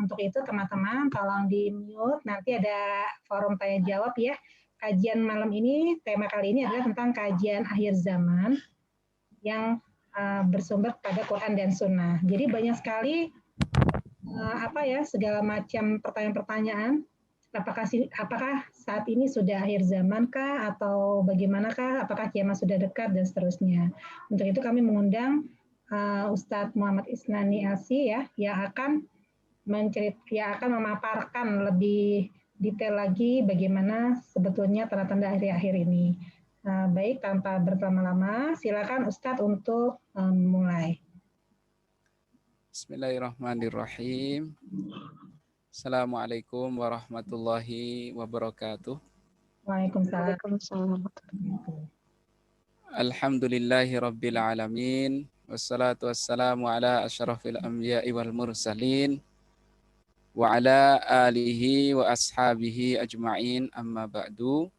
Untuk itu teman-teman tolong di-mute, nanti ada forum tanya jawab ya. Kajian malam ini, tema kali ini adalah tentang kajian akhir zaman yang bersumber pada Quran dan Sunnah. Jadi banyak sekali segala macam pertanyaan-pertanyaan. Apakah saat ini sudah akhir zaman kah atau bagaimanakah? Apakah kiamat sudah dekat dan seterusnya. Untuk itu kami mengundang Ustadz Muhammad Isnani Asi ya, yang akan memaparkan lebih detail lagi bagaimana sebetulnya tanda-tanda akhir-akhir ini. Baik, tanpa berlama-lama, silakan Ustadz untuk mulai. Bismillahirrahmanirrahim. Assalamualaikum warahmatullahi wabarakatuh. Waalaikumsalam. Alhamdulillahi rabbil alamin. Wassalatu wassalamu ala asyrafil anbiya'i wal mursalin. Wa ala alihi wa ashabihi ajma'in amma ba'du.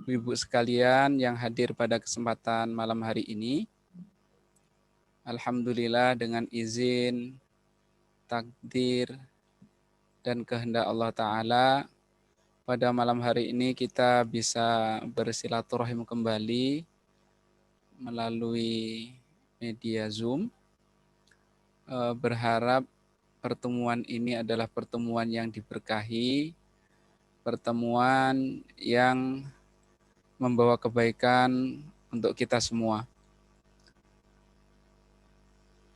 Ibu-ibu sekalian yang hadir pada kesempatan malam hari ini, alhamdulillah dengan izin, takdir, dan kehendak Allah Ta'ala, pada malam hari ini kita bisa bersilaturahim kembali melalui media Zoom. Berharap pertemuan ini adalah pertemuan yang diberkahi, pertemuan yang membawa kebaikan untuk kita semua.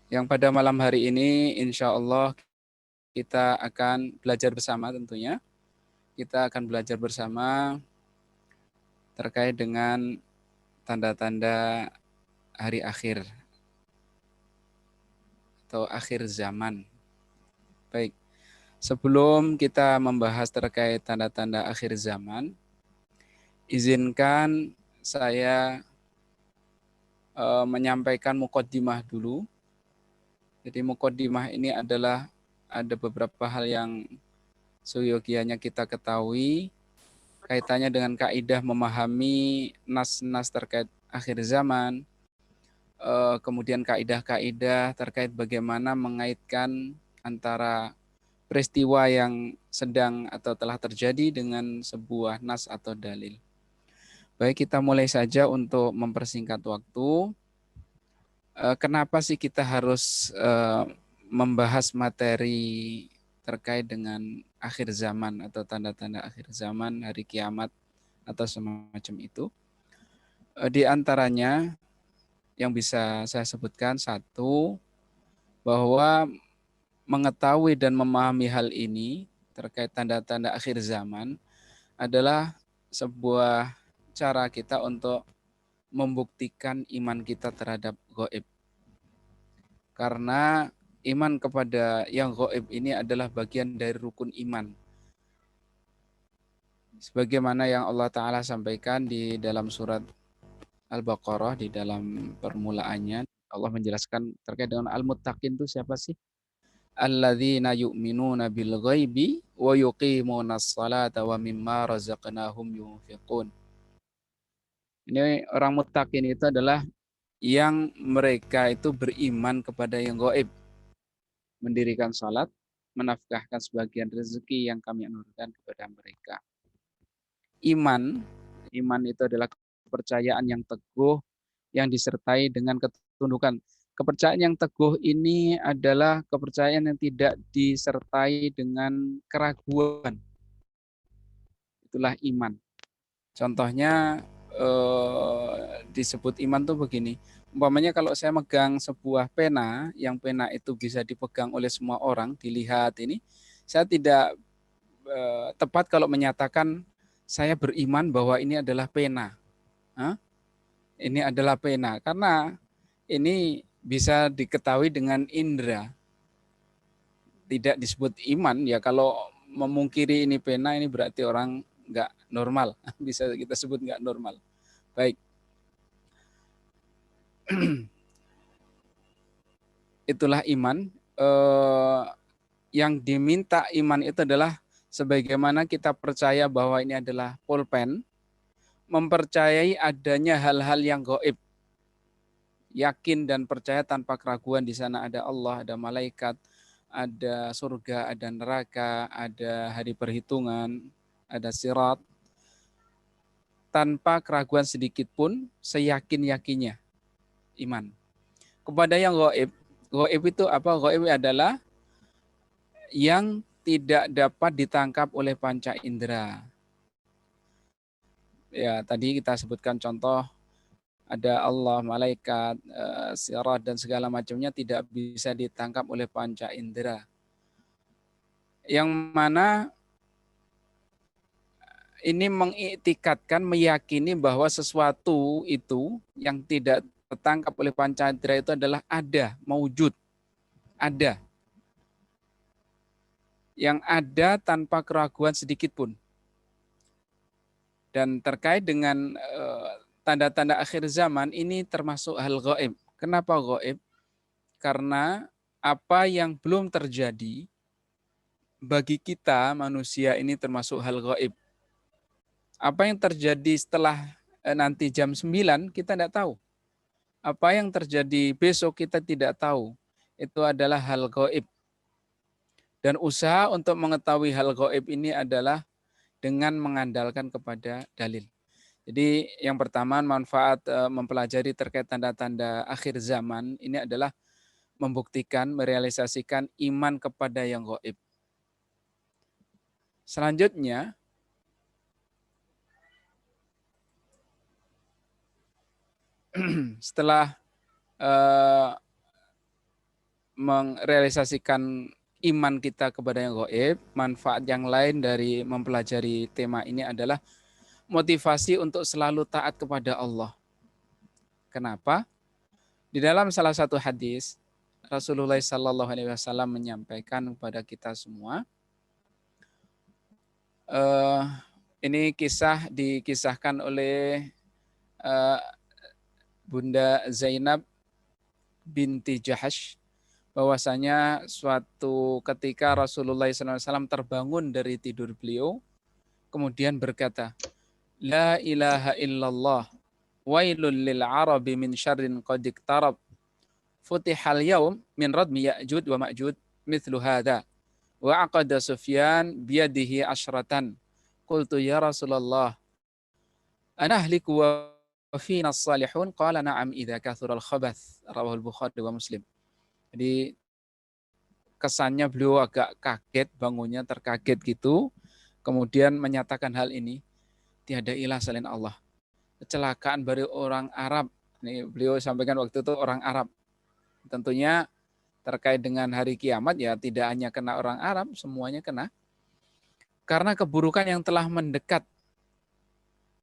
Yang pada malam hari ini insya Allah kita akan belajar bersama tentunya. Kita akan belajar bersama terkait dengan tanda-tanda hari akhir atau akhir zaman. Baik, sebelum kita membahas terkait tanda-tanda akhir zaman, izinkan saya menyampaikan muqaddimah dulu. Jadi muqaddimah ini adalah ada beberapa hal yang seyogianya kita ketahui kaitannya dengan kaidah memahami nas-nas terkait akhir zaman, kemudian kaidah-kaidah terkait bagaimana mengaitkan antara peristiwa yang sedang atau telah terjadi dengan sebuah nas atau dalil. Baik, kita mulai saja untuk mempersingkat waktu. Kenapa sih kita harus membahas materi terkait dengan akhir zaman atau tanda-tanda akhir zaman, hari kiamat atau semacam itu? Di antaranya yang bisa saya sebutkan, satu, bahwa mengetahui dan memahami hal ini terkait tanda-tanda akhir zaman adalah sebuah cara kita untuk membuktikan iman kita terhadap gaib. Karena iman kepada yang gaib ini adalah bagian dari rukun iman. Sebagaimana yang Allah Ta'ala sampaikan di dalam surat Al-Baqarah, di dalam permulaannya, Allah menjelaskan terkait dengan al-muttaqin itu siapa sih? Alladzina yu'minuna bil ghaibi wa yuqimunas salata wa mimma razaqnahum yunfiqun. Ini orang muttaqin itu adalah yang mereka itu beriman kepada yang gaib, mendirikan salat, menafkahkan sebagian rezeki yang kami anugerahkan kepada mereka. Iman itu adalah kepercayaan yang teguh yang disertai dengan ketundukan. Kepercayaan yang teguh ini adalah kepercayaan yang tidak disertai dengan keraguan. Itulah iman. Contohnya disebut iman tuh begini. Umpamanya kalau saya megang sebuah pena, yang pena itu bisa dipegang oleh semua orang, dilihat ini, saya tidak tepat kalau menyatakan saya beriman bahwa ini adalah pena. Ini adalah pena, karena ini bisa diketahui dengan indera. Tidak disebut iman, ya kalau memungkiri ini pena, ini berarti orang nggak normal. Bisa kita sebut nggak normal. Baik. Itulah iman. Yang diminta iman itu adalah sebagaimana kita percaya bahwa ini adalah pulpen, mempercayai adanya hal-hal yang gaib. yakin dan percaya tanpa keraguan di sana ada Allah, ada malaikat, ada surga, ada neraka, ada hari perhitungan, ada sirat, tanpa keraguan sedikit pun, seyakin-yakinnya iman. Kepada yang gaib, gaib itu apa? Gaib adalah yang tidak dapat ditangkap oleh panca indera. Ya, tadi kita sebutkan contoh ada Allah, malaikat, sirat dan segala macamnya tidak bisa ditangkap oleh panca indera. Yang mana ini mengiktikadkan, meyakini bahwa sesuatu itu yang tidak tertangkap oleh panca indera itu adalah ada, maujud, ada. Yang ada tanpa keraguan sedikit pun. Dan terkait dengan tanda-tanda akhir zaman ini termasuk hal gaib. Kenapa gaib? Karena apa yang belum terjadi bagi kita manusia ini termasuk hal gaib. Apa yang terjadi setelah nanti jam 9 kita tidak tahu. Apa yang terjadi besok kita tidak tahu. Itu adalah hal gaib. Dan usaha untuk mengetahui hal gaib ini adalah dengan mengandalkan kepada dalil. Jadi yang pertama manfaat mempelajari terkait tanda-tanda akhir zaman ini adalah membuktikan, merealisasikan iman kepada yang gaib. Selanjutnya, setelah merealisasikan iman kita kepada yang gaib, manfaat yang lain dari mempelajari tema ini adalah motivasi untuk selalu taat kepada Allah. Kenapa? Di dalam salah satu hadis, Rasulullah SAW menyampaikan kepada kita semua, ini kisah dikisahkan oleh Bunda Zainab binti Jahash, bahwasanya suatu ketika Rasulullah SAW terbangun dari tidur beliau, kemudian berkata, La ilaha illallah, wailul lil arabi min syarrin qad iqtarab, futihal yaum min radmi ya'jud wa ma'jud, mithlu hadha, wa aqada Sufyan biyadihi asyratan, qultu ya Rasulullah, anahliku wa fina as-salihun, qala na'am idza kathura al-khabath, rawahul Bukhari wa Muslim. Jadi kesannya beliau agak kaget, bangunnya terkaget gitu, kemudian menyatakan hal ini, tiada ilah selain Allah. Kecelakaan bagi orang Arab. Ini beliau sampaikan waktu itu orang Arab. Tentunya terkait dengan hari kiamat ya tidak hanya kena orang Arab, semuanya kena. Karena keburukan yang telah mendekat.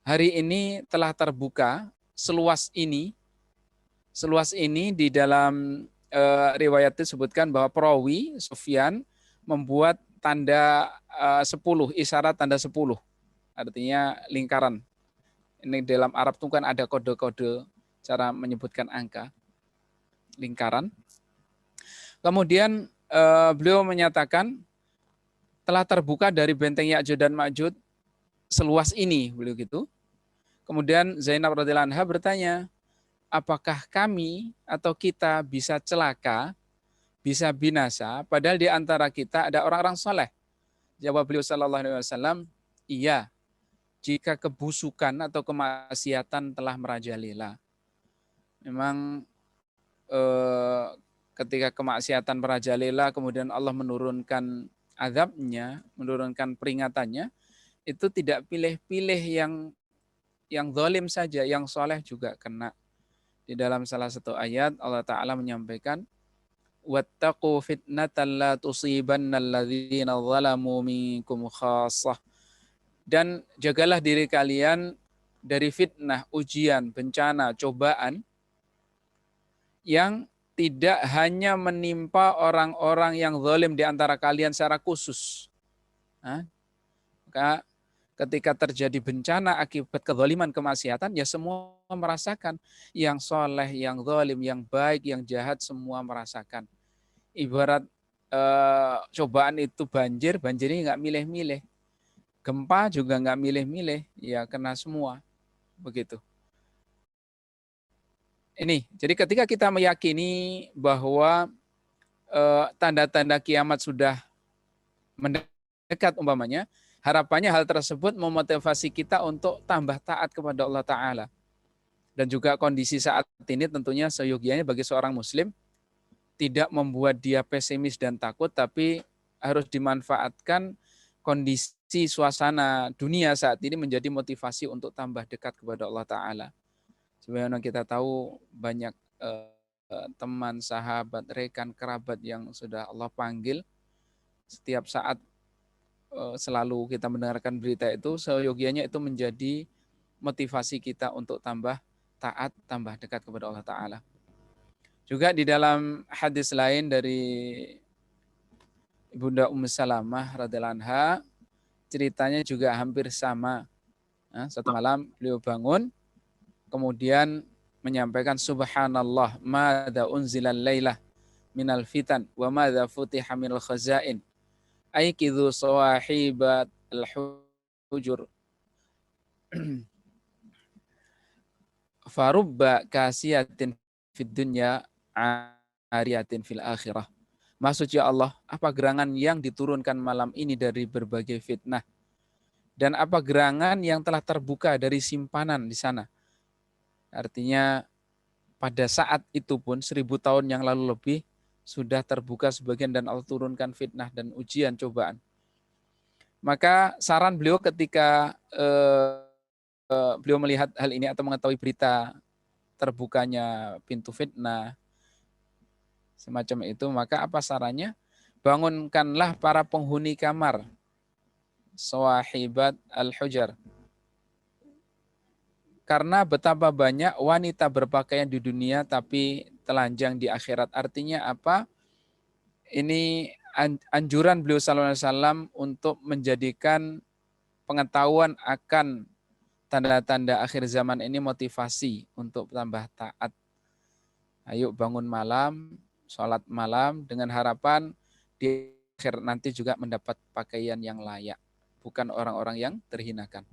Hari ini telah terbuka seluas ini di dalam riwayat disebutkan bahwa perawi Sufyan membuat tanda 10, isyarat tanda 10. Artinya lingkaran. Ini dalam Arab itu kan ada kode-kode cara menyebutkan angka. Lingkaran. Kemudian beliau menyatakan telah terbuka dari benteng Ya'jud dan Ma'jud seluas ini, beliau gitu. Kemudian Zainab radhiyallahu anha bertanya, apakah kami atau kita bisa celaka, bisa binasa, padahal di antara kita ada orang-orang soleh? Jawab beliau sallallahu alaihi wasallam, iya, jika kebusukan atau kemaksiatan telah merajalela. Memang ketika kemaksiatan merajalela, kemudian Allah menurunkan azabnya, menurunkan peringatannya, itu tidak pilih-pilih yang zalim saja, yang soleh juga kena. Di dalam salah satu ayat Allah Ta'ala menyampaikan, wattaqu fitnatan la tusibannal ladzina zalamu minkum khassah. Dan jagalah diri kalian dari fitnah, ujian, bencana, cobaan yang tidak hanya menimpa orang-orang yang zalim di antara kalian secara khusus. Maka ketika terjadi bencana akibat kezaliman, kemaksiatan, ya semua merasakan. Yang soleh, yang zalim, yang baik, yang jahat, semua merasakan. Ibarat cobaan itu banjir, banjirnya nggak milih-milih. Gempa juga nggak milih-milih, ya kena semua. Begitu. Ini, jadi ketika kita meyakini bahwa tanda-tanda kiamat sudah mendekat umpamanya, harapannya hal tersebut memotivasi kita untuk tambah taat kepada Allah Ta'ala. Dan juga kondisi saat ini tentunya seyogianya bagi seorang muslim tidak membuat dia pesimis dan takut, tapi harus dimanfaatkan kondisi suasana dunia saat ini menjadi motivasi untuk tambah dekat kepada Allah Ta'ala. Sebagaimana kita tahu banyak teman, sahabat, rekan, kerabat yang sudah Allah panggil. Setiap saat selalu kita mendengarkan berita itu, seyogianya itu menjadi motivasi kita untuk tambah taat, tambah dekat kepada Allah Ta'ala. Juga di dalam hadis lain dari Ibunda Ummu Salamah radhiyallahu anha, ceritanya juga hampir sama. Nah, satu malam beliau bangun, kemudian menyampaikan subhanallah madza unzilal lailah minal fitan wa madza futiha minal khazain aikidu sawahibat al-hujur farubba kasiyatin fid dunya ariyatin fil akhirah. Maksud ya Allah, apa gerangan yang diturunkan malam ini dari berbagai fitnah dan apa gerangan yang telah terbuka dari simpanan di sana. Artinya pada saat itu pun 1000 tahun yang lalu lebih sudah terbuka sebagian dan Allah turunkan fitnah dan ujian cobaan. Maka saran beliau ketika beliau melihat hal ini atau mengetahui berita terbukanya pintu fitnah semacam itu, maka apa sarannya? Bangunkanlah para penghuni kamar, sawahibat al-hujar. Karena betapa banyak wanita berpakaian di dunia tapi telanjang di akhirat. Artinya apa? Ini anjuran beliau sallallahu alaihi wasallam untuk menjadikan pengetahuan akan tanda-tanda akhir zaman ini motivasi untuk tambah taat. Ayo bangun malam, sholat malam dengan harapan di akhir nanti juga mendapat pakaian yang layak, bukan orang-orang yang terhinakan.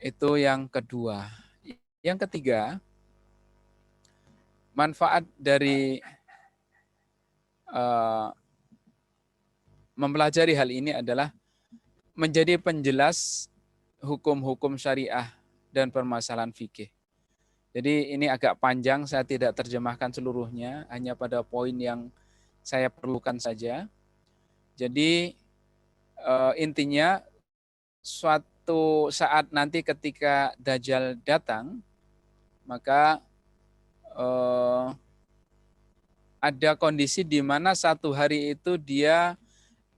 Itu yang kedua. Yang ketiga, manfaat dari mempelajari hal ini adalah menjadi penjelas hukum-hukum syariah dan permasalahan fikih. Jadi ini agak panjang, saya tidak terjemahkan seluruhnya, hanya pada poin yang saya perlukan saja. Jadi intinya suatu saat nanti ketika Dajjal datang, maka ada kondisi di mana satu hari itu dia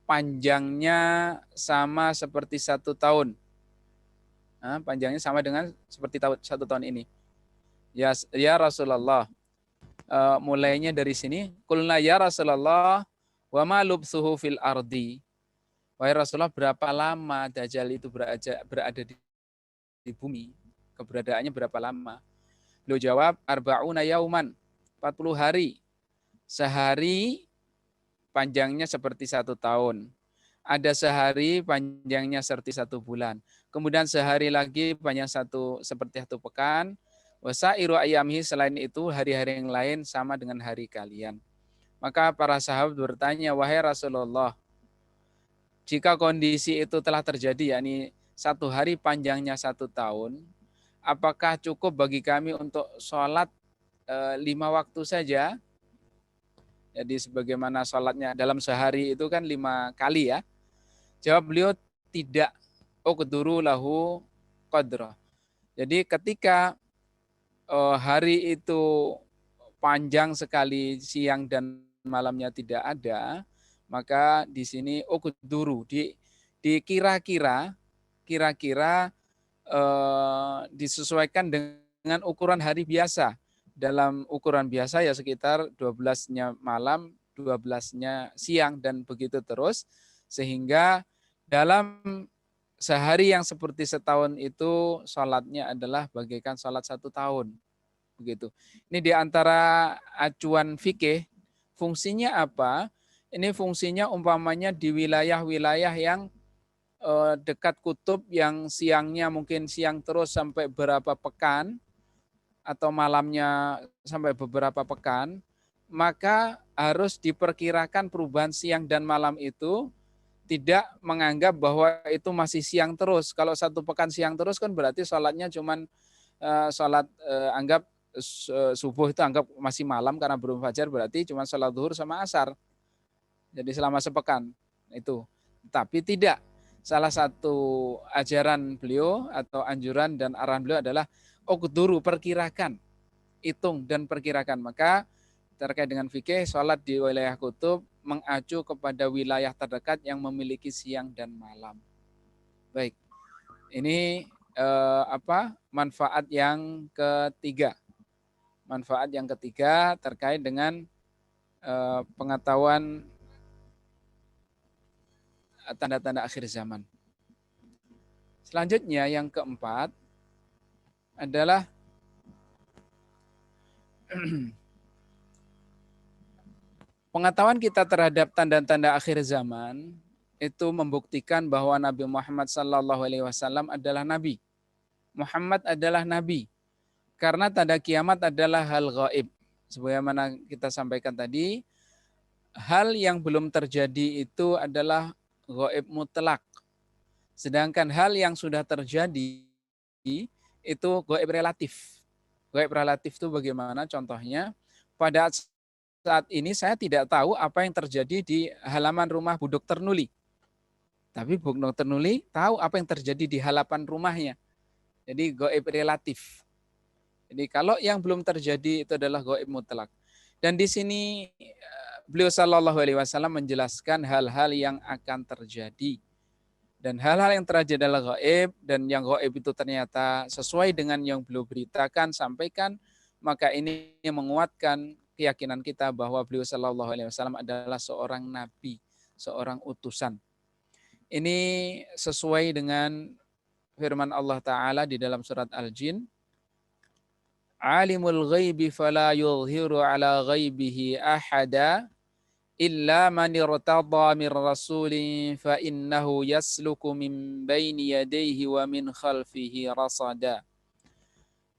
panjangnya sama seperti 1 tahun. Nah, panjangnya sama dengan seperti 1 tahun ini. Ya Rasulullah, mulainya dari sini. Qulna ya Rasulullah, wa ma lubsuhu fil ardi. Wahai Rasulullah, berapa lama Dajjal itu berada di bumi? Keberadaannya berapa lama? Beliau jawab, arba'una yauman, 40 hari. Sehari panjangnya seperti 1 tahun. Ada sehari panjangnya seperti 1 bulan. Kemudian sehari lagi panjang seperti 1 pekan. Wasairu ayyamihi, selain itu hari-hari yang lain sama dengan hari kalian. Maka para sahabat bertanya, wahai Rasulullah, jika kondisi itu telah terjadi, yakni 1 hari panjangnya 1 tahun, apakah cukup bagi kami untuk sholat 5 waktu saja? Jadi sebagaimana sholatnya dalam sehari itu kan 5 kali ya. Jawab beliau, tidak. Uqduru lahu qadra. Jadi ketika hari itu panjang sekali, siang dan malamnya tidak ada, maka di sini uqduru, dikira-kira disesuaikan dengan ukuran hari biasa. Dalam ukuran biasa ya sekitar 12-nya malam, 12-nya siang, dan begitu terus. Sehingga dalam sehari yang seperti setahun itu sholatnya adalah bagaikan sholat 1 tahun. Begitu. Ini diantara acuan fikih, fungsinya apa? Ini fungsinya umpamanya di wilayah-wilayah yang dekat kutub, yang siangnya mungkin siang terus sampai berapa pekan, atau malamnya sampai beberapa pekan, maka harus diperkirakan perubahan siang dan malam itu tidak menganggap bahwa itu masih siang terus. Kalau satu pekan siang terus kan berarti sholatnya cuman sholat anggap subuh itu anggap masih malam karena belum fajar, berarti cuma sholat zuhur sama asar. Jadi selama sepekan itu. Tapi tidak. Salah satu ajaran beliau atau anjuran dan arahan beliau adalah uqduru, perkirakan, hitung dan perkirakan. Maka terkait dengan fikih, sholat di wilayah kutub mengacu kepada wilayah terdekat yang memiliki siang dan malam. Baik, ini manfaat yang ketiga. Manfaat yang ketiga terkait dengan pengetahuan tanda-tanda akhir zaman. Selanjutnya yang keempat adalah pengetahuan kita terhadap tanda-tanda akhir zaman itu membuktikan bahwa Nabi Muhammad SAW adalah Nabi. Muhammad adalah Nabi. Karena tanda kiamat adalah hal gaib. Sebagaimana kita sampaikan tadi, hal yang belum terjadi itu adalah gaib mutlak. Sedangkan hal yang sudah terjadi itu gaib relatif. Gaib relatif itu bagaimana? Contohnya, pada saat ini saya tidak tahu apa yang terjadi di halaman rumah Bu Dr. Nuli. Tapi Bu Dr. Nuli tahu apa yang terjadi di halaman rumahnya. Jadi gaib relatif. Jadi kalau yang belum terjadi itu adalah gaib mutlak. Dan di sini beliau Shallallahu Alaihi Wasallam menjelaskan hal-hal yang akan terjadi. Dan hal-hal yang terjadi adalah gaib, dan yang gaib itu ternyata sesuai dengan yang beliau beritakan, sampaikan, maka ini menguatkan keyakinan kita bahwa beliau Shallallahu Alaihi Wasallam adalah seorang nabi, seorang utusan. Ini sesuai dengan firman Allah Ta'ala di dalam surat Al-Jin, Alimul ghaibi fala yuzhiru ala ghaibihi ahada illa man irtada min rasulin fa innahu yasluku min baini yadayhi wa min khalfihi rasada.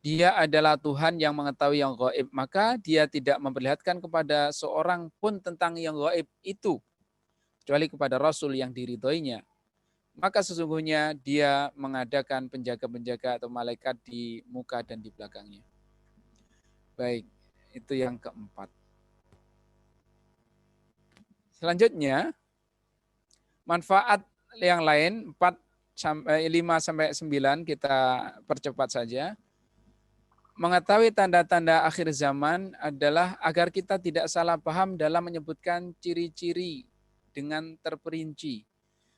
Dia adalah Tuhan yang mengetahui yang gaib, maka dia tidak memperlihatkan kepada seorang pun tentang yang gaib itu kecuali kepada rasul yang diridhoinya. Maka sesungguhnya dia mengadakan penjaga-penjaga atau malaikat di muka dan di belakangnya. Baik, itu yang keempat. Selanjutnya, manfaat yang lain 5 sampai 9 kita percepat saja. Mengetahui tanda-tanda akhir zaman adalah agar kita tidak salah paham dalam menyebutkan ciri-ciri dengan terperinci.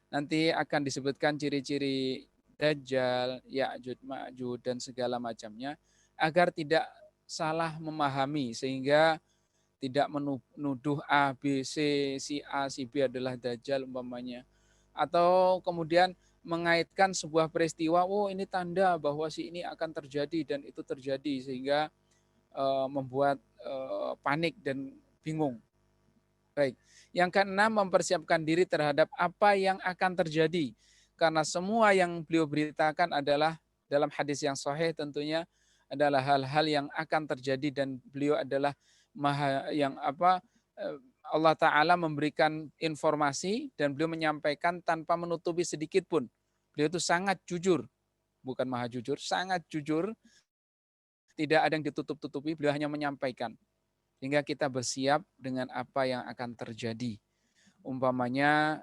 Nanti akan disebutkan ciri-ciri Dajjal, Ya'juj, Ma'juj dan segala macamnya agar tidak salah memahami sehingga tidak menuduh A, B, C, si A, si B adalah Dajjal umpamanya. Atau kemudian mengaitkan sebuah peristiwa, oh ini tanda bahwa si ini akan terjadi dan itu terjadi sehingga membuat panik dan bingung. Baik. Yang keenam, mempersiapkan diri terhadap apa yang akan terjadi. Karena semua yang beliau beritakan adalah dalam hadis yang sahih tentunya adalah hal-hal yang akan terjadi dan beliau adalah Allah Ta'ala memberikan informasi dan beliau menyampaikan tanpa menutupi sedikit pun. Beliau itu sangat jujur, bukan maha jujur, sangat jujur. Tidak ada yang ditutup-tutupi, beliau hanya menyampaikan. Sehingga kita bersiap dengan apa yang akan terjadi. Umpamanya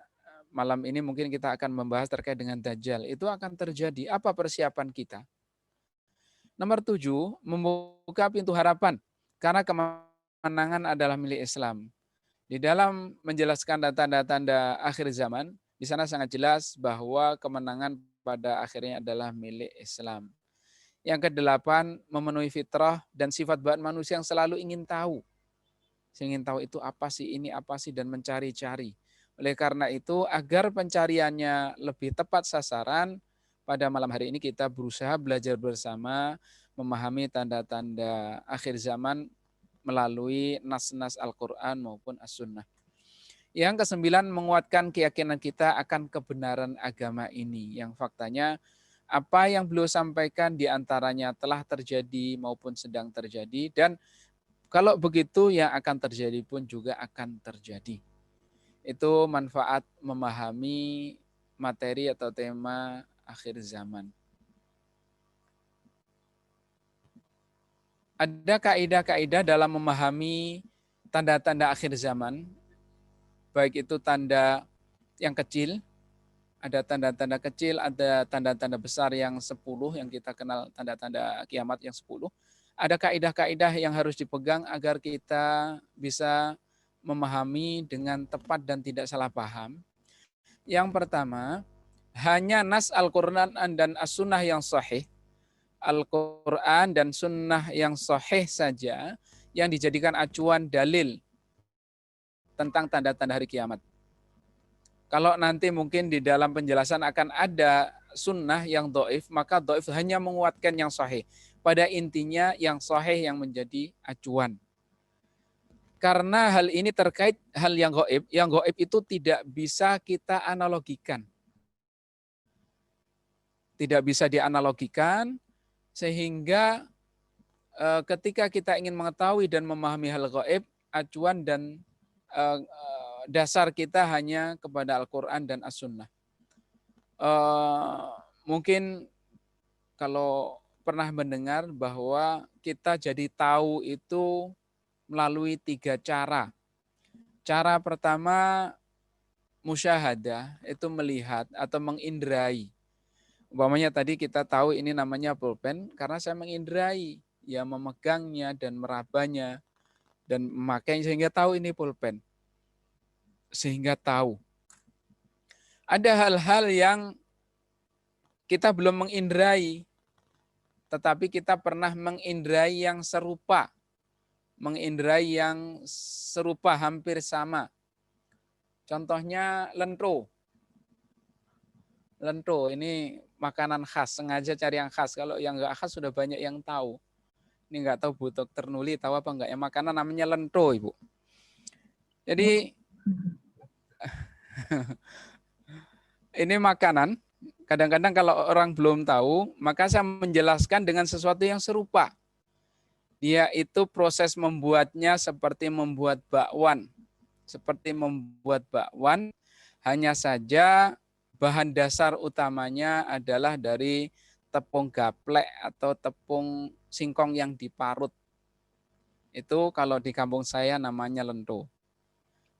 malam ini mungkin kita akan membahas terkait dengan Dajjal. Itu akan terjadi. Apa persiapan kita? Nomor 7, membuka pintu harapan. Karena kemenangan adalah milik Islam. Di dalam menjelaskan tanda-tanda akhir zaman, di sana sangat jelas bahwa kemenangan pada akhirnya adalah milik Islam. Yang ke-8, memenuhi fitrah dan sifat bawaan manusia yang selalu ingin tahu. Ingin tahu itu apa sih, ini apa sih, dan mencari-cari. Oleh karena itu, agar pencariannya lebih tepat sasaran, pada malam hari ini kita berusaha belajar bersama, memahami tanda-tanda akhir zaman melalui nas-nas Al-Quran maupun As-Sunnah. Yang ke-9, menguatkan keyakinan kita akan kebenaran agama ini. Yang faktanya Apa yang beliau sampaikan diantaranya telah terjadi maupun sedang terjadi, dan kalau begitu yang akan terjadi pun juga akan terjadi. Itu manfaat memahami materi atau tema akhir zaman. Ada kaidah-kaidah dalam memahami tanda-tanda akhir zaman, baik itu tanda yang kecil, ada tanda-tanda kecil, ada tanda-tanda besar yang 10, yang kita kenal tanda-tanda kiamat yang 10. Ada kaidah-kaidah yang harus dipegang agar kita bisa memahami dengan tepat dan tidak salah paham. Yang pertama, hanya nas Al-Quran dan As-Sunnah yang sahih, Al-Quran dan Sunnah yang sahih saja yang dijadikan acuan dalil tentang tanda-tanda hari kiamat. Kalau nanti mungkin di dalam penjelasan akan ada sunnah yang do'if, maka do'if hanya menguatkan yang sahih. Pada intinya yang sahih yang menjadi acuan. Karena hal ini terkait hal yang gaib itu tidak bisa kita analogikan. Tidak bisa dianalogikan, sehingga ketika kita ingin mengetahui dan memahami hal gaib, acuan dan dasar kita hanya kepada Al-Quran dan As-Sunnah. Mungkin kalau pernah mendengar bahwa kita jadi tahu itu melalui 3 cara. Cara pertama, musyahadah, itu melihat atau mengindrai. Umpamanya tadi kita tahu ini namanya pulpen karena saya mengindrai, ya memegangnya dan merabanya dan memakainya sehingga tahu ini pulpen. Sehingga tahu. Ada hal-hal yang kita belum mengindrai, tetapi kita pernah mengindrai yang serupa. Mengindrai yang serupa, hampir sama. Contohnya lento. Lento ini makanan khas, sengaja cari yang khas. Kalau yang enggak khas sudah banyak yang tahu. Ini enggak tahu Bu Dr. Nuli tahu apa enggak ya, makanan namanya lento, Ibu. Jadi ini makanan, kadang-kadang kalau orang belum tahu, maka saya menjelaskan dengan sesuatu yang serupa. Dia itu proses membuatnya seperti membuat bakwan. Seperti membuat bakwan, hanya saja bahan dasar utamanya adalah dari tepung gaplek atau tepung singkong yang diparut. Itu kalau di kampung saya namanya lento.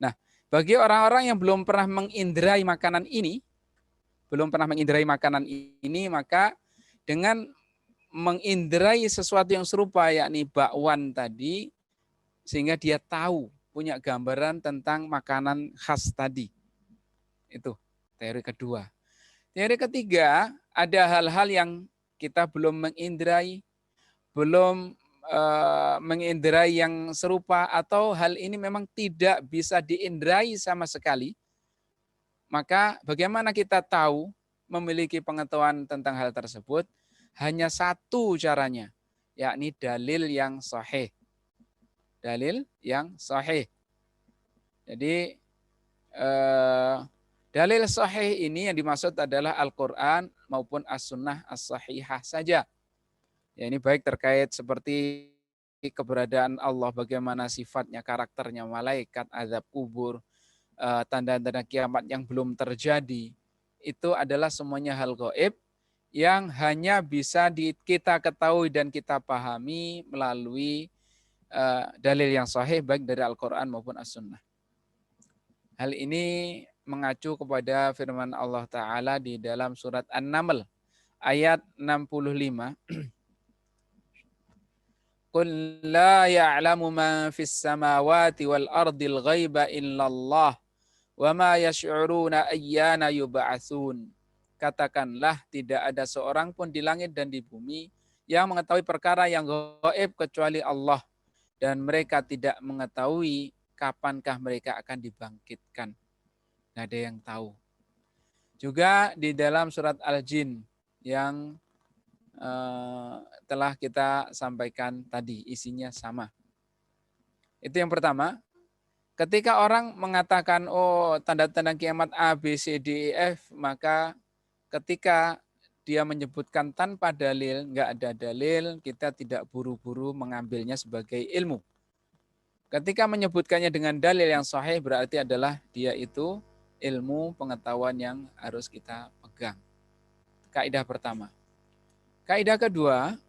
Nah, bagi orang-orang yang belum pernah mengindrai makanan ini, maka dengan mengindrai sesuatu yang serupa, yakni bakwan tadi, sehingga dia tahu, punya gambaran tentang makanan khas tadi. Itu teori kedua. Teori ketiga, ada hal-hal yang kita belum mengindrai, belum mengindrai yang serupa, atau hal ini memang tidak bisa diindrai sama sekali. Maka bagaimana kita tahu memiliki pengetahuan tentang hal tersebut? Hanya satu caranya, yakni dalil yang sahih. Dalil yang sahih. Jadi dalil sahih ini yang dimaksud adalah Al-Quran maupun As-Sunnah As-Sahihah saja. Ya, ini baik terkait seperti keberadaan Allah, bagaimana sifatnya, karakternya, malaikat, azab kubur, tanda-tanda kiamat yang belum terjadi. Itu adalah semuanya hal gaib yang hanya bisa kita ketahui dan kita pahami melalui dalil yang sahih baik dari Al-Quran maupun As-Sunnah. Hal ini mengacu kepada firman Allah Ta'ala di dalam surat An-Naml ayat 65. Qul la ya'lamu man fis samawati wal ardil ghaiba illallah wa ma yash'uruna ayyana yub'atsun. Katakanlah, tidak ada seorang pun di langit dan di bumi yang mengetahui perkara yang gaib kecuali Allah, dan mereka tidak mengetahui kapankah mereka akan dibangkitkan. Tidak ada yang tahu. Juga di dalam surat Al-Jin yang telah kita sampaikan tadi, isinya sama. Itu yang pertama. Ketika orang mengatakan, oh tanda-tanda kiamat A, B, C, D, E, F, maka ketika dia menyebutkan tanpa dalil, nggak ada dalil, kita tidak buru-buru mengambilnya sebagai ilmu. Ketika menyebutkannya dengan dalil yang sahih berarti adalah dia itu ilmu pengetahuan yang harus kita pegang. Kaidah pertama. Kaidah kedua,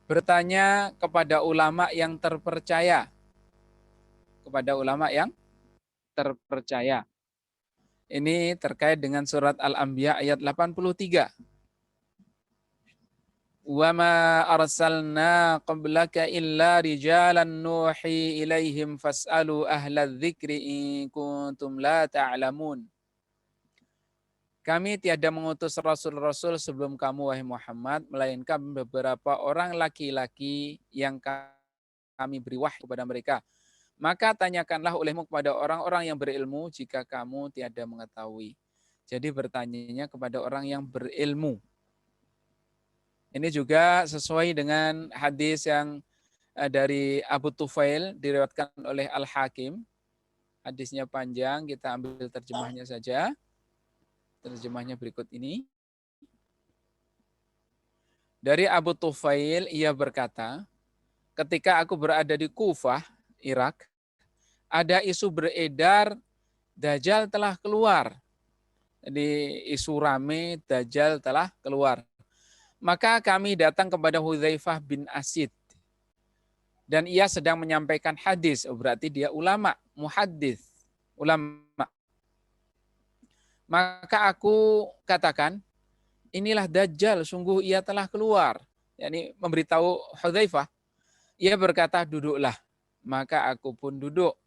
bertanya kepada ulama yang terpercaya. Kepada ulama yang terpercaya. Ini terkait dengan surat Al-Anbiya ayat 83. Wa ma arsalna qablaka illa rijalan nuhi ilaihim fas'alu ahla dzikri in kuntum la ta'lamun. Kami tiada mengutus rasul-rasul sebelum kamu wahai Muhammad melainkan beberapa orang laki-laki yang kami beri wahyu kepada mereka. Maka tanyakanlah olehmu kepada orang-orang yang berilmu jika kamu tiada mengetahui. Jadi bertanyanya kepada orang yang berilmu. Ini juga sesuai dengan hadis yang dari Abu Tufail diriwayatkan oleh Al-Hakim. Hadisnya panjang, kita ambil terjemahnya saja. Terjemahnya berikut ini. Dari Abu Tufail, ia berkata, ketika aku berada di Kufah, Irak, ada isu beredar, Dajjal telah keluar. Jadi isu rame, Dajjal telah keluar. Maka kami datang kepada Hudzaifah bin Asid. Dan ia sedang menyampaikan hadis. Berarti dia ulama, muhaddits, ulama. Maka aku katakan, inilah Dajjal, sungguh ia telah keluar. Yani memberitahu Hudzaifah. Ia berkata, duduklah. Maka aku pun duduk.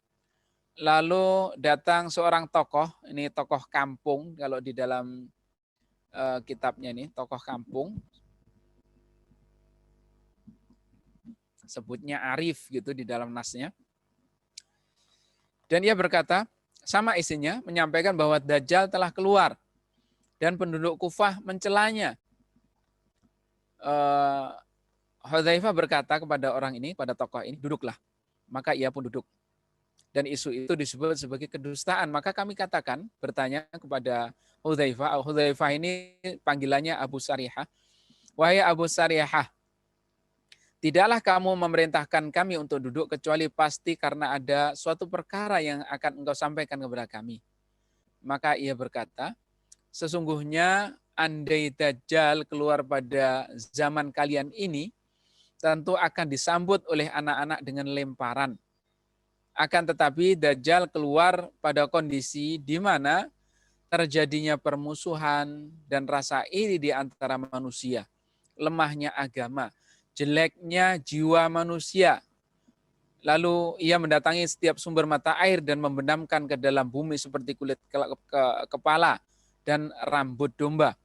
Lalu datang seorang tokoh, ini tokoh kampung, kalau di dalam kitabnya ini, tokoh kampung. Sebutnya Arif gitu di dalam nasnya. Dan ia berkata, sama isinya, menyampaikan bahwa Dajjal telah keluar. Dan penduduk Kufah mencelanya. Hudzaifah berkata kepada orang ini, pada tokoh ini, duduklah. Maka ia pun duduk. Dan isu itu disebut sebagai kedustaan. Maka kami katakan, bertanya kepada Hudzaifah. Hudzaifah ini panggilannya Abu Sarihah. Wahai Abu Sarihah, tidaklah kamu memerintahkan kami untuk duduk kecuali pasti karena ada suatu perkara yang akan engkau sampaikan kepada kami. Maka ia berkata, sesungguhnya andai Dajjal keluar pada zaman kalian ini, tentu akan disambut oleh anak-anak dengan lemparan. Akan tetapi Dajjal keluar pada kondisi di mana terjadinya permusuhan dan rasa iri di antara manusia. Lemahnya agama, jeleknya jiwa manusia. Lalu ia mendatangi setiap sumber mata air dan membenamkan ke dalam bumi seperti kulit kepala dan rambut domba.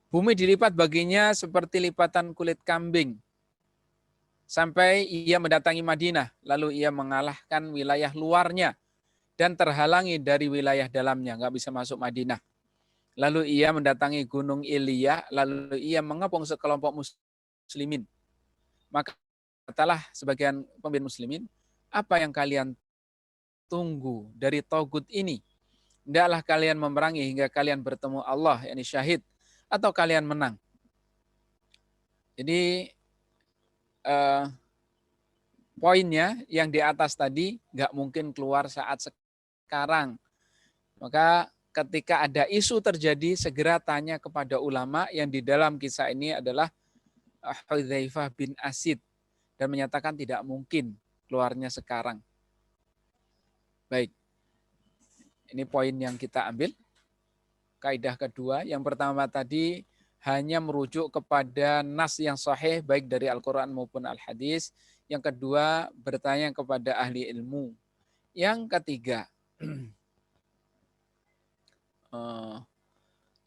Bumi dilipat baginya seperti lipatan kulit kambing. Sampai ia mendatangi Madinah, lalu ia mengalahkan wilayah luarnya dan terhalangi dari wilayah dalamnya, nggak bisa masuk Madinah. Lalu ia mendatangi Gunung Iliyah, lalu ia mengepung sekelompok muslimin. Maka katalah sebagian pemimpin muslimin, apa yang kalian tunggu dari Togut ini? Hendaklah kalian memerangi hingga kalian bertemu Allah, yakni syahid, atau kalian menang. Jadi poinnya yang di atas tadi nggak mungkin keluar saat sekarang. Maka ketika ada isu terjadi, segera tanya kepada ulama yang di dalam kisah ini adalah Hudzaifah bin Asid dan menyatakan tidak mungkin keluarnya sekarang. Baik, ini poin yang kita ambil. Kaidah kedua, yang pertama tadi hanya merujuk kepada nas yang sahih baik dari Al-Quran maupun Al-Hadis. Yang kedua, bertanya kepada ahli ilmu. Yang ketiga,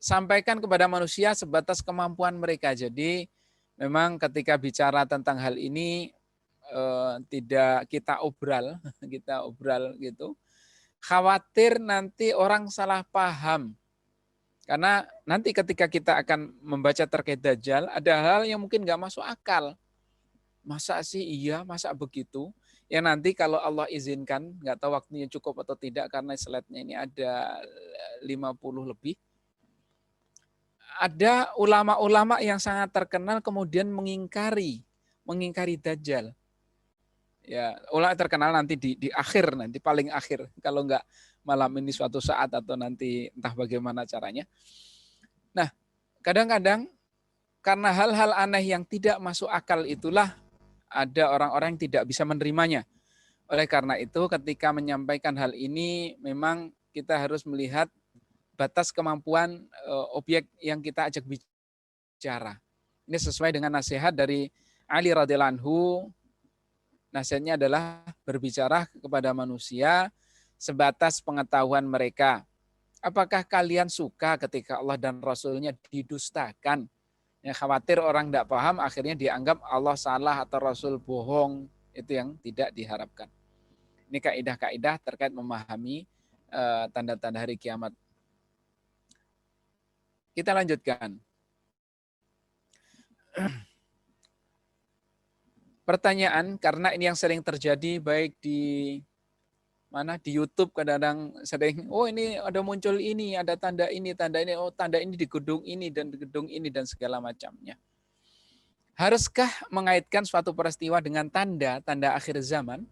sampaikan kepada manusia sebatas kemampuan mereka. Jadi memang ketika bicara tentang hal ini tidak kita obral gitu. Khawatir nanti orang salah paham. Karena nanti ketika kita akan membaca terkait Dajjal, ada hal yang mungkin nggak masuk akal. Masa sih iya, masa begitu? yang nanti kalau Allah izinkan, nggak tahu waktunya cukup atau tidak karena slide-nya ini ada 50 lebih. Ada ulama-ulama yang sangat terkenal kemudian mengingkari Dajjal. Ya, ulama terkenal nanti di akhir, nanti paling akhir, kalau nggak malam ini suatu saat atau nanti entah bagaimana caranya. Nah, kadang-kadang karena hal-hal aneh yang tidak masuk akal itulah ada orang-orang yang tidak bisa menerimanya. Oleh karena itu ketika menyampaikan hal ini memang kita harus melihat batas kemampuan objek yang kita ajak bicara. Ini sesuai dengan nasihat dari Ali radhiyallahu anhu. Nasihatnya adalah berbicara kepada manusia sebatas pengetahuan mereka. Apakah kalian suka ketika Allah dan Rasul-Nya didustakan? Ya, khawatir orang tidak paham, akhirnya dianggap Allah salah atau Rasul bohong. Itu yang tidak diharapkan. Ini kaidah-kaidah terkait memahami tanda-tanda hari kiamat. Kita lanjutkan. Pertanyaan, karena ini yang sering terjadi baik di YouTube kadang-kadang sering, oh ini ada muncul ini, ada tanda ini, oh tanda ini di gedung ini dan segala macamnya. Haruskah mengaitkan suatu peristiwa dengan tanda akhir zaman?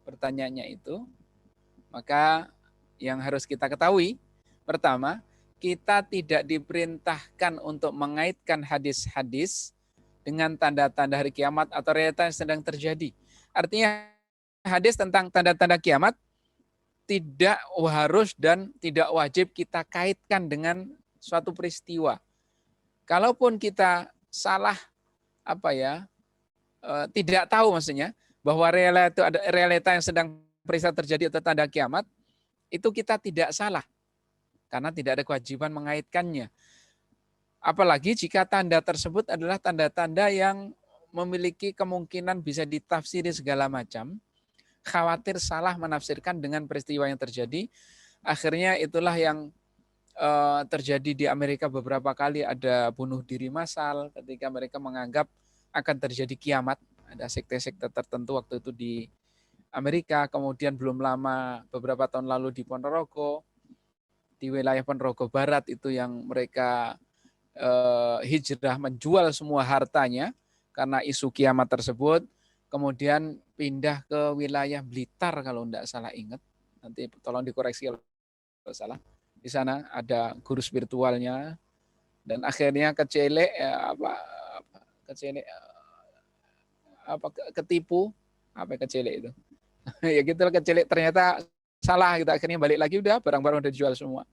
Pertanyaannya itu. Maka yang harus kita ketahui, pertama, kita tidak diperintahkan untuk mengaitkan hadis-hadis dengan tanda-tanda hari kiamat atau realitas yang sedang terjadi. Artinya hadis tentang tanda-tanda kiamat tidak harus dan tidak wajib kita kaitkan dengan suatu peristiwa. Kalaupun kita salah tidak tahu maksudnya bahwa realita yang sedang peristiwa terjadi atau tanda kiamat, itu kita tidak salah karena tidak ada kewajiban mengaitkannya. Apalagi jika tanda tersebut adalah tanda-tanda yang memiliki kemungkinan bisa ditafsiri segala macam, khawatir salah menafsirkan dengan peristiwa yang terjadi. Akhirnya itulah yang terjadi di Amerika beberapa kali, ada bunuh diri massal ketika mereka menganggap akan terjadi kiamat. Ada sekte-sekte tertentu waktu itu di Amerika, kemudian belum lama beberapa tahun lalu di Ponorogo, di wilayah Ponorogo Barat itu yang mereka hijrah menjual semua hartanya karena isu kiamat tersebut, kemudian pindah ke wilayah Blitar kalau tidak salah ingat, nanti tolong dikoreksi kalau salah. Di sana ada guru spiritualnya dan akhirnya ketipu itu. Ya gitu kecelik ternyata salah gitu, akhirnya balik lagi udah barang-barang udah dijual semua.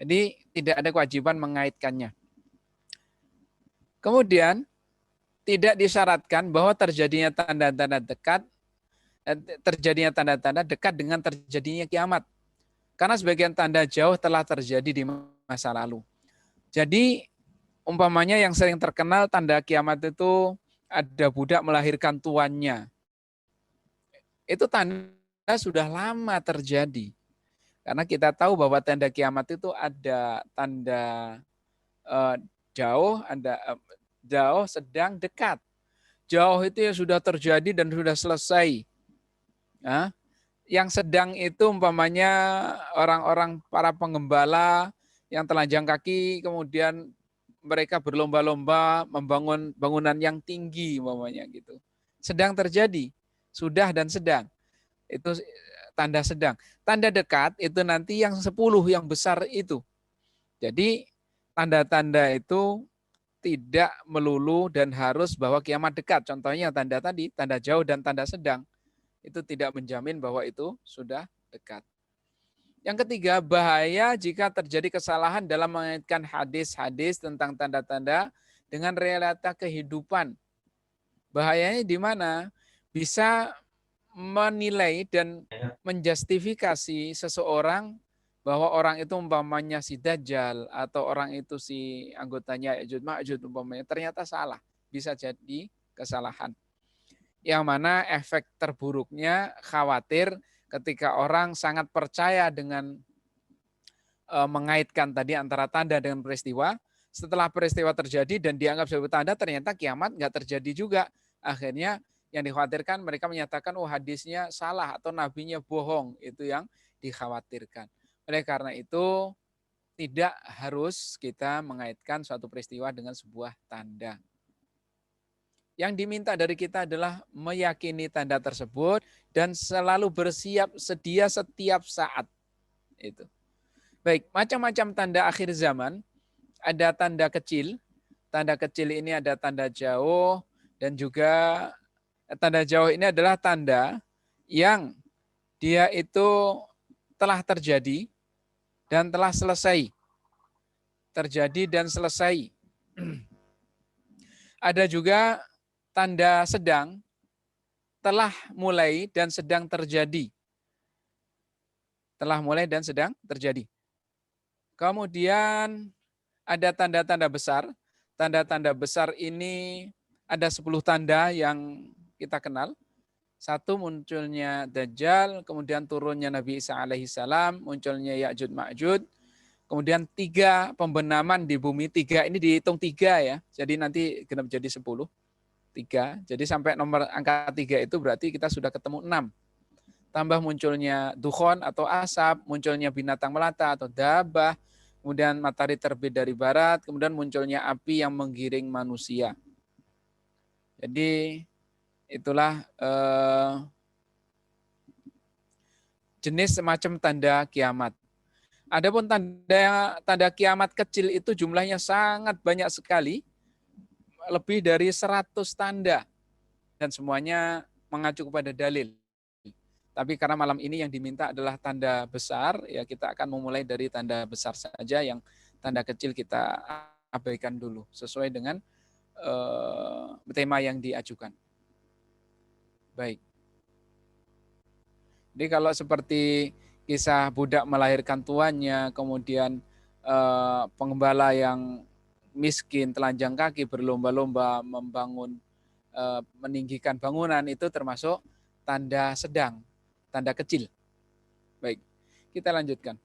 Jadi tidak ada kewajiban mengaitkannya. Kemudian tidak disyaratkan bahwa terjadinya tanda-tanda dekat dengan terjadinya kiamat. Karena sebagian tanda jauh telah terjadi di masa lalu. Jadi umpamanya yang sering terkenal tanda kiamat itu ada budak melahirkan tuannya. Itu tanda sudah lama terjadi. Karena kita tahu bahwa tanda kiamat itu ada tanda jauh, jauh, sedang, dekat. Jauh itu yang sudah terjadi dan sudah selesai. Nah, yang sedang itu umpamanya orang-orang para penggembala yang telanjang kaki, kemudian mereka berlomba-lomba membangun bangunan yang tinggi umpamanya gitu. Sedang terjadi, sudah dan sedang. Itu tanda sedang. Tanda dekat itu nanti yang 10 yang besar itu. Jadi tanda-tanda itu tidak melulu dan harus bahwa kiamat dekat. Contohnya tanda tadi, tanda jauh dan tanda sedang. Itu tidak menjamin bahwa itu sudah dekat. Yang ketiga, bahaya jika terjadi kesalahan dalam mengaitkan hadis-hadis tentang tanda-tanda dengan realita kehidupan. Bahayanya di mana? Bisa menilai dan menjustifikasi seseorang bahwa orang itu umpamanya si Dajjal atau orang itu si anggotanya Ya'juj Ma'juj umpamanya, ternyata salah. Bisa jadi kesalahan. Yang mana efek terburuknya khawatir ketika orang sangat percaya dengan mengaitkan tadi antara tanda dengan peristiwa. Setelah peristiwa terjadi dan dianggap sebagai tanda, ternyata kiamat nggak terjadi juga. Akhirnya Yang dikhawatirkan mereka menyatakan oh hadisnya salah atau nabinya bohong, itu yang dikhawatirkan. Oleh karena itu tidak harus kita mengaitkan suatu peristiwa dengan sebuah tanda. Yang diminta dari kita adalah meyakini tanda tersebut dan selalu bersiap sedia setiap saat. Itu. Baik, macam-macam tanda akhir zaman. Ada tanda kecil. Tanda kecil ini ada tanda jauh dan juga tanda jauh ini adalah tanda yang dia itu telah terjadi dan telah selesai. Terjadi dan selesai. Ada juga tanda sedang, telah mulai dan sedang terjadi. Telah mulai dan sedang terjadi. Kemudian ada tanda-tanda besar. Tanda-tanda besar ini ada 10 tanda yang kita kenal. Satu, munculnya Dajjal, kemudian turunnya Nabi Isa alaihissalam, munculnya Ya'jud Ma'jud, kemudian 3, pembenaman di bumi. 3 ini dihitung 3 ya, jadi nanti genap jadi 10. 3, jadi sampai nomor angka 3 itu berarti kita sudah ketemu 6. Tambah munculnya dukhon atau asap, munculnya binatang melata atau dabah, kemudian matahari terbit dari barat, kemudian munculnya api yang menggiring manusia. Jadi itulah jenis semacam tanda kiamat. Adapun tanda kiamat kecil itu jumlahnya sangat banyak sekali, lebih dari 100 tanda, dan semuanya mengacu kepada dalil. Tapi karena malam ini yang diminta adalah tanda besar, ya kita akan memulai dari tanda besar saja, yang tanda kecil kita abaikan dulu sesuai dengan tema yang diajukan. Baik. Jadi kalau seperti kisah budak melahirkan tuannya, kemudian pengembala yang miskin telanjang kaki berlomba-lomba membangun, meninggikan bangunan, itu termasuk tanda sedang, tanda kecil. Baik, kita lanjutkan.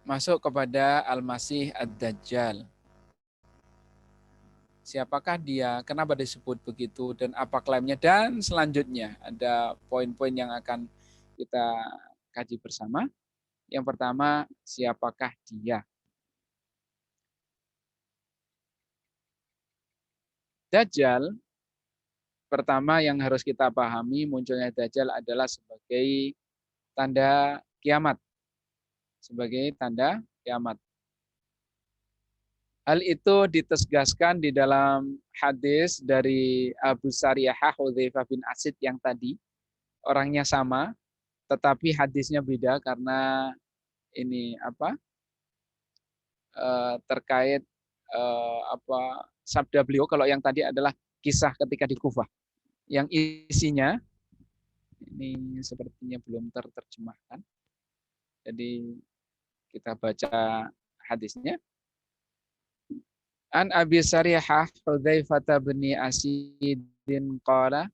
Masuk kepada Al-Masih Ad-Dajjal. Siapakah dia, kenapa disebut begitu, dan apa klaimnya, dan selanjutnya ada poin-poin yang akan kita kaji bersama. Yang pertama, siapakah dia? Dajjal, pertama yang harus kita pahami, munculnya Dajjal adalah sebagai tanda kiamat. Sebagai tanda kiamat. Hal itu ditegaskan di dalam hadis dari Abu Sariyah Hudzaifah bin Asid yang tadi. Orangnya sama, tetapi hadisnya beda karena ini terkait sabda beliau. Kalau yang tadi adalah kisah ketika di Kufah. Yang isinya ini sepertinya belum terjemahkan. Jadi kita baca hadisnya. An Abi Sariyah Hudzaifah bin Asidin qala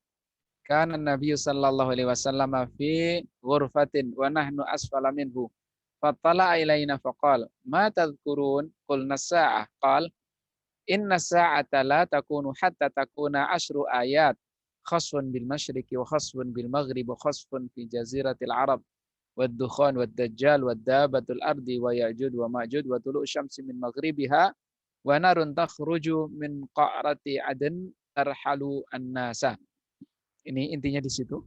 kana Nabi sallallahu alaihi wasallam fi ghurfatin wa nahnu asfala minhu fatala ilaina faqala ma tadhkurun qulna as-sa'ah qala inna as-sa'ata la takunu hatta takuna ashru ayat khasfun bil masyriqi wa khasfun bil maghrib wa khasfun fi jaziratil arab wad-dukhan wad-dajjal wad-dabatul ardi wa ya'jud wa ma'jud wa tulu' syamsi min maghribiha wa narun takhruju min qa'rati adn tarhalu an-nasa. Ini intinya di situ.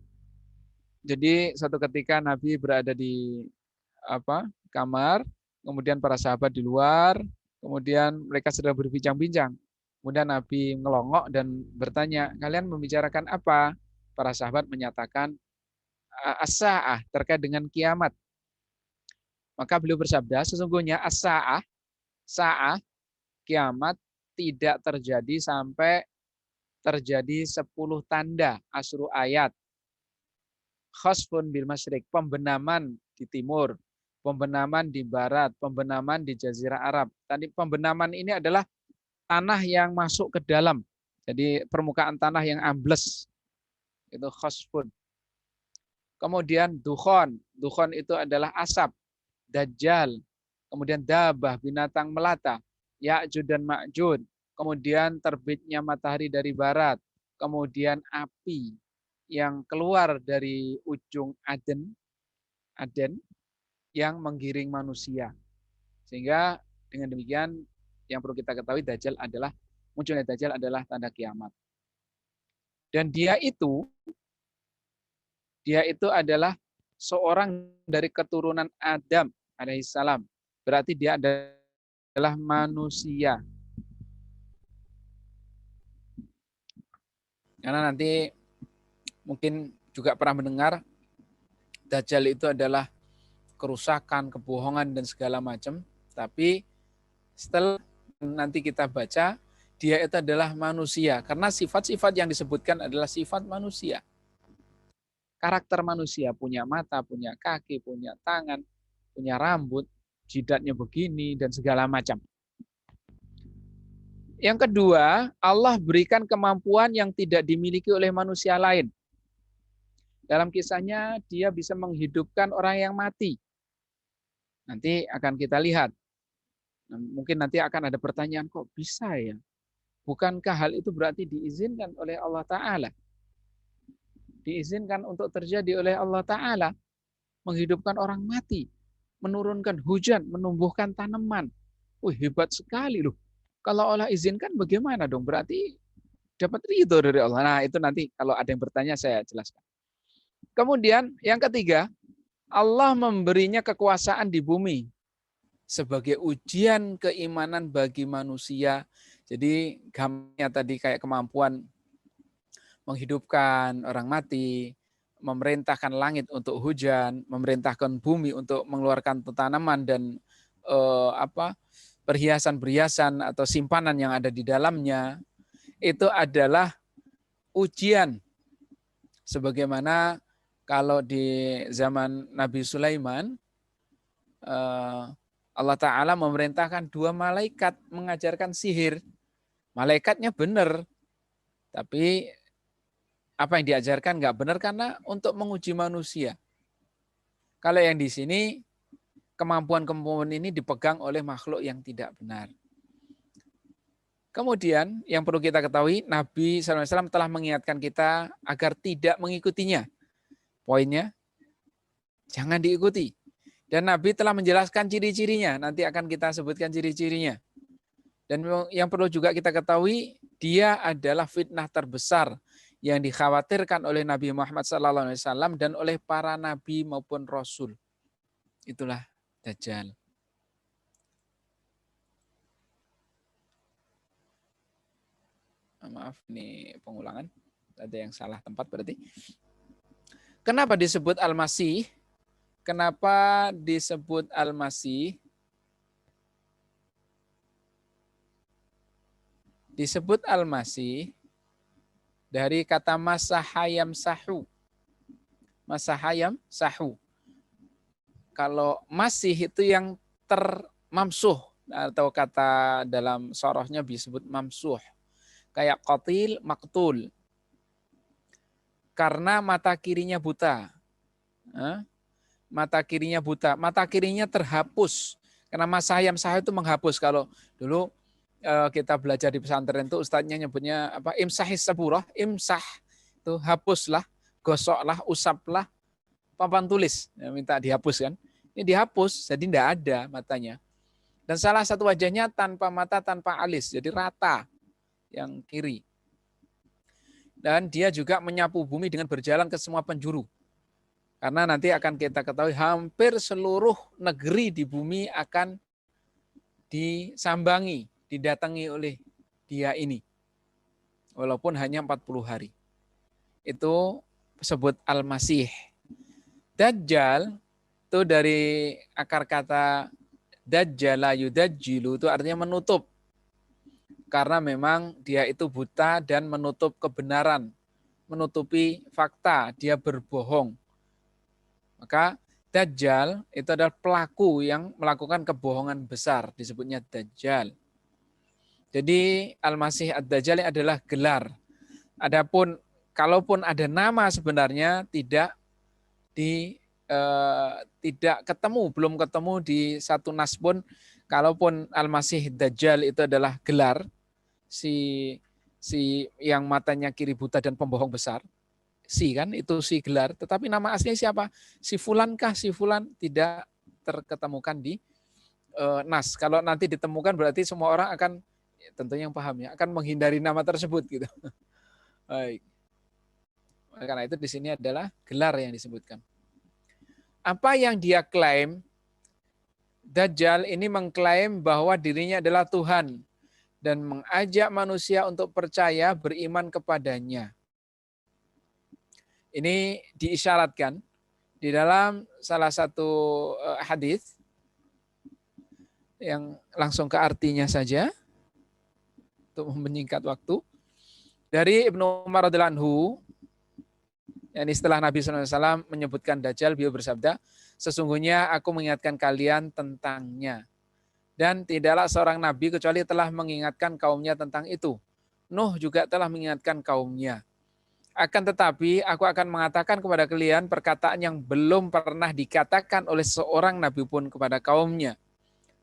Jadi suatu ketika Nabi berada di kamar, kemudian para sahabat di luar, kemudian mereka sedang berbincang-bincang. Kemudian Nabi ngelongok dan bertanya, kalian membicarakan apa? Para sahabat menyatakan as-sa'ah, terkait dengan kiamat. Maka beliau bersabda, sesungguhnya as-sa'ah, sa'ah, kiamat tidak terjadi sampai terjadi 10 tanda, asyru ayat. Khasfun bil masyriq, pembenaman di timur, pembenaman di barat, pembenaman di Jazirah Arab. Tadi pembenaman ini adalah tanah yang masuk ke dalam. Jadi permukaan tanah yang ambles. Itu khasfun. Kemudian dukhon. Dukhon itu adalah asap. Dajjal. Kemudian dabah, binatang melata. Ya'jud dan Ma'jud. kemudian terbitnya matahari dari barat, kemudian api yang keluar dari ujung Aden yang menggiring manusia. Sehingga dengan demikian yang perlu kita ketahui munculnya Dajjal adalah tanda kiamat. Dan dia itu adalah seorang dari keturunan Adam alaihissalam. Berarti dia adalah manusia. Karena nanti mungkin juga pernah mendengar Dajjal itu adalah kerusakan, kebohongan, dan segala macam. Tapi setelah nanti kita baca, dia itu adalah manusia. Karena sifat-sifat yang disebutkan adalah sifat manusia. Karakter manusia, punya mata, punya kaki, punya tangan, punya rambut, jidatnya begini, dan segala macam. Yang kedua, Allah berikan kemampuan yang tidak dimiliki oleh manusia lain. Dalam kisahnya, dia bisa menghidupkan orang yang mati. Nanti akan kita lihat. Mungkin nanti akan ada pertanyaan, kok bisa ya? Bukankah hal itu berarti diizinkan oleh Allah Ta'ala? Diizinkan untuk terjadi oleh Allah Ta'ala. Menghidupkan orang mati. Menurunkan hujan, menumbuhkan tanaman. Wih, hebat sekali loh. Kalau Allah izinkan bagaimana dong? Berarti dapat ridho dari Allah. Nah, itu nanti kalau ada yang bertanya saya jelaskan. Kemudian yang ketiga, Allah memberinya kekuasaan di bumi sebagai ujian keimanan bagi manusia. Jadi gampangnya tadi kayak kemampuan menghidupkan orang mati, memerintahkan langit untuk hujan, memerintahkan bumi untuk mengeluarkan tanaman dan perhiasan-perhiasan atau simpanan yang ada di dalamnya, itu adalah ujian. Sebagaimana kalau di zaman Nabi Sulaiman, Allah Ta'ala memerintahkan 2 malaikat mengajarkan sihir. Malaikatnya benar, tapi apa yang diajarkan nggak benar karena untuk menguji manusia. Kalau yang di sini, kemampuan-kemampuan ini dipegang oleh makhluk yang tidak benar. Kemudian yang perlu kita ketahui, Nabi SAW telah mengingatkan kita agar tidak mengikutinya. Poinnya, jangan diikuti. Dan Nabi telah menjelaskan ciri-cirinya, nanti akan kita sebutkan ciri-cirinya. Dan yang perlu juga kita ketahui, dia adalah fitnah terbesar yang dikhawatirkan oleh Nabi Muhammad SAW dan oleh para nabi maupun rasul. Itulah Dajjal. Maaf, ini pengulangan. Ada yang salah tempat berarti. Kenapa disebut Al-Masih? Kenapa disebut Al-Masih? Disebut Al-Masih dari kata masahayam sahu. Masahayam sahu. Kalau masih itu yang termamsuh, atau kata dalam sorohnya disebut mamsuh. Kayak qatil, maktul. Karena mata kirinya buta. Mata kirinya buta. Mata kirinya terhapus. Karena masahayam sahu itu menghapus. Kalau dulu kita belajar di pesantren itu ustadznya nyebutnya apa? Imsahis saburah. Imsah itu hapuslah, gosoklah, usaplah papan tulis. Minta dihapus kan. Ini dihapus, jadi tidak ada matanya. Dan salah satu wajahnya tanpa mata, tanpa alis. Jadi rata yang kiri. Dan dia juga menyapu bumi dengan berjalan ke semua penjuru. Karena nanti akan kita ketahui hampir seluruh negeri di bumi akan disambangi, didatangi oleh dia ini. Walaupun hanya 40 hari. Itu disebut Al-Masih. Dajjal itu dari akar kata Dajjala yudajjilu, itu artinya menutup. Karena memang dia itu buta dan menutup kebenaran, menutupi fakta, dia berbohong. Maka Dajjal itu adalah pelaku yang melakukan kebohongan besar, disebutnya Dajjal. Jadi Al-Masih Ad-Dajjal adalah gelar. Adapun kalaupun ada nama sebenarnya tidak ketemu, belum ketemu di satu nas pun. Kalaupun Al-Masih Dajjal itu adalah gelar, si yang matanya kiri buta dan pembohong besar. Si kan itu si gelar, tetapi nama aslinya siapa? Si fulan kah? Si fulan tidak terketemukan di nas. Kalau nanti ditemukan berarti semua orang akan tentunya yang paham ya, akan menghindari nama tersebut gitu. Baik. Karena itu di sini adalah gelar yang disebutkan. Apa yang dia klaim? Dajjal ini mengklaim bahwa dirinya adalah Tuhan dan mengajak manusia untuk percaya beriman kepadanya. Ini diisyaratkan di dalam salah satu hadis yang langsung ke artinya saja untuk menyingkat waktu. Dari Ibnu Umar radhiyallahu anhu, yakni setelah Nabi SAW menyebutkan Dajjal, beliau bersabda, sesungguhnya aku mengingatkan kalian tentangnya. Dan tidaklah seorang Nabi kecuali telah mengingatkan kaumnya tentang itu. Nuh juga telah mengingatkan kaumnya. Akan tetapi aku akan mengatakan kepada kalian perkataan yang belum pernah dikatakan oleh seorang Nabi pun kepada kaumnya.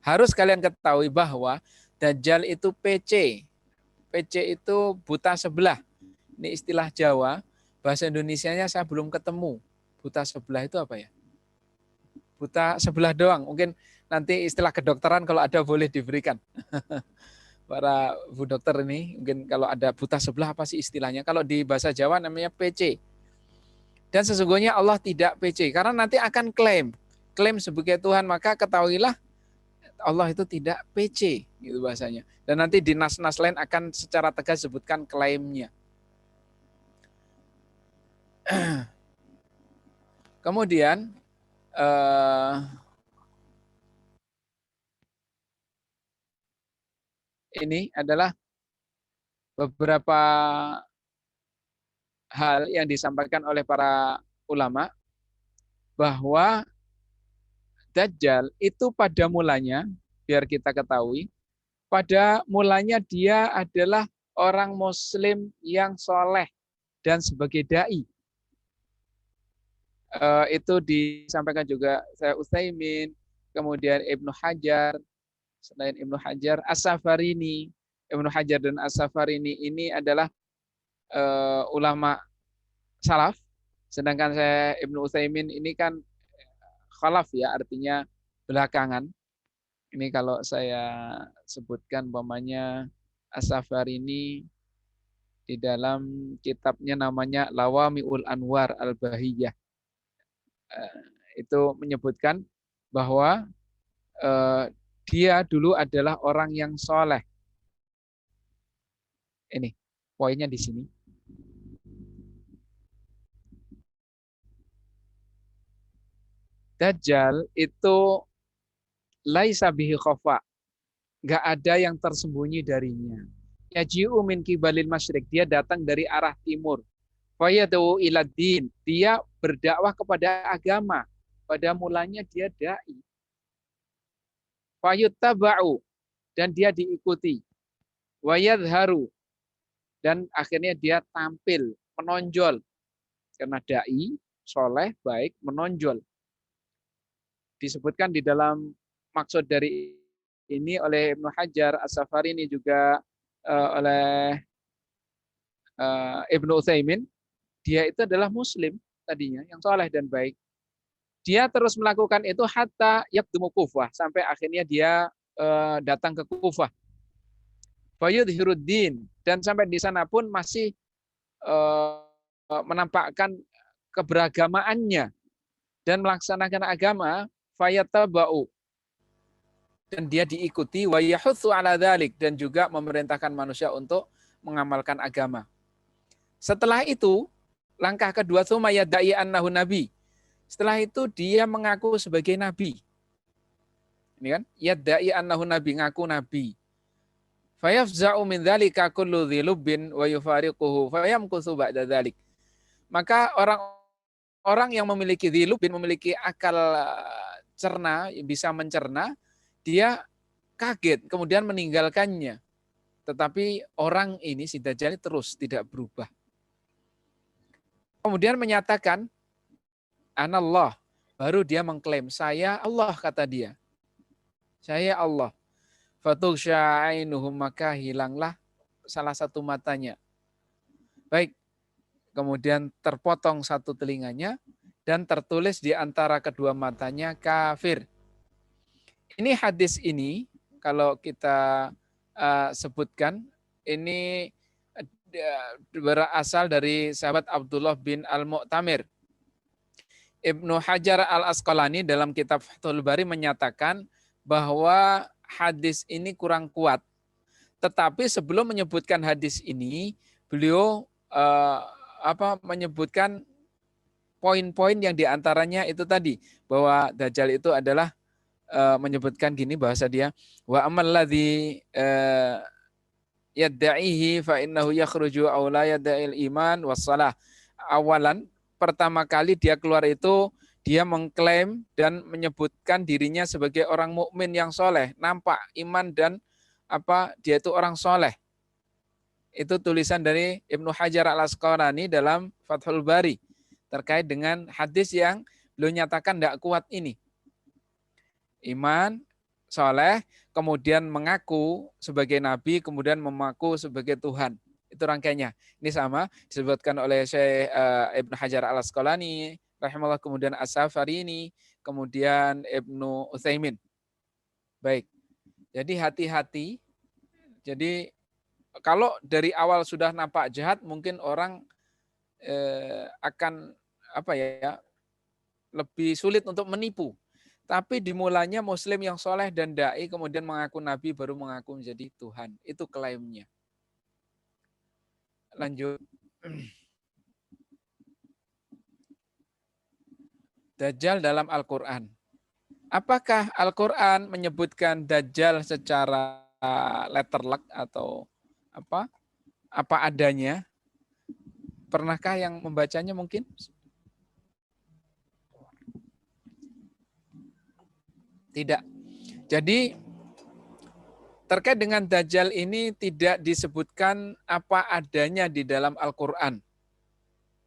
Harus kalian ketahui bahwa Dajjal itu PC. PC itu buta sebelah. Ini istilah Jawa. Bahasa Indonesianya saya belum ketemu. Buta sebelah itu apa ya? Buta sebelah doang. Mungkin nanti istilah kedokteran kalau ada boleh diberikan. Para bu dokter ini, mungkin kalau ada buta sebelah apa sih istilahnya? Kalau di bahasa Jawa namanya PC. Dan sesungguhnya Allah tidak PC. Karena nanti akan klaim sebagai Tuhan, maka ketahuilah Allah itu tidak PC. Gitu bahasanya. Dan nanti di nas-nas lain akan secara tegas sebutkan klaimnya. Kemudian ini adalah beberapa hal yang disampaikan oleh para ulama bahwa Dajjal itu pada mulanya, biar kita ketahui, pada mulanya dia adalah orang Muslim yang soleh dan sebagai dai. Itu disampaikan juga saya Utsaimin, kemudian Ibnu Hajar, selain Ibnu Hajar, As-Safarini. Ibnu Hajar dan As-Safarini ini adalah ulama salaf, sedangkan saya Ibnu Utsaimin ini kan khalaf ya, artinya belakangan. Ini kalau saya sebutkan umpamanya As-Safarini di dalam kitabnya namanya Lawami'ul Anwar Al-Bahiyah. Itu menyebutkan bahwa dia dulu adalah orang yang soleh. Ini poinnya di sini. Dajjal itu laisa bihi khafa. Enggak ada yang tersembunyi darinya. Yaji'u min kibalil masyriq. Dia datang dari arah timur. Fayad'u ila din. Dia berdakwah kepada agama. Pada mulanya dia dai. Fayuttaba'u. Dan dia diikuti. Wayadharu. Dan akhirnya dia tampil, menonjol. Karena dai, soleh, baik, menonjol. Disebutkan di dalam maksud dari ini oleh Ibnu Hajar, As-Safarini juga oleh Ibnu Utsaimin, dia itu adalah muslim tadinya, yang soleh dan baik. Dia terus melakukan itu hatta yaqdumu Kufah, sampai akhirnya dia datang ke Kufah. Fayudhiruddin, dan sampai di sana pun masih menampakkan keberagamaannya dan melaksanakan agama, fayatabau, dan dia diikuti, wa yahutsu ala dzalik, dan juga memerintahkan manusia untuk mengamalkan agama. Setelah itu, langkah kedua, tsumma yadda'i annahu nabi. Setelah itu dia mengaku sebagai nabi. Ini kan, yadda'i annahu nabi, ngaku nabi. Fayafza'u min dzalika kullu dhilubbin wa yufariquhu fayamkuthu ba'da dzalik. Maka orang yang memiliki dhilubin, memiliki akal cerna, bisa mencerna, dia kaget kemudian meninggalkannya. Tetapi orang ini, si Dajjal, terus tidak berubah. Kemudian menyatakan anallah, baru dia mengklaim saya Allah, kata dia. Saya Allah. Fatughsha ainuhum, maka hilanglah salah satu matanya. Baik, kemudian terpotong satu telinganya dan tertulis di antara kedua matanya kafir. Ini hadis ini kalau kita sebutkan ini berasal dari sahabat Abdullah bin Al-Mu'tamir. Ibnu Hajar Al-Asqalani dalam kitab Fathul Bari menyatakan bahwa hadis ini kurang kuat. Tetapi sebelum menyebutkan hadis ini, beliau menyebutkan poin-poin yang diantaranya itu tadi, bahwa Dajjal itu adalah menyebutkan gini bahasa dia, wa amal ladzi yadda'ihi fa innahu yakhruju aw la yadda'il iman wassalah. Awalan, pertama kali dia keluar itu dia mengklaim dan menyebutkan dirinya sebagai orang mukmin yang soleh, nampak iman dan dia itu orang soleh. Itu tulisan dari Ibnu Hajar Al-Asqalani dalam Fathul Bari terkait dengan hadis yang beliau nyatakan tidak kuat ini. Iman, soleh, kemudian mengaku sebagai nabi, kemudian mengaku sebagai Tuhan. Itu rangkaiannya. Ini sama disebutkan oleh Syekh Ibnu Hajar Al-Asqalani rahimahullah, kemudian As-Safarini, kemudian Ibnu Utsaimin. Baik. Jadi hati-hati. Jadi kalau dari awal sudah nampak jahat, mungkin orang akan lebih sulit untuk menipu. Tapi dimulainya Muslim yang soleh dan dai, kemudian mengaku Nabi, baru mengaku menjadi Tuhan. Itu klaimnya. Lanjut. Dajjal dalam Al-Quran. Apakah Al-Quran menyebutkan Dajjal secara letterlek atau apa adanya? Pernahkah yang membacanya mungkin? Tidak. Jadi terkait dengan Dajjal ini tidak disebutkan apa adanya di dalam Al-Quran.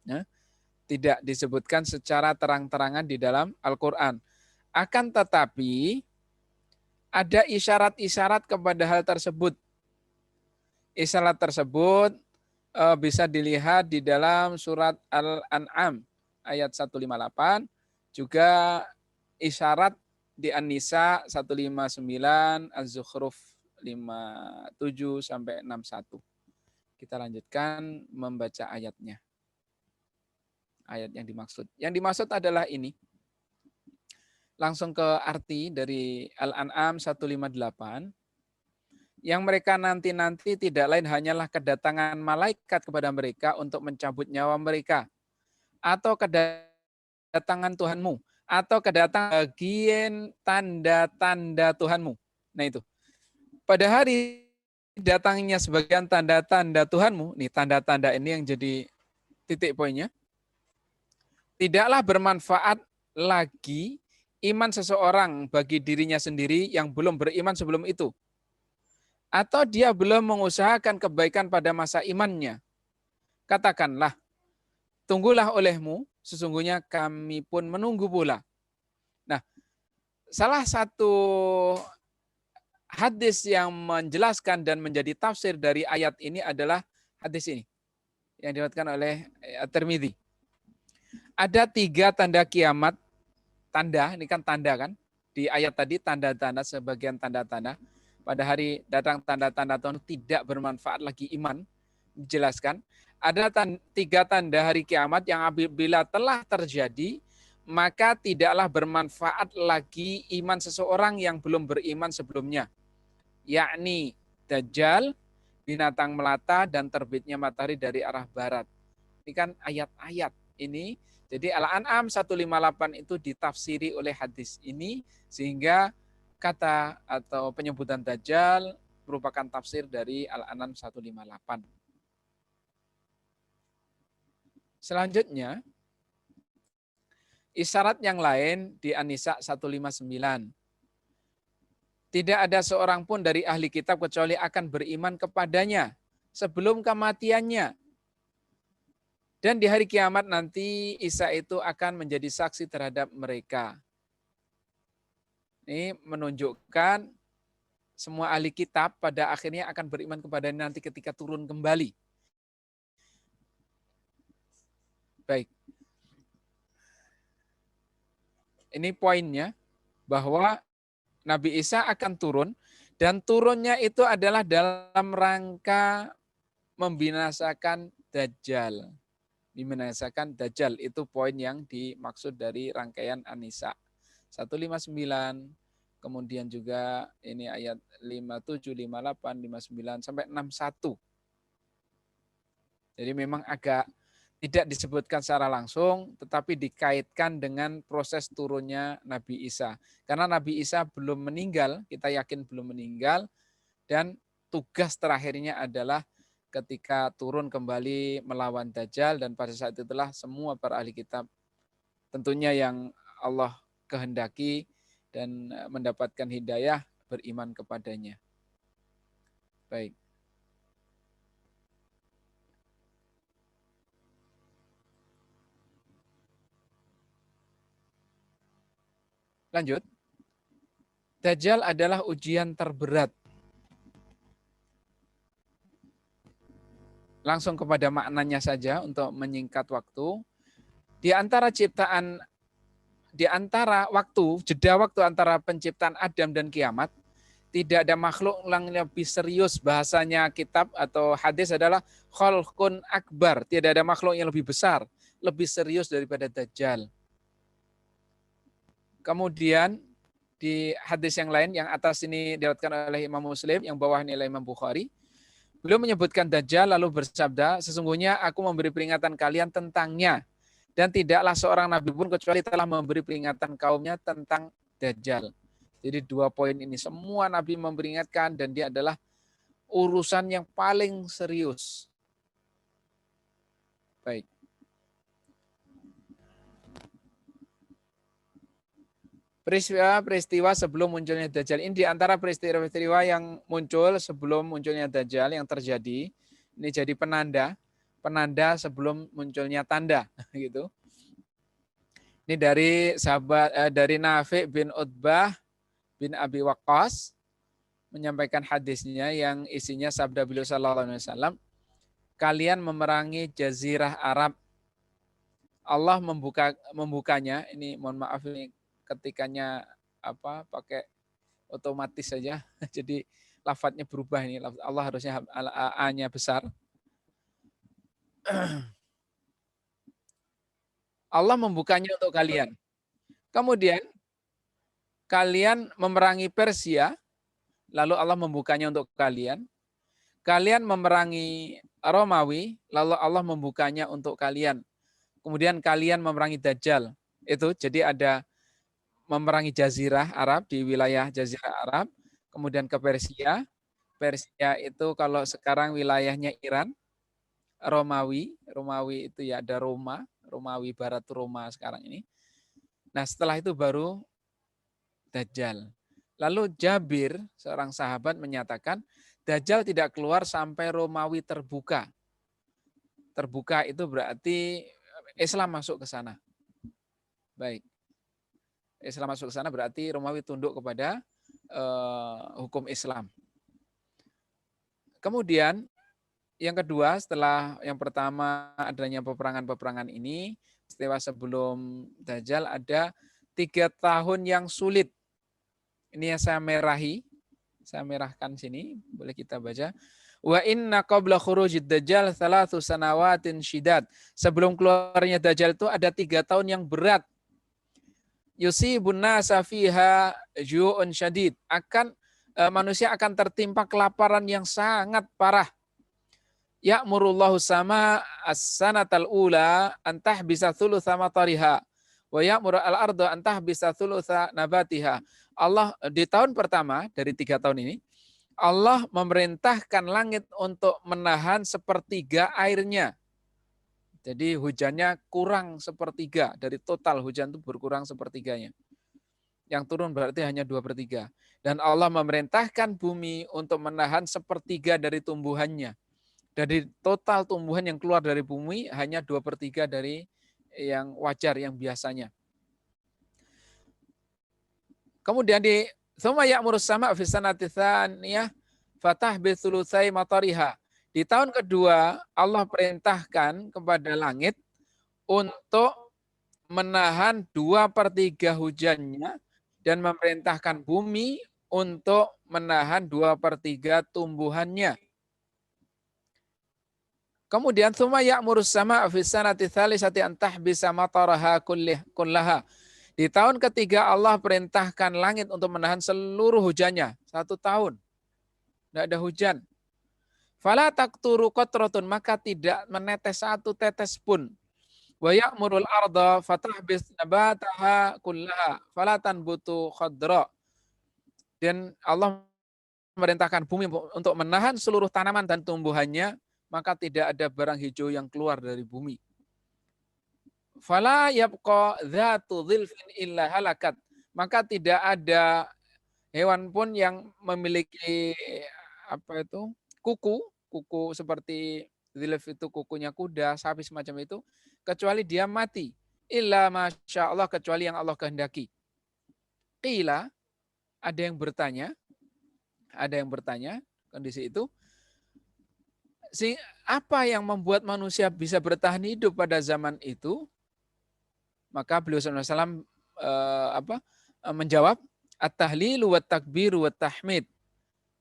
Ya, tidak disebutkan secara terang-terangan di dalam Al-Quran. Akan tetapi ada isyarat-isyarat kepada hal tersebut. Isyarat tersebut bisa dilihat di dalam surat Al-An'am ayat 158, juga isyarat di An-Nisa 159, Az-Zukhruf 57 sampai 61. Kita lanjutkan membaca ayatnya. Ayat yang dimaksud. Yang dimaksud adalah ini. Langsung ke arti dari Al-An'am 158. Yang mereka nanti-nanti tidak lain hanyalah kedatangan malaikat kepada mereka untuk mencabut nyawa mereka. Atau kedatangan Tuhanmu. Atau kedatangan bagian tanda-tanda Tuhanmu. Nah itu. Pada hari datangnya sebagian tanda-tanda Tuhanmu, nih tanda-tanda ini yang jadi titik poinnya. Tidaklah bermanfaat lagi iman seseorang bagi dirinya sendiri yang belum beriman sebelum itu. Atau dia belum mengusahakan kebaikan pada masa imannya. Katakanlah, tunggulah olehmu, sesungguhnya kami pun menunggu pula. Nah, salah satu hadis yang menjelaskan dan menjadi tafsir dari ayat ini adalah hadis ini yang diriwayatkan oleh At-Tirmidzi. Ada 3 tanda kiamat. Tanda, ini kan tanda kan? Di ayat tadi tanda-tanda, sebagian tanda-tanda. Pada hari datang tanda-tanda Tuhan tidak bermanfaat lagi iman. Dijelaskan. Ada 3 tanda hari kiamat yang apabila telah terjadi, maka tidaklah bermanfaat lagi iman seseorang yang belum beriman sebelumnya. Yakni Dajjal, binatang melata, dan terbitnya matahari dari arah barat. Ini kan ayat-ayat ini. Jadi Al-An'am 158 itu ditafsiri oleh hadis ini, sehingga kata atau penyebutan Dajjal merupakan tafsir dari Al-An'am 158. Selanjutnya, isyarat yang lain di An-Nisa 159. Tidak ada seorang pun dari ahli kitab kecuali akan beriman kepadanya sebelum kematiannya. Dan di hari kiamat nanti Isa itu akan menjadi saksi terhadap mereka. Ini menunjukkan semua ahli kitab pada akhirnya akan beriman kepadanya nanti ketika turun kembali. Baik. Ini poinnya, bahwa Nabi Isa akan turun, dan turunnya itu adalah dalam rangka membinasakan Dajjal. Membinasakan Dajjal, itu poin yang dimaksud dari rangkaian An-Nisa. 159, kemudian juga ini ayat 57, 58, 59, sampai 61. Jadi memang agak tidak disebutkan secara langsung, tetapi dikaitkan dengan proses turunnya Nabi Isa. Karena Nabi Isa belum meninggal, kita yakin belum meninggal, dan tugas terakhirnya adalah ketika turun kembali melawan Dajjal, dan pada saat itulah semua para ahli kitab tentunya yang Allah kehendaki dan mendapatkan hidayah beriman kepadanya. Baik. Lanjut. Dajjal adalah ujian terberat. Langsung kepada maknanya saja untuk menyingkat waktu. Di antara jeda waktu antara penciptaan Adam dan kiamat, tidak ada makhluk yang lebih serius, bahasanya kitab atau hadis adalah khalqun akbar. Tidak ada makhluk yang lebih besar, lebih serius daripada Dajjal. Kemudian di hadis yang lain, yang atas ini diriwayatkan oleh Imam Muslim, yang bawah ini oleh Imam Bukhari, beliau menyebutkan Dajjal lalu bersabda, sesungguhnya aku memberi peringatan kalian tentangnya, dan tidaklah seorang nabi pun kecuali telah memberi peringatan kaumnya tentang Dajjal. Jadi 2 poin ini semua nabi memperingatkan, dan dia adalah urusan yang paling serius. Baik. Peristiwa sebelum munculnya Dajjal. Ini di antara peristiwa yang muncul sebelum munculnya Dajjal yang terjadi. Ini jadi penanda sebelum munculnya tanda, gitu. Ini dari dari Nafi' bin Utbah bin Abi Waqqas menyampaikan hadisnya yang isinya sabda beliau sallallahu alaihi wasallam, kalian memerangi jazirah Arab. Allah membukanya, ini mohon maaf ini ketikanya pakai otomatis saja. Jadi lafadznya berubah ini. Allah harusnya A-nya besar. Allah membukanya untuk kalian. Kemudian kalian memerangi Persia, lalu Allah membukanya untuk kalian. Kalian memerangi Romawi, lalu Allah membukanya untuk kalian. Kemudian kalian memerangi Dajjal. Itu jadi ada memerangi Jazirah Arab, di wilayah Jazirah Arab, kemudian ke Persia. Persia itu kalau sekarang wilayahnya Iran. Romawi itu ya ada Roma, Romawi Barat Roma sekarang ini. Nah setelah itu baru Dajjal. Lalu Jabir, seorang sahabat menyatakan, Dajjal tidak keluar sampai Romawi terbuka. Terbuka itu berarti Islam masuk ke sana. Baik. Islam masuk ke sana berarti Romawi tunduk kepada hukum Islam. Kemudian yang kedua, setelah yang pertama adanya peperangan-peperangan ini, peristiwa sebelum Dajjal ada 3 tahun yang sulit. Ini yang saya merahkan sini, boleh kita baca. Wa inna qabla khurujid Dajjal 3 sanawatin syidad. Sebelum keluarnya Dajjal itu ada 3 tahun yang berat. Yusibun nasa fiha ju'un syadid. Manusia akan tertimpa kelaparan yang sangat parah. Ya'murullahu sama as-sanatal ula antah bisa thulutha matariha wa ya'muru al-ardu antah bisa thulutha nabatiha. Allah di tahun pertama dari 3 tahun ini, Allah memerintahkan langit untuk menahan 1/3 airnya. Jadi hujannya kurang 1/3 dari total hujan itu berkurang 1/3-nya. Yang turun berarti hanya 2/3. Dan Allah memerintahkan bumi untuk menahan 1/3 dari tumbuhannya. Dari total tumbuhan yang keluar dari bumi hanya 2/3 dari yang wajar, yang biasanya. Kemudian di Tsumma ya'muru as-sama' fi sanati tsaniyah fatahbi thulutsai matariha. Di tahun kedua Allah perintahkan kepada langit untuk menahan 2/3 hujannya dan memerintahkan bumi untuk menahan 2/3 tumbuhannya. Kemudian tsumma ya'muru as-sama' fi sanati tsalisati an tahbisa mataraha kullaha. Di tahun ketiga Allah perintahkan langit untuk menahan seluruh hujannya. 1 tahun. Tidak ada hujan. Fala taqturu qatratun, maka tidak menetes 1 tetes pun. Wa ya'murul arda fatahbis nabataha kullaha fala tanbutu khadra. Dan Allah memerintahkan bumi untuk menahan seluruh tanaman dan tumbuhannya, maka tidak ada barang hijau yang keluar dari bumi. Fala yabqa dzatu dhilfin illa halakat. Maka tidak ada hewan pun yang memiliki kuku seperti dhilf itu kukunya kuda, sapi semacam itu, kecuali dia mati. Illa masya Allah, kecuali yang Allah kehendaki. Qila, ada yang bertanya kondisi itu, apa yang membuat manusia bisa bertahan hidup pada zaman itu? Maka beliau SAW menjawab, at-tahlilu wa takbiru wa tahmid.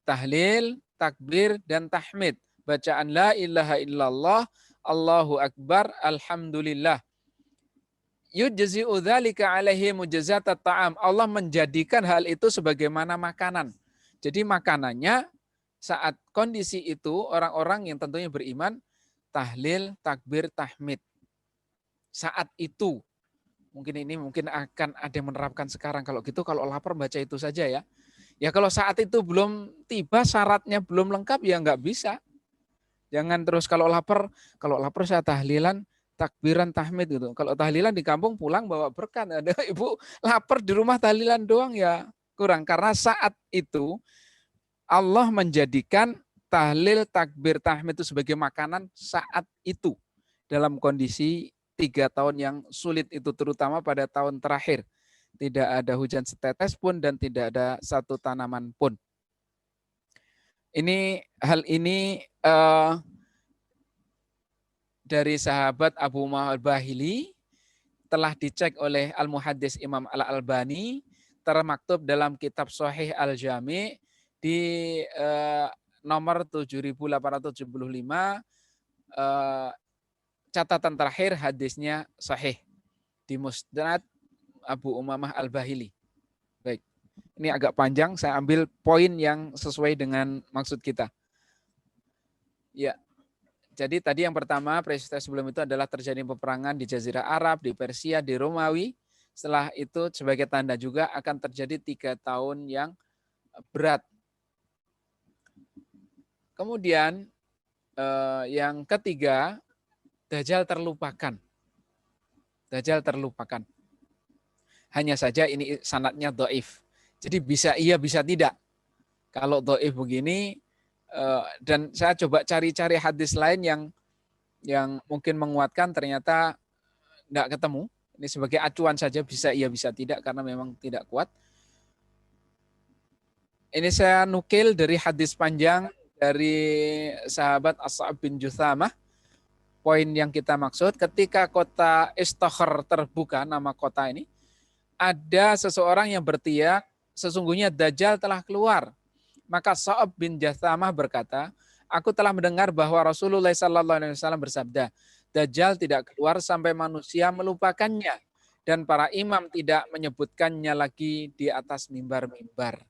Tahlil, takbir, dan tahmid. Bacaan la ilaha illallah, Allahu akbar, alhamdulillah. Yujzi'u dzalika alaihi mujazata ta'am. Allah menjadikan hal itu sebagaimana makanan. Jadi makanannya saat kondisi itu orang-orang yang tentunya beriman, tahlil, takbir, tahmid. Saat itu. Mungkin akan ada yang menerapkan sekarang. Kalau gitu, kalau lapar baca itu saja ya. Ya kalau saat itu belum tiba, syaratnya belum lengkap, ya nggak bisa. Jangan terus kalau lapar saya tahlilan, takbiran, tahmid gitu. Kalau tahlilan di kampung pulang bawa berkat. Ada ibu lapar di rumah tahlilan doang ya kurang. Karena saat itu Allah menjadikan tahlil, takbir, tahmid itu sebagai makanan saat itu. Dalam kondisi 3 tahun yang sulit itu, terutama pada tahun terakhir. Tidak ada hujan setetes pun dan tidak ada 1 tanaman pun. Hal ini dari sahabat Abu Umamah Al-Bahili, telah dicek oleh Al-Muhaddis Imam Al-Albani, termaktub dalam kitab Sahih Al-Jami' di nomor 7875, catatan terakhir hadisnya sahih di Musnad Abu Umamah Al-Bahili. Baik, ini agak panjang, saya ambil poin yang sesuai dengan maksud kita. Ya, jadi tadi yang pertama, peristiwa sebelum itu adalah terjadi peperangan di Jazirah Arab, di Persia, di Romawi. Setelah itu sebagai tanda juga akan terjadi 3 tahun yang berat. Kemudian yang ketiga, Dajjal terlupakan. Dajjal terlupakan. Hanya saja ini sanadnya dhaif. Jadi bisa iya, bisa tidak. Kalau dhaif begini, dan saya coba cari-cari hadis lain yang mungkin menguatkan, ternyata tidak ketemu. Ini sebagai acuan saja, bisa iya, bisa tidak, karena memang tidak kuat. Ini saya nukil dari hadis panjang dari sahabat As-Sa'ab bin Juthamah. Poin yang kita maksud, ketika kota Istakhar terbuka, nama kota ini, ada seseorang yang berteriak, sesungguhnya Dajjal telah keluar. Maka Sa'ab bin Juthamah berkata, aku telah mendengar bahwa Rasulullah SAW bersabda, Dajjal tidak keluar sampai manusia melupakannya, dan para imam tidak menyebutkannya lagi di atas mimbar-mimbar.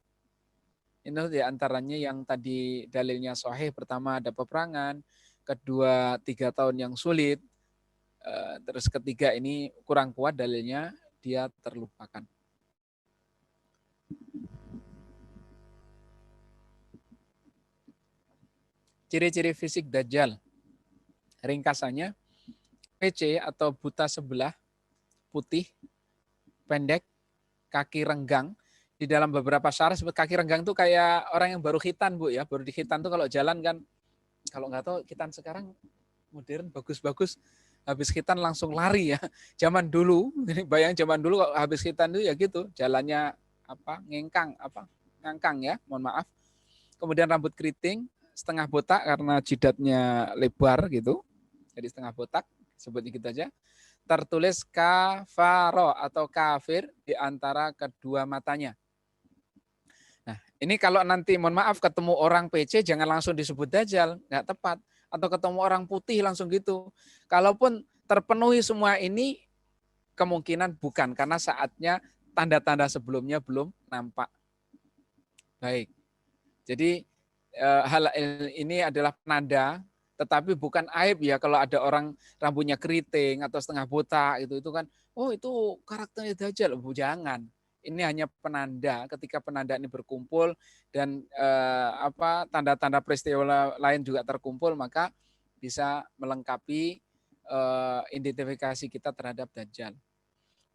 Ini diantaranya yang tadi dalilnya sahih. Pertama ada peperangan, kedua 3 tahun yang sulit, terus ketiga ini kurang kuat dalilnya, dia terlupakan. Ciri-ciri fisik Dajjal, ringkasannya PC atau buta sebelah, putih, pendek, kaki renggang. Di dalam beberapa syarah sebut kaki renggang itu kayak orang yang baru khitan, Bu ya. Baru di khitan tuh kalau jalan kan, kalau nggak tahu khitan sekarang modern bagus-bagus, habis khitan langsung lari ya. Zaman dulu, bayang zaman dulu habis khitan itu ya gitu, jalannya ngangkang ya, mohon maaf. Kemudian rambut keriting setengah botak karena jidatnya lebar gitu. Jadi setengah botak, sebutnya gitu aja. Tertulis kafaro atau kafir di antara kedua matanya. Nah, ini kalau nanti mohon maaf ketemu orang PC jangan langsung disebut dajjal, nggak tepat. Atau ketemu orang putih langsung gitu. Kalaupun terpenuhi semua ini kemungkinan bukan karena saatnya tanda-tanda sebelumnya belum nampak. Baik. Jadi hal ini adalah penanda, tetapi bukan aib ya kalau ada orang rambutnya keriting atau setengah botak itu kan, oh itu karakternya dajjal. Jangan. Ini hanya penanda. Ketika penanda ini berkumpul dan tanda-tanda peristiwa lain juga terkumpul, maka bisa melengkapi identifikasi kita terhadap dajjal.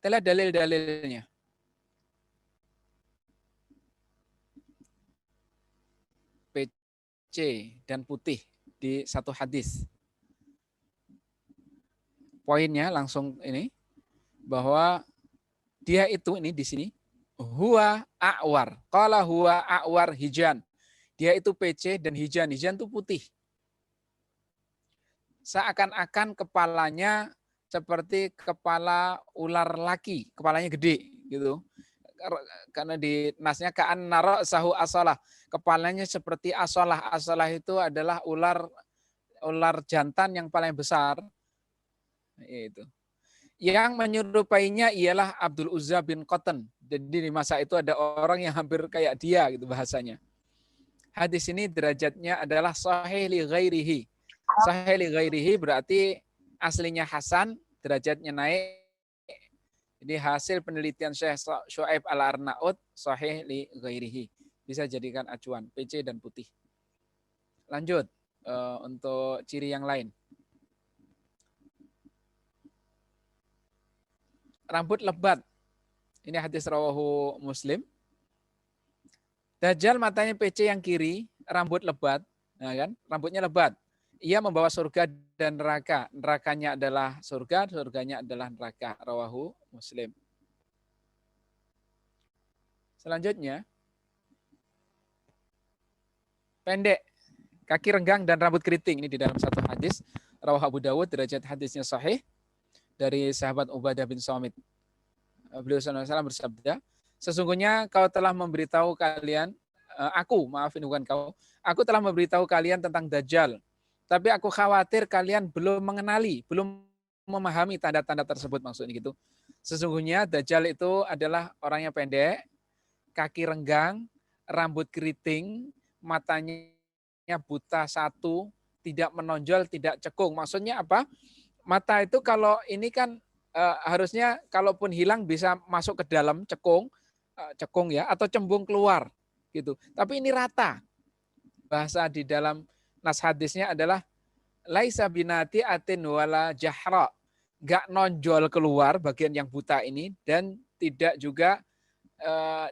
Kita lihat dalil-dalilnya. PC dan putih di satu hadis. Poinnya langsung ini bahwa dia itu ini di sini huwa a'war. Qala huwa a'war hijan. Dia itu PC dan hijan. Hijan itu putih. Seakan-akan kepalanya seperti kepala ular laki, kepalanya gede gitu. Karena di nasnya ka'an nara sahu asalah, kepalanya seperti asalah. Asalah itu adalah ular jantan yang paling besar. Itu. Yang menyerupainya ialah Abdul Uzza bin Qatan. Jadi di masa itu ada orang yang hampir kayak dia gitu bahasanya. Hadis ini derajatnya adalah sahih li ghairihi. Sahih li ghairihi berarti aslinya hasan, derajatnya naik. Jadi hasil penelitian Syekh Syuaib Al-Arnaud sahih li ghairihi. Bisa jadikan acuan PC dan putih. Lanjut untuk ciri yang lain. Rambut lebat. Ini hadis rawahu Muslim. Dajjal matanya PC yang kiri, rambut lebat, nah kan? Rambutnya lebat. Ia membawa surga dan neraka. Nerakanya adalah surga, surganya adalah neraka. Rawahu Muslim. Selanjutnya, pendek, kaki renggang dan rambut keriting. Ini di dalam satu hadis. Rawahu Abu Dawud, derajat hadisnya sahih. Dari sahabat Ubadah bin Samit. Beliau SAW bersabda, sesungguhnya kau telah memberitahu kalian, aku telah memberitahu kalian tentang Dajjal. Tapi aku khawatir kalian belum mengenali, belum memahami tanda-tanda tersebut maksudnya gitu. Sesungguhnya Dajjal itu adalah orangnya pendek, kaki renggang, rambut keriting, matanya buta satu, tidak menonjol, tidak cekung. Maksudnya apa? Mata itu kalau ini kan harusnya kalaupun hilang bisa masuk ke dalam cekung ya, atau cembung keluar gitu. Tapi ini rata. Bahasa di dalam nas hadisnya adalah laisa binati atin wala jahra. Enggak nonjol keluar bagian yang buta ini dan tidak juga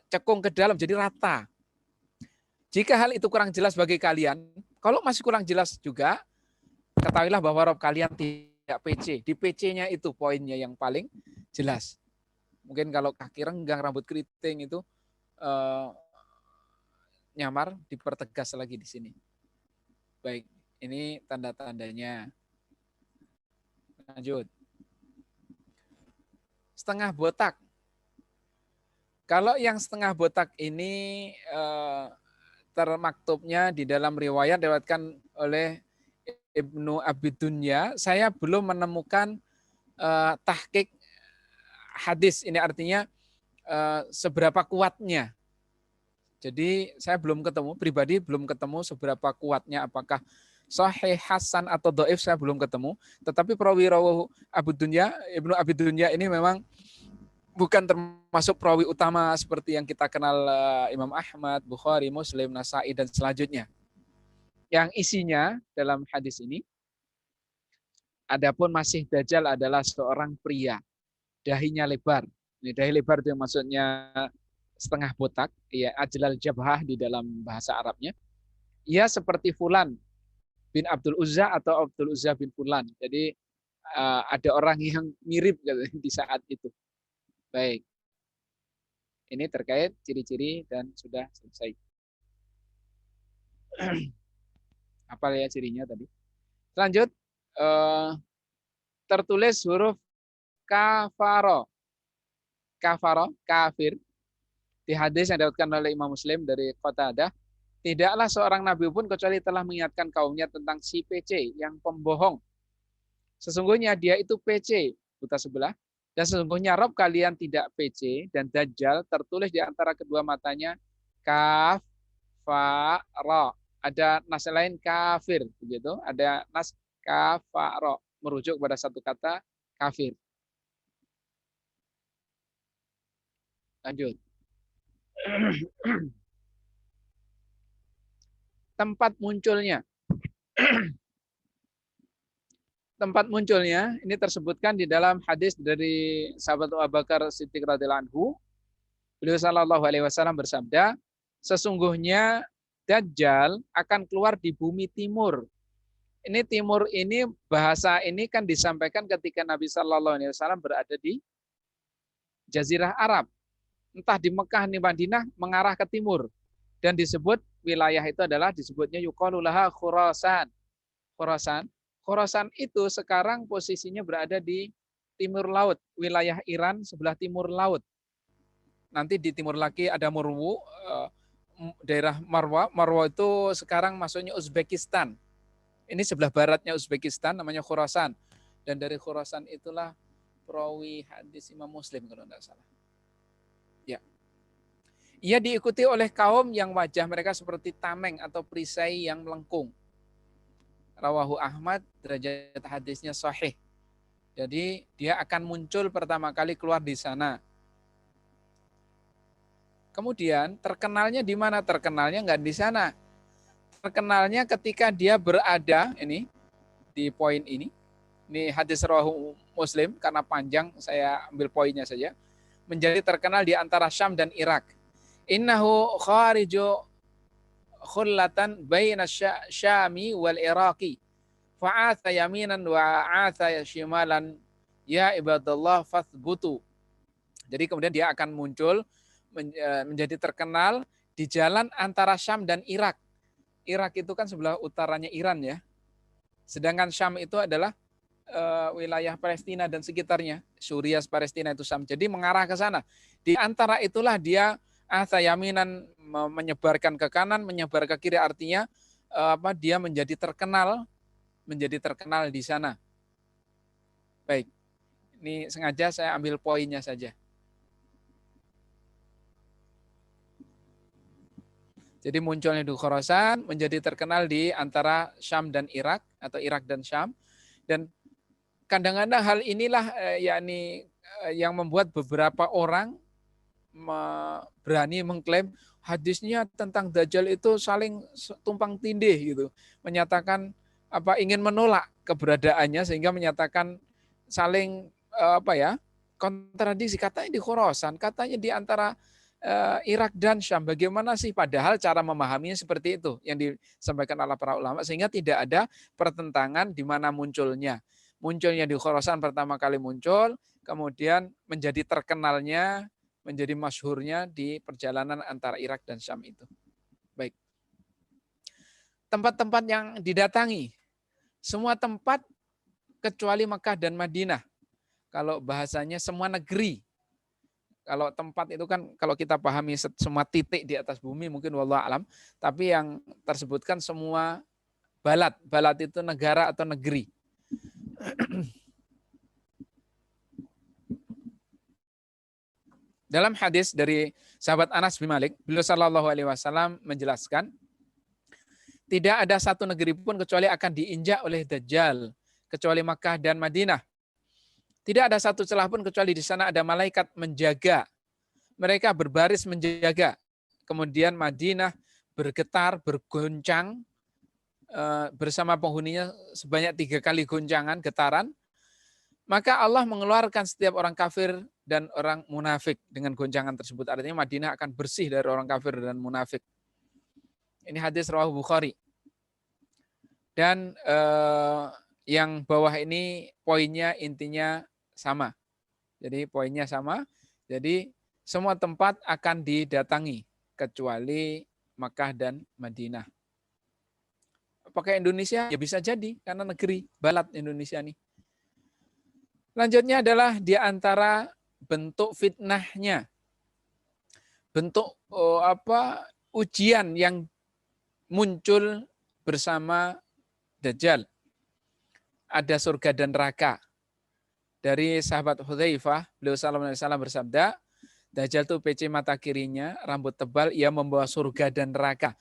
cekung ke dalam, jadi rata. Jika hal itu kurang jelas bagi kalian, kalau masih kurang jelas juga, ketahuilah bahwa Rob kalian tidak PC. Di PC-nya itu poinnya yang paling jelas. Mungkin kalau kaki renggang, rambut keriting itu nyamar, dipertegas lagi di sini. Baik, ini tanda-tandanya. Lanjut. Setengah botak. Kalau yang setengah botak ini termaktubnya di dalam riwayat diriwayatkan oleh Ibnu Abi Dunya, saya belum menemukan tahqiq hadis ini artinya seberapa kuatnya. Jadi saya belum ketemu, pribadi belum ketemu seberapa kuatnya, apakah sahih, hasan atau dhaif saya belum ketemu. Tetapi perawi rawahu Abu Dunya, Ibnu Abi Dunya ini memang bukan termasuk perawi utama seperti yang kita kenal Imam Ahmad, Bukhari, Muslim, Nasai dan selanjutnya. Yang isinya dalam hadis ini, adapun Masih Dajjal adalah seorang pria, dahinya lebar. Ini dahi lebar itu yang maksudnya setengah botak, ya ajlal jabhah di dalam bahasa Arabnya. Ia seperti Fulan bin Abdul Uzza atau Abdul Uzza bin Fulan. Jadi ada orang yang mirip di saat itu. Baik. Ini terkait ciri-ciri dan sudah selesai. Apa ya cirinya tadi? Lanjut, tertulis huruf kafaro. Kafaro, kafir. Di hadis yang diriwayatkan oleh Imam Muslim dari Qatadah, tidaklah seorang nabi pun kecuali telah mengingatkan kaumnya tentang si PC yang pembohong. Sesungguhnya dia itu PC, buta sebelah, dan sesungguhnya Rob kalian tidak PC, dan Dajjal tertulis di antara kedua matanya kaf, fa, ro. Ada nas lain kafir, begitu. Ada nas kafaro, merujuk pada satu kata kafir. Lanjut. Tempat munculnya. Tempat munculnya ini tersebutkan di dalam hadis dari sahabat Abu Bakar Siddiq radhiyallahu anhu. Beliau sallallahu alaihi wasallam bersabda, sesungguhnya Dajjal akan keluar di bumi timur. Ini timur ini bahasa ini kan disampaikan ketika Nabi sallallahu alaihi wasallam berada di Jazirah Arab. Entah di Mekah di Madinah mengarah ke timur. Dan disebut wilayah itu adalah disebutnya yuqalu laha Khurasan. Khurasan. Khurasan itu sekarang posisinya berada di timur laut, wilayah Iran sebelah timur laut. Nanti di timur lagi ada Murwu, daerah Marwa. Marwa itu sekarang masuknya Uzbekistan. Ini sebelah baratnya Uzbekistan, namanya Khurasan. Dan dari Khurasan itulah perawi hadis Imam Muslim kalau tidak salah. Ya. Ia diikuti oleh kaum yang wajah mereka seperti tameng atau perisai yang melengkung. Rawahu Ahmad, derajat hadisnya sahih. Jadi dia akan muncul pertama kali keluar di sana. Kemudian terkenalnya di mana? Terkenalnya nggak di sana. Terkenalnya ketika dia berada ini di poin ini. Ini hadis rawahu Muslim karena panjang saya ambil poinnya saja. Menjadi terkenal di antara Syam dan Irak. Innahu khariju khullatan baina Syami wal Iraqi. Fa'atha yaminan wa a'atha shimalan ya ibadallah fathbutu. Jadi kemudian dia akan muncul menjadi terkenal di jalan antara Syam dan Irak. Irak itu kan sebelah utaranya Iran ya. Sedangkan Syam itu adalah wilayah Palestina dan sekitarnya. Suriah, Palestina itu Syam. Jadi mengarah ke sana. Di antara itulah dia yaminan menyebarkan ke kanan, menyebar ke kiri, artinya dia menjadi terkenal di sana. Baik. Ini sengaja saya ambil poinnya saja. Jadi munculnya di Khurasan, menjadi terkenal di antara Syam dan Irak atau Irak dan Syam. Dan kadang-kadang hal inilah yang membuat beberapa orang berani mengklaim hadisnya tentang Dajjal itu saling tumpang tindih gitu, menyatakan ingin menolak keberadaannya sehingga menyatakan saling kontradiksi, katanya di Khurasan, katanya di antara Irak dan Syam. Bagaimana sih? Padahal cara memahaminya seperti itu yang disampaikan oleh para ulama, sehingga tidak ada pertentangan di mana munculnya. Munculnya di Khurasan pertama kali muncul, kemudian menjadi terkenalnya, menjadi masyhurnya di perjalanan antara Irak dan Syam itu. Baik. Tempat-tempat yang didatangi, semua tempat kecuali Mekah dan Madinah. Kalau bahasanya semua negeri. Kalau tempat itu kan kalau kita pahami semua titik di atas bumi mungkin wallahu alam, tapi yang tersebutkan semua balad. Balad itu negara atau negeri. Dalam hadis dari sahabat Anas bin Malik, beliau sallallahu alaihi wasallam menjelaskan, tidak ada satu negeri pun kecuali akan diinjak oleh Dajjal, kecuali Makkah dan Madinah. Tidak ada satu celah pun kecuali di sana ada malaikat menjaga. Mereka berbaris menjaga. Kemudian Madinah bergetar, bergoncang bersama penghuninya sebanyak 3 kali goncangan, getaran. Maka Allah mengeluarkan setiap orang kafir dan orang munafik dengan goncangan tersebut. Artinya Madinah akan bersih dari orang kafir dan munafik. Ini hadis rawahu Bukhari. Dan yang bawah ini poinnya intinya sama. Jadi poinnya sama. Jadi semua tempat akan didatangi kecuali Makkah dan Madinah. Apakah Indonesia? Ya bisa jadi, karena negeri balat Indonesia nih. Lanjutnya adalah di antara bentuk fitnahnya, bentuk ujian yang muncul bersama Dajjal. Ada surga dan neraka. Dari sahabat Hudzaifah, beliau sallallahu alaihi wasallam bersabda, Dajjal itu pece mata kirinya, rambut tebal, ia membawa surga dan neraka.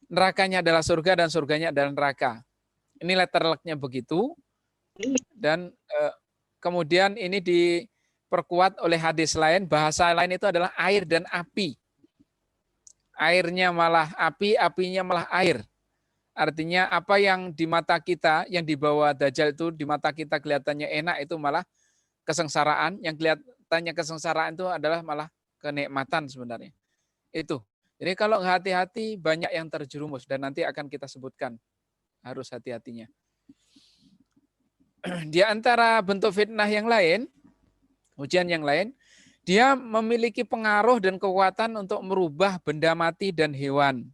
Nerakanya adalah surga dan surganya adalah neraka. Ini letterlocknya begitu. Dan kemudian ini diperkuat oleh hadis lain, bahasa lain itu adalah air dan api. Airnya malah api, apinya malah air. Artinya apa yang di mata kita, yang dibawa Dajjal itu di mata kita kelihatannya enak, itu malah kesengsaraan. Yang kelihatannya kesengsaraan itu adalah malah kenikmatan sebenarnya. Itu. Jadi kalau hati-hati banyak yang terjerumus dan nanti akan kita sebutkan harus hati-hatinya. Di antara bentuk fitnah yang lain, ujian yang lain, dia memiliki pengaruh dan kekuatan untuk merubah benda mati dan hewan.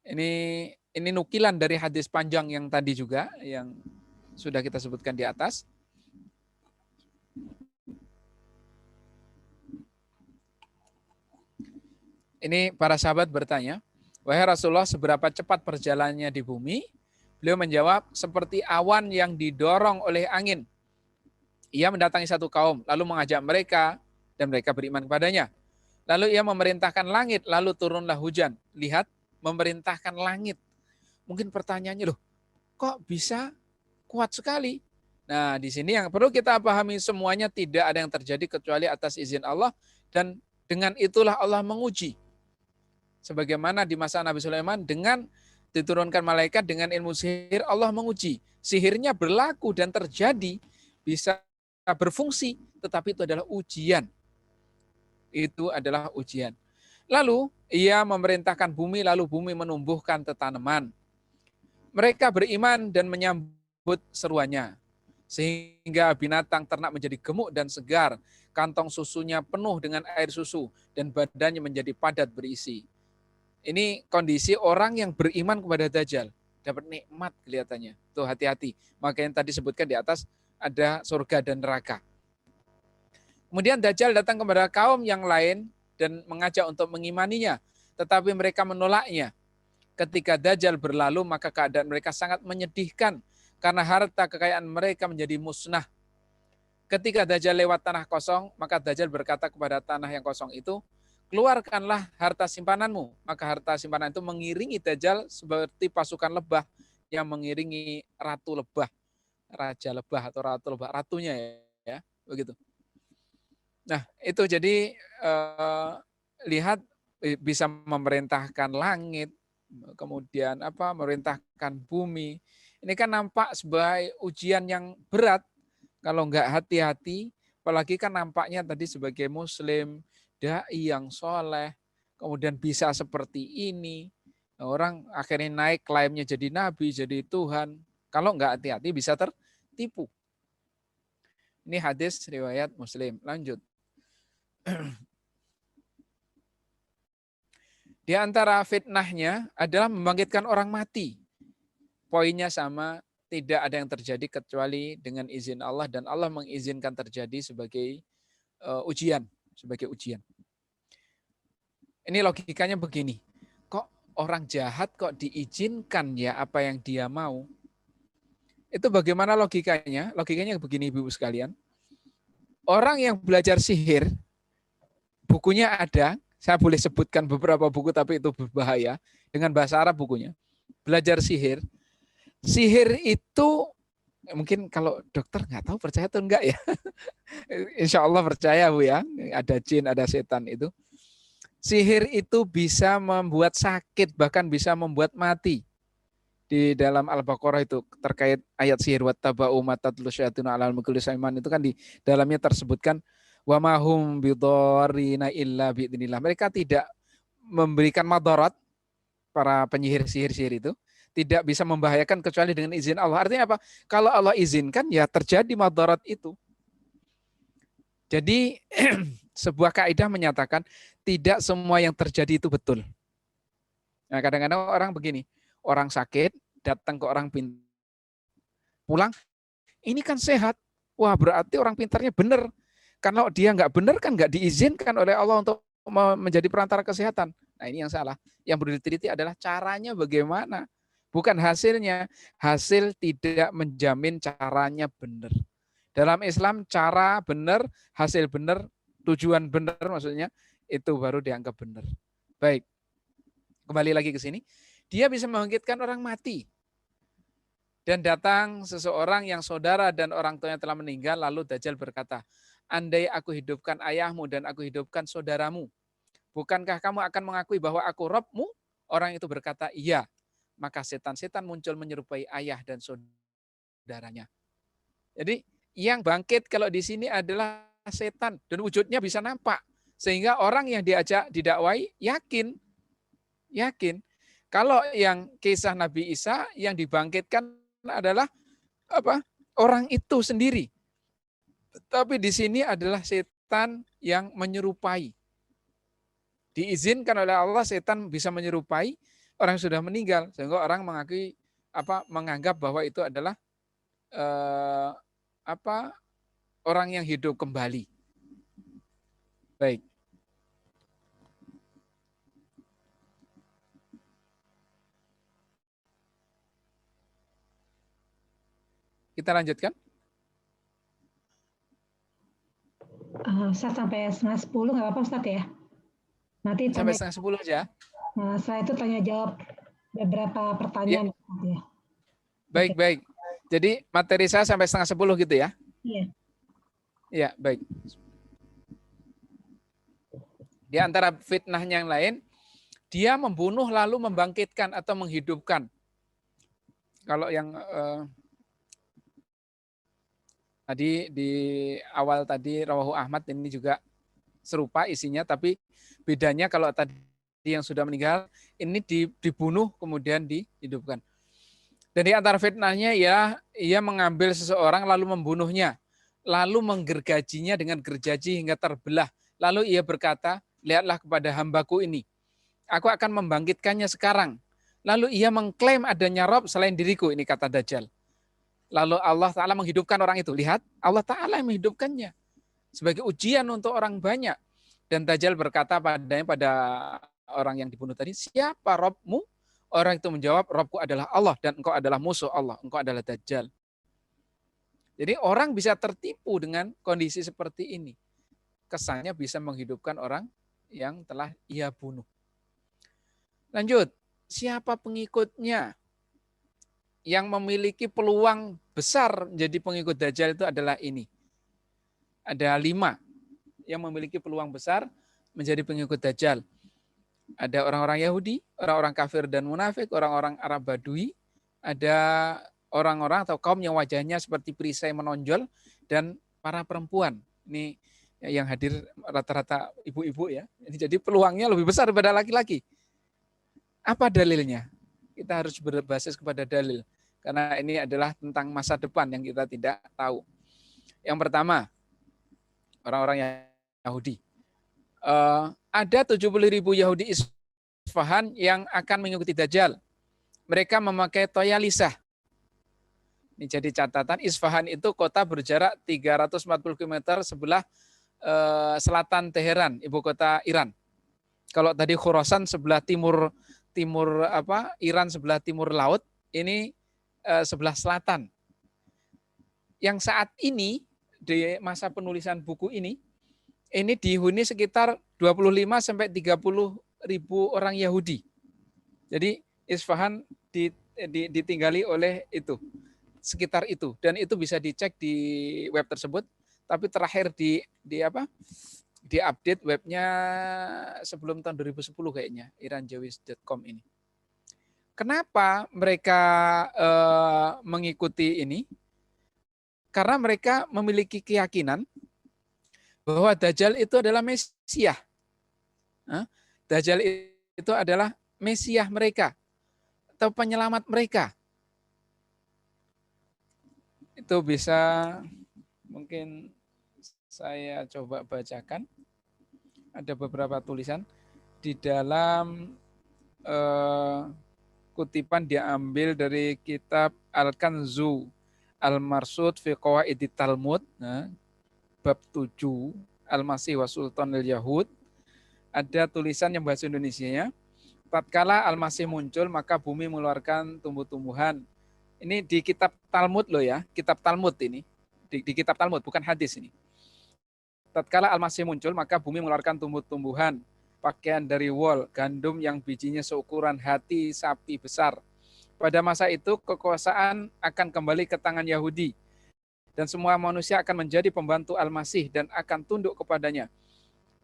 Ini nukilan dari hadis panjang yang tadi juga, yang sudah kita sebutkan di atas. Ini para sahabat bertanya, wahai Rasulullah, seberapa cepat perjalanannya di bumi? Beliau menjawab, seperti awan yang didorong oleh angin. Ia mendatangi satu kaum, lalu mengajak mereka, dan mereka beriman kepadanya. Lalu ia memerintahkan langit, lalu turunlah hujan. Lihat, memerintahkan langit. Mungkin pertanyaannya, loh, kok bisa kuat sekali? Nah, di sini yang perlu kita pahami, semuanya tidak ada yang terjadi kecuali atas izin Allah, dan dengan itulah Allah menguji. Sebagaimana di masa Nabi Sulaiman, dengan diturunkan malaikat dengan ilmu sihir, Allah menguji. Sihirnya berlaku dan terjadi, bisa berfungsi, tetapi itu adalah ujian. Itu adalah ujian. Lalu ia memerintahkan bumi, lalu bumi menumbuhkan tanaman. Mereka beriman dan menyambut seruannya. Sehingga binatang ternak menjadi gemuk dan segar. Kantong susunya penuh dengan air susu. Dan badannya menjadi padat berisi. Ini kondisi orang yang beriman kepada Dajjal. Dapat nikmat kelihatannya. Tuh hati-hati. Maka yang tadi disebutkan di atas ada surga dan neraka. Kemudian Dajjal datang kepada kaum yang lain dan mengajak untuk mengimaninya. Tetapi mereka menolaknya. Ketika Dajjal berlalu, maka keadaan mereka sangat menyedihkan. Karena harta kekayaan mereka menjadi musnah. Ketika Dajjal lewat tanah kosong, maka Dajjal berkata kepada tanah yang kosong itu, keluarkanlah harta simpananmu. Maka harta simpanan itu mengiringi Dajjal seperti pasukan lebah yang mengiringi ratu lebah. Raja lebah atau ratu lebah. Ratunya ya begitu. Nah, itu jadi lihat bisa memerintahkan langit, kemudian memerintahkan bumi. Ini kan nampak sebagai ujian yang berat kalau enggak hati-hati, apalagi kan nampaknya tadi sebagai muslim, dai yang soleh, kemudian bisa seperti ini. Orang akhirnya naik klaimnya jadi nabi, jadi Tuhan. Kalau enggak hati-hati bisa tertipu. Ini hadis riwayat Muslim. Lanjut. Di antara fitnahnya adalah membangkitkan orang mati. Poinnya sama, tidak ada yang terjadi kecuali dengan izin Allah dan Allah mengizinkan terjadi sebagai ujian, sebagai ujian. Ini logikanya begini. Kok orang jahat kok diizinkan ya apa yang dia mau? Itu bagaimana logikanya? Logikanya begini Ibu sekalian. Orang yang belajar sihir, bukunya ada, saya boleh sebutkan beberapa buku tapi itu berbahaya, dengan bahasa Arab bukunya. Belajar sihir. Sihir itu, mungkin kalau dokter nggak tahu percaya atau enggak ya. Insya Allah percaya Bu ya, ada jin, ada setan itu. Sihir itu bisa membuat sakit, bahkan bisa membuat mati. Di dalam Al-Baqarah itu terkait ayat sihir wattaba'u matatlu syaiatinu alal mulki Sulaiman itu kan di dalamnya tersebutkan wa mahum bidarrina illa biidznillah. Mereka tidak memberikan madarat, para penyihir sihir-sihir itu tidak bisa membahayakan kecuali dengan izin Allah. Artinya apa? Kalau Allah izinkan ya terjadi madarat itu. Jadi sebuah kaidah menyatakan tidak semua yang terjadi itu betul. Nah, kadang-kadang orang begini, orang sakit datang ke orang pintar, pulang, ini kan sehat. Wah, berarti orang pintarnya benar. Kalau dia nggak benar kan nggak diizinkan oleh Allah untuk menjadi perantara kesehatan. Nah, ini yang salah. Yang perlu diteliti adalah caranya bagaimana. Bukan hasilnya. Hasil tidak menjamin caranya benar. Dalam Islam cara benar, hasil benar, tujuan benar maksudnya, itu baru dianggap benar. Baik, kembali lagi ke sini. Dia bisa membangkitkan orang mati. Dan datang seseorang yang saudara dan orang tuanya telah meninggal, lalu Dajjal berkata, andai aku hidupkan ayahmu dan aku hidupkan saudaramu, bukankah kamu akan mengakui bahwa aku Rabbmu? Orang itu berkata, iya. Maka setan-setan muncul menyerupai ayah dan saudaranya. Jadi yang bangkit kalau di sini adalah setan dan wujudnya bisa nampak. Sehingga orang yang diajak didakwai yakin. Kalau yang kisah Nabi Isa yang dibangkitkan adalah apa? Orang itu sendiri. Tapi di sini adalah setan yang menyerupai. Diizinkan oleh Allah setan bisa menyerupai orang yang sudah meninggal sehingga orang menganggap bahwa itu adalah orang yang hidup kembali. Baik. Kita lanjutkan. Ustaz sampai 9:30 nggak apa-apa Ustaz ya? Nanti sampai 9:30 aja. Nah, setelah itu tanya jawab beberapa pertanyaan. Ya. Baik. Jadi materi saya sampai 9:30 gitu ya? Iya. Iya, baik. Di antara fitnahnya yang lain, dia membunuh lalu membangkitkan atau menghidupkan. Kalau yang tadi di awal tadi Rawahu Ahmad ini juga serupa isinya, tapi bedanya kalau tadi yang sudah meninggal ini dibunuh kemudian dihidupkan. Dan di antara fitnahnya ya ia mengambil seseorang lalu membunuhnya, lalu menggergajinya dengan gergaji hingga terbelah. Lalu ia berkata, lihatlah kepada hambaku ini, aku akan membangkitkannya sekarang. Lalu ia mengklaim adanya Rob selain diriku, ini kata Dajjal. Lalu Allah Ta'ala menghidupkan orang itu. Lihat, Allah Ta'ala yang menghidupkannya. Sebagai ujian untuk orang banyak. Dan Dajjal berkata pada orang yang dibunuh tadi, siapa Robmu? Orang itu menjawab, Robku adalah Allah dan engkau adalah musuh Allah. Engkau adalah Dajjal. Jadi orang bisa tertipu dengan kondisi seperti ini. Kesannya bisa menghidupkan orang yang telah ia bunuh. Lanjut, siapa pengikutnya? Yang memiliki peluang besar menjadi pengikut Dajjal itu adalah ini. Ada 5 yang memiliki peluang besar menjadi pengikut Dajjal. Ada orang-orang Yahudi, orang-orang kafir dan munafik, orang-orang Arab Badui, ada orang-orang atau kaum yang wajahnya seperti perisai menonjol, dan para perempuan. Ini yang hadir rata-rata ibu-ibu ya. Jadi peluangnya lebih besar daripada laki-laki. Apa dalilnya? Kita harus berbasis kepada dalil. Karena ini adalah tentang masa depan yang kita tidak tahu. Yang pertama, orang-orang Yahudi. Ada 70.000 Yahudi Isfahan yang akan mengikuti Dajjal. Mereka memakai toyalisah. Ini jadi catatan, Isfahan itu kota berjarak 340 km sebelah selatan Teheran, ibu kota Iran. Kalau tadi Khurasan sebelah timur Iran sebelah timur laut, ini sebelah selatan. Yang saat ini di masa penulisan buku ini dihuni sekitar 25 sampai 30 ribu orang Yahudi. Jadi Isfahan ditinggali oleh itu, sekitar itu, dan itu bisa dicek di web tersebut. Tapi terakhir di update webnya sebelum tahun 2010 kayaknya, iranjewish.com ini. Kenapa mereka mengikuti ini? Karena mereka memiliki keyakinan bahwa Dajjal itu adalah Mesias. Dajjal itu adalah Mesias mereka atau penyelamat mereka. Itu bisa mungkin saya coba bacakan. ada beberapa tulisan di dalam kutipan diambil dari kitab Al-Kanzu Al-Marsud fi Qawaidit Talmud, bab 7, Al-Masih wa Sultanul Yahud. Ada tulisan yang bahasa Indonesianya. Tatkala Al-Masih muncul, maka bumi mengeluarkan tumbuh-tumbuhan. Ini di kitab Talmud loh ya, kitab Talmud ini. Di kitab Talmud, bukan hadis ini. Tatkala Al-Masih muncul, maka bumi mengeluarkan tumbuh-tumbuhan, pakaian dari wol, gandum yang bijinya seukuran hati sapi besar. Pada masa itu, kekuasaan akan kembali ke tangan Yahudi. Dan semua manusia akan menjadi pembantu Al-Masih dan akan tunduk kepadanya.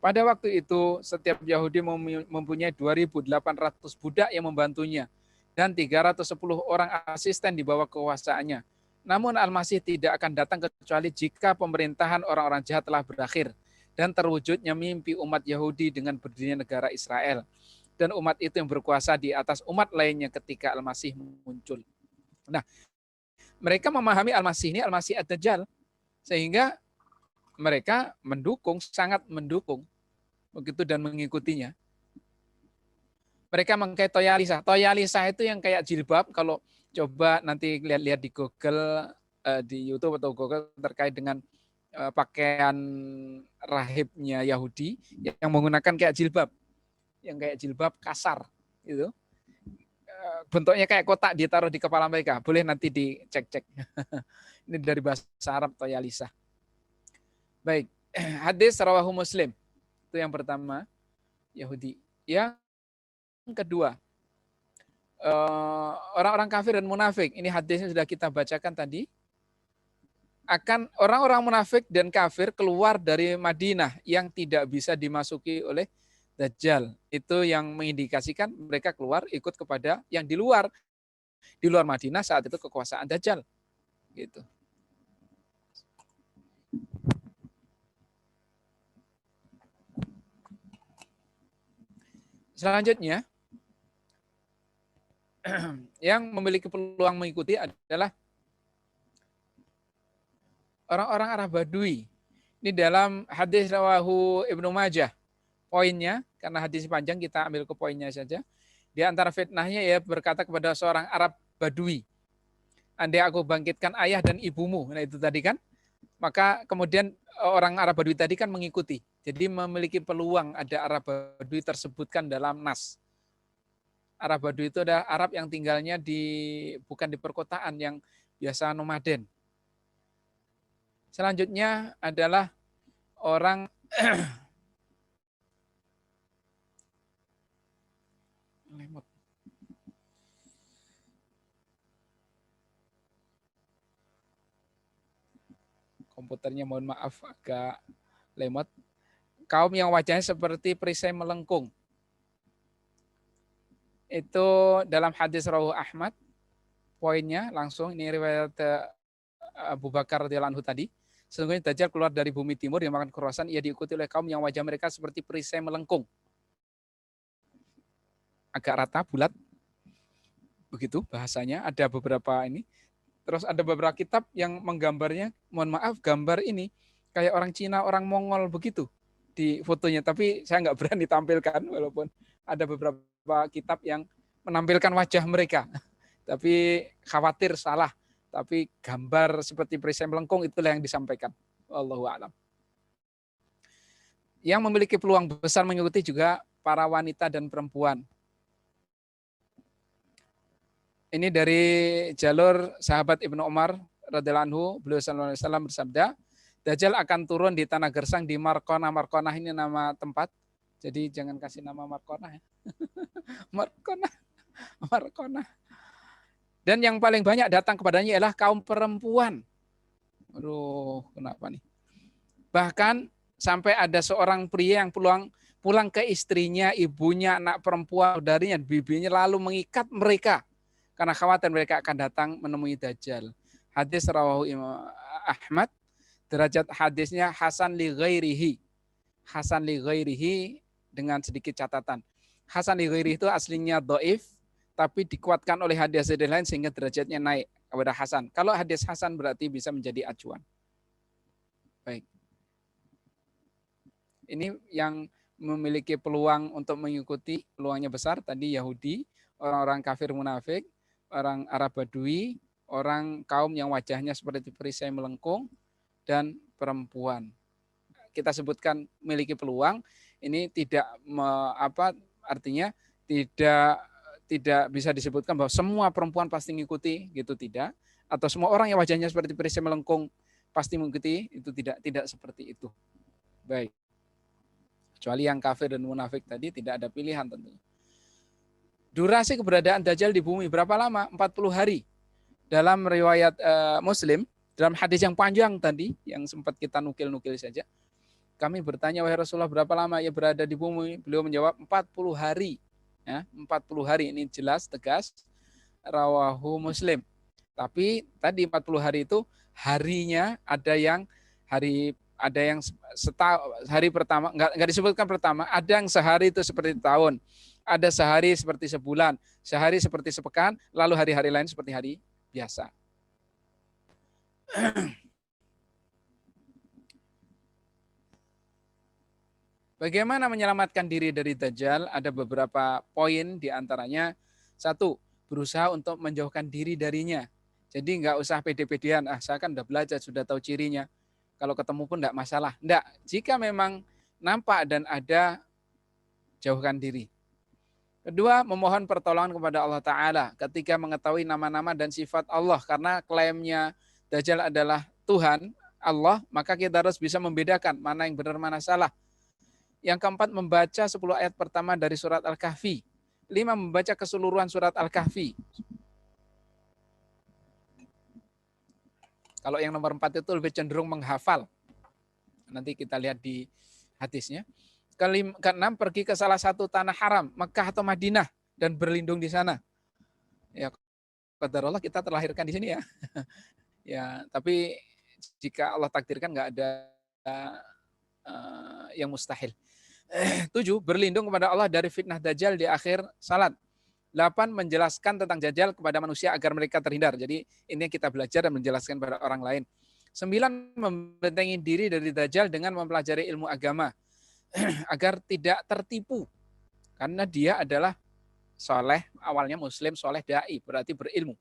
Pada waktu itu, setiap Yahudi mempunyai 2.800 budak yang membantunya dan 310 orang asisten di bawah kekuasaannya. Namun Al-Masih tidak akan datang kecuali jika pemerintahan orang-orang jahat telah berakhir dan terwujudnya mimpi umat Yahudi dengan berdirinya negara Israel. Dan umat itu yang berkuasa di atas umat lainnya ketika Al-Masih muncul. Nah, mereka memahami Al-Masih ini Al-Masih Ad-Dajjal, sehingga mereka mendukung, sangat mendukung begitu dan mengikutinya. Mereka mengkai toyalisah. Toyalisah itu yang kayak jilbab. Kalau coba nanti lihat-lihat di Google, di YouTube atau Google terkait dengan pakaian rahibnya Yahudi yang menggunakan kayak jilbab, yang kayak jilbab kasar, itu bentuknya kayak kotak ditaruh di kepala mereka. Boleh nanti dicek-cek. Ini dari bahasa Arab toyalisah. Baik, hadis rawahu Muslim. Itu yang pertama, Yahudi. Yang kedua, orang-orang kafir dan munafik. Ini hadisnya sudah kita bacakan tadi. Akan orang-orang munafik dan kafir keluar dari Madinah yang tidak bisa dimasuki oleh Dajjal. Itu yang mengindikasikan mereka keluar ikut kepada yang di luar Madinah saat itu kekuasaan Dajjal. Gitu. Selanjutnya, yang memiliki peluang mengikuti adalah orang-orang Arab Badui. Ini dalam hadis rawahu Ibnu Majah. Poinnya, karena hadis panjang kita ambil ke poinnya saja. Di antara fitnahnya ya berkata kepada seorang Arab Badui, andai aku bangkitkan ayah dan ibumu, nah itu tadi kan, maka kemudian orang Arab Badui tadi kan mengikuti. Jadi memiliki peluang ada Arab Badui tersebutkan dalam nas. Arab Badui itu adalah Arab yang tinggalnya bukan di perkotaan, yang biasa nomaden. Selanjutnya adalah orang lemot. Komputernya mohon maaf agak lemot. Kaum yang wajahnya seperti perisai melengkung. Itu dalam hadis rawahu Ahmad. Poinnya langsung ini riwayat Abu Bakar radhiyallahu anhu tadi. Sesungguhnya Dajjal keluar dari bumi timur yang makan kekerasan, ia diikuti oleh kaum yang wajah mereka seperti perisai melengkung. Agak rata, bulat. Begitu bahasanya, ada beberapa ini. Terus ada beberapa kitab yang menggambarnya, mohon maaf, gambar ini kayak orang Cina, orang Mongol begitu di fotonya. Tapi saya nggak berani tampilkan, walaupun ada beberapa kitab yang menampilkan wajah mereka. Tapi khawatir salah. Tapi gambar seperti perisai melengkung itulah yang disampaikan. Wallahu a'lam. Yang memiliki peluang besar mengikuti juga para wanita dan perempuan. Ini dari jalur sahabat Ibnu Umar radhiyallahu anhu, beliau sallallahu alaihi wasallam bersabda, Dajjal akan turun di tanah gersang di Markonah. Markonah ini nama tempat. Jadi jangan kasih nama Markonah ya. Markonah. Dan yang paling banyak datang kepadanya ialah kaum perempuan. Aduh, kenapa nih? Bahkan sampai ada seorang pria yang pulang ke istrinya, ibunya, anak perempuan, saudarinya, bibinya, lalu mengikat mereka karena khawatir mereka akan datang menemui Dajjal. Hadis rawahu Imam Ahmad, derajat hadisnya hasan li ghairihi. Hasan li ghairihi dengan sedikit catatan. Hasan li ghairihi itu aslinya dhaif, tapi dikuatkan oleh hadis-hadis lain sehingga derajatnya naik kepada hasan. Kalau hadis hasan berarti bisa menjadi acuan. Baik. Ini yang memiliki peluang untuk mengikuti, peluangnya besar tadi Yahudi, orang-orang kafir munafik, orang Arab Badui, orang kaum yang wajahnya seperti perisai melengkung, dan perempuan. Kita sebutkan memiliki peluang, ini tidak artinya tidak bisa disebutkan bahwa semua perempuan pasti mengikuti, gitu tidak, atau semua orang yang wajahnya seperti perisai melengkung pasti mengikuti, itu tidak seperti itu. Baik. Kecuali yang kafir dan munafik tadi tidak ada pilihan tentunya. Durasi keberadaan Dajjal di bumi berapa lama? 40 hari. Dalam riwayat Muslim, dalam hadis yang panjang tadi, yang sempat kita nukil-nukil saja, kami bertanya, wahai Rasulullah, berapa lama ia berada di bumi? Beliau menjawab 40 hari. Ya, 40 hari, ini jelas, tegas. Rawahu Muslim. Tapi tadi 40 hari itu harinya ada yang hari pertama enggak disebutkan pertama, ada yang sehari itu seperti tahun, ada sehari seperti sebulan, sehari seperti sepekan, lalu hari-hari lain seperti hari biasa. Bagaimana menyelamatkan diri dari Dajjal? Ada beberapa poin, diantaranya satu, berusaha untuk menjauhkan diri darinya. Jadi nggak usah pede-pedean, saya kan udah belajar, sudah tahu cirinya. Kalau ketemu pun enggak masalah. Enggak, jika memang nampak dan ada, jauhkan diri. Kedua, memohon pertolongan kepada Allah Ta'ala ketika mengetahui nama-nama dan sifat Allah. Karena klaimnya Dajjal adalah Tuhan, Allah, maka kita harus bisa membedakan mana yang benar, mana salah. Yang keempat, membaca 10 ayat pertama dari surat Al-Kahfi. 5, membaca keseluruhan surat Al-Kahfi. Kalau yang nomor 4 itu lebih cenderung menghafal. Nanti kita lihat di hadisnya. Keenam, pergi ke salah satu tanah haram, Mekah atau Madinah, dan berlindung di sana. Ya, qadarullah kita terlahirkan di sini ya. Ya, tapi jika Allah takdirkan nggak ada yang mustahil. 7, berlindung kepada Allah dari fitnah Dajjal di akhir salat. 8, menjelaskan tentang Dajjal kepada manusia agar mereka terhindar. Jadi ini kita belajar dan menjelaskan kepada orang lain. 9, membentengi diri dari Dajjal dengan mempelajari ilmu agama agar tidak tertipu. Karena dia adalah soleh, awalnya muslim, soleh, da'i, berarti berilmu.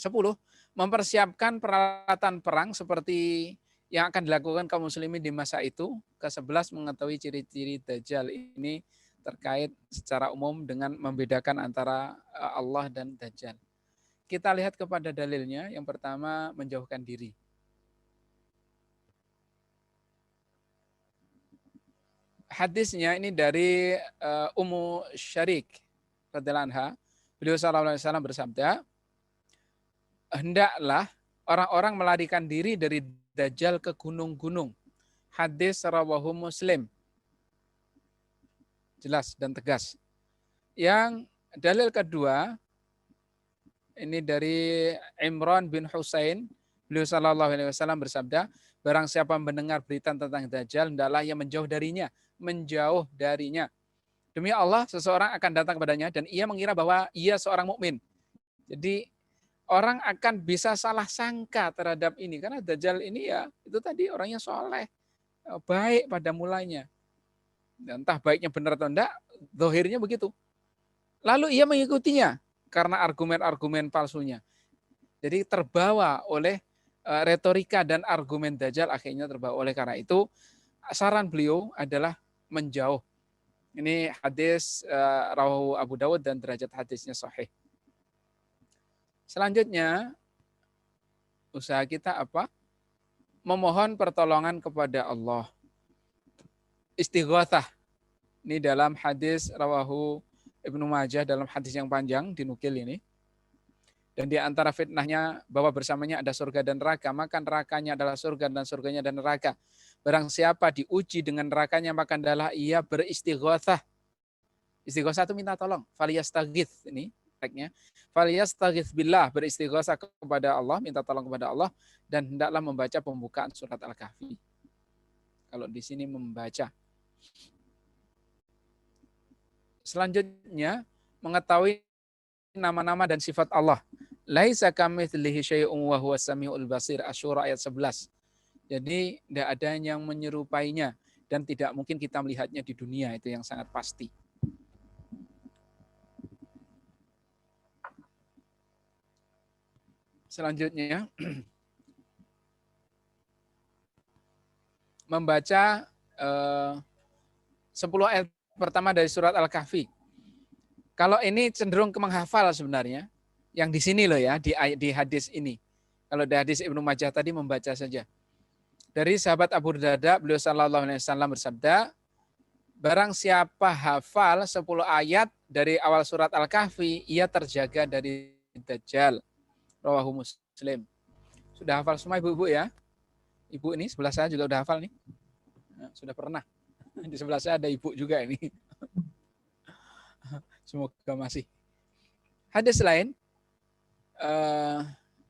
10, mempersiapkan peralatan perang seperti yang akan dilakukan kaum muslimin di masa itu. Ke-11, mengetahui ciri-ciri Dajjal. Ini terkait secara umum dengan membedakan antara Allah dan Dajjal. Kita lihat kepada dalilnya. Yang pertama, menjauhkan diri. Hadisnya ini dari Ummu Syarik radhiyallahu anha. Beliau sallallahu alaihi wasallam bersabda, hendaklah orang-orang melarikan diri dari Dajjal ke gunung-gunung. Hadis rawahu Muslim. Jelas dan tegas. Yang dalil kedua, ini dari Imran bin Husain. Beliau sallallahu alaihi wasallam bersabda, barang siapa mendengar berita tentang Dajjal, hendaklah ia menjauh darinya. Demi Allah, seseorang akan datang kepadanya dan ia mengira bahwa ia seorang mukmin. Jadi orang akan bisa salah sangka terhadap ini karena Dajjal ini ya itu tadi orangnya soleh, baik pada mulanya. Dan entah baiknya benar atau enggak, zahirnya begitu. Lalu ia mengikutinya karena argumen-argumen palsunya. Jadi terbawa oleh retorika dan argumen Dajjal, akhirnya terbawa. Oleh karena itu, saran beliau adalah menjauh. Ini hadis rawahu Abu Dawud dan derajat hadisnya sahih. Selanjutnya, usaha kita apa? Memohon pertolongan kepada Allah. Istighatsah. Ini dalam hadis rawahu Ibnu Majah, dalam hadis yang panjang dinukil ini. Dan di antara fitnahnya bahwa bersamanya ada surga dan neraka, maka nerakanya adalah surga dan surganya dan neraka. Barang siapa diuji dengan nerakanya, maka adalah ia beristighatsah. Istighatsah itu minta tolong. Falyastaghits ini teksnya. Falyastaghits billah, beristighatsah kepada Allah, minta tolong kepada Allah, dan hendaklah membaca pembukaan surat Al-Kahfi. Kalau di sini membaca. Selanjutnya, mengetahui nama-nama dan sifat Allah. Laisa kamitslihi syai'un wa huwas samiul basir. Asy-Syura ayat 11. Jadi tidak ada yang menyerupainya. dan tidak mungkin kita melihatnya di dunia, itu yang sangat pasti. Selanjutnya, membaca 10 ayat pertama dari surat Al-Kahfi. Kalau ini cenderung ke menghafal sebenarnya, yang di sini loh ya, di hadis ini. Kalau di hadis Ibnu Majah tadi membaca saja. Dari sahabat Abu Darda, beliau sallallahu alaihi wasallam bersabda, barang siapa hafal 10 ayat dari awal surat Al-Kahfi, ia terjaga dari Dajjal. Rawahu Muslim. Sudah hafal semua ibu-ibu ya? Ibu ini sebelah saya juga udah hafal nih. Sudah pernah. Di sebelah saya ada ibu juga ini. Semoga masih. Hadis lain,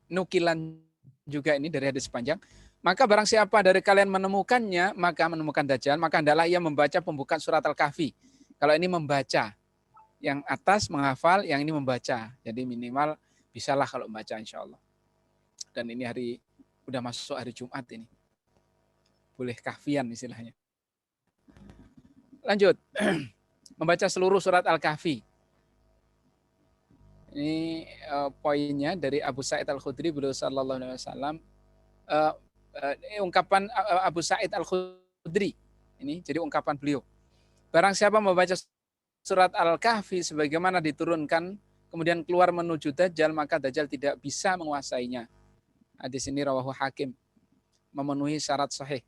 nukilan juga ini dari hadis panjang. Maka barang siapa dari kalian menemukannya, maka menemukan Dajjal, maka hendaklah ia membaca pembukaan surat Al-Kahfi. Kalau ini membaca, yang atas menghafal, yang ini membaca. Jadi minimal bisalah kalau membaca insya Allah. Dan ini udah masuk hari Jumat ini. Boleh kahfian istilahnya. Lanjut. Membaca seluruh surat Al-Kahfi. Ini poinnya dari Abu Sa'id Al-Khudri, beliau sallallahu alaihi wasallam, ungkapan Abu Sa'id Al-Khudri. Ini jadi ungkapan beliau. Barang siapa membaca surat Al-Kahfi sebagaimana diturunkan, kemudian keluar menuju Dajjal, maka Dajjal tidak bisa menguasainya. Hadis ini rawahu Hakim, memenuhi syarat sahih.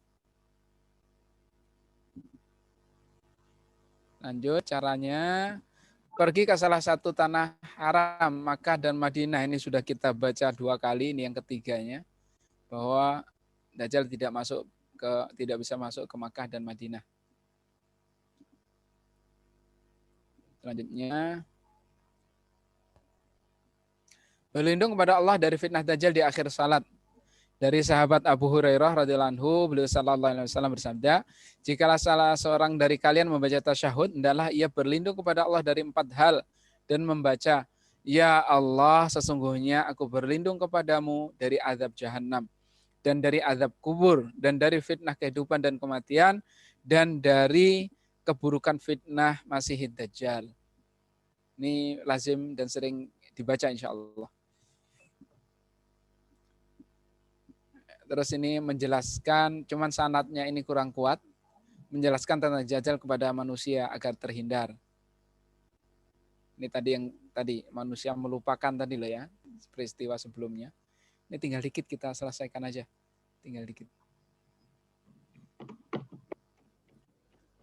Lanjut, caranya pergi ke salah satu tanah haram, Makkah dan Madinah. Ini sudah kita baca 2 kali, ini yang ketiganya, bahwa Dajjal tidak bisa masuk ke Makkah dan Madinah. Selanjutnya, berlindung kepada Allah dari fitnah Dajjal di akhir salat. Dari sahabat Abu Hurairah radhiyallahu anhu, beliau sallallahu alaihi wasallam bersabda, jikalau salah seorang dari kalian membaca tasyahud, hendaklah ia berlindung kepada Allah dari 4 hal dan membaca, ya Allah, sesungguhnya aku berlindung kepadamu dari azab jahanam dan dari azab kubur dan dari fitnah kehidupan dan kematian dan dari keburukan fitnah Masihid Dajjal. Ini lazim dan sering dibaca insya Allah. Terus ini menjelaskan, cuman sanadnya ini kurang kuat, menjelaskan tentang Dajjal kepada manusia agar terhindar. Ini tadi manusia melupakan tadi loh ya, peristiwa sebelumnya. Ini tinggal dikit kita selesaikan aja. Tinggal dikit.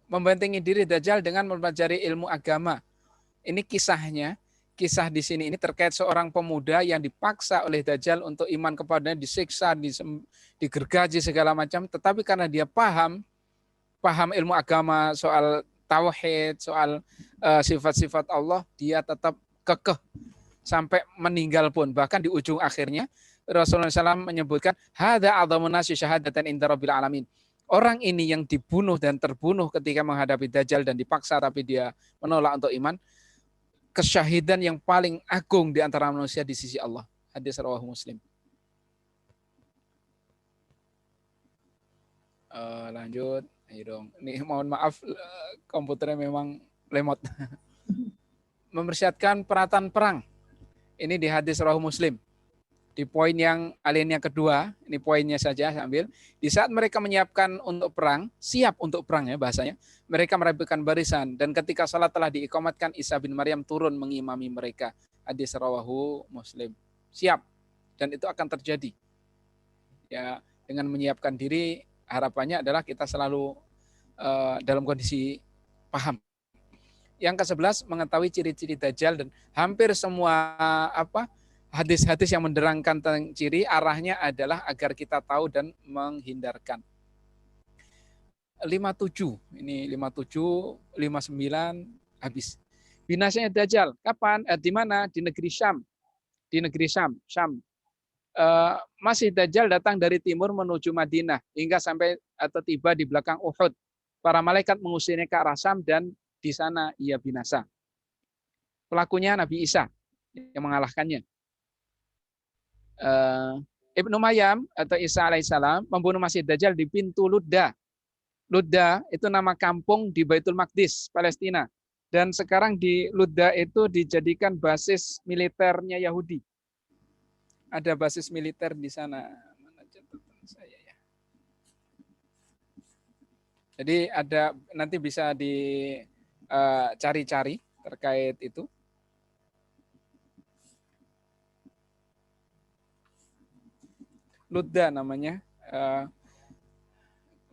Membentengi diri Dajjal dengan mempelajari ilmu agama. Ini kisah di sini ini terkait seorang pemuda yang dipaksa oleh Dajjal untuk iman kepadanya, disiksa, digergaji segala macam, tetapi karena dia paham ilmu agama soal tauhid, soal sifat-sifat Allah, dia tetap kekeh sampai meninggal pun. Bahkan di ujung akhirnya Rasulullah SAW menyebutkan, hadza a'dhamun nasi syahadatan inda rabbil alamin. Orang ini yang dibunuh dan terbunuh ketika menghadapi Dajjal dan dipaksa tapi dia menolak untuk iman, kesyahidan yang paling agung di antara manusia di sisi Allah. Hadis rawahu Muslim. Lanjut. Ayo dong. Ini mohon maaf, komputernya memang lemot. Mempersiapkan peralatan perang. Ini di hadis rawahu Muslim. Di poin yang alinea kedua, ini poinnya saja saya ambil. Di saat mereka menyiapkan untuk perang, siap untuk perang ya bahasanya, mereka merapikan barisan dan ketika salat telah diiqamatkan, Isa bin Maryam turun mengimami mereka. Hadis rawahu Muslim. Siap dan itu akan terjadi. Ya, dengan menyiapkan diri harapannya adalah kita selalu dalam kondisi paham. Yang ke-11 mengetahui ciri-ciri Dajjal dan hampir semua hadis-hadis yang menerangkan tentang ciri arahnya adalah agar kita tahu dan menghindarkan. 57, ini 57, 59 habis. Binasanya Dajjal, kapan? Di mana? Di negeri Syam. Di negeri Syam. Masih Dajjal datang dari timur menuju Madinah hingga sampai atau tiba di belakang Uhud. Para malaikat mengusirnya ke arah Syam dan di sana ia binasa. Pelakunya Nabi Isa yang mengalahkannya. Ibnu Maryam atau Isa alaihissalam membunuh Masih Dajjal di pintu Ludda. Ludda itu nama kampung di Baitul Maqdis, Palestina. Dan sekarang di Ludda itu dijadikan basis militernya Yahudi. Ada basis militer di sana. Mana catatan saya ya? Jadi ada, nanti bisa dicari-cari terkait itu. Ludda namanya.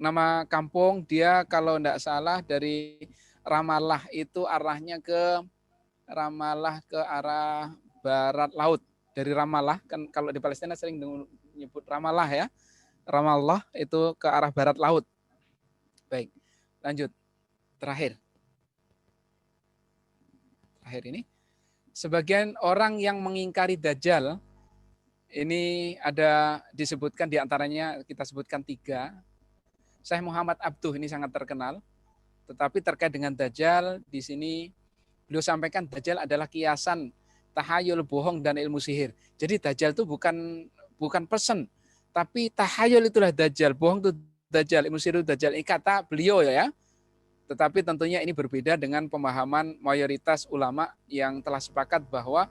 Nama kampung dia kalau tidak salah dari Ramallah itu arahnya ke arah barat laut. Dari Ramallah, kan kalau di Palestina sering menyebut Ramallah ya. Ramallah itu ke arah barat laut. Baik, lanjut. Terakhir ini. Sebagian orang yang mengingkari Dajjal, ini ada disebutkan diantaranya, kita sebutkan 3. Syekh Muhammad Abduh ini sangat terkenal. Tetapi terkait dengan Dajjal, di sini beliau sampaikan Dajjal adalah kiasan, tahayul, bohong, dan ilmu sihir. Jadi Dajjal itu bukan person, tapi tahayul itulah Dajjal, bohong itu Dajjal, ilmu sihir itu Dajjal. Ini kata beliau ya. Tetapi tentunya ini berbeda dengan pemahaman mayoritas ulama yang telah sepakat bahwa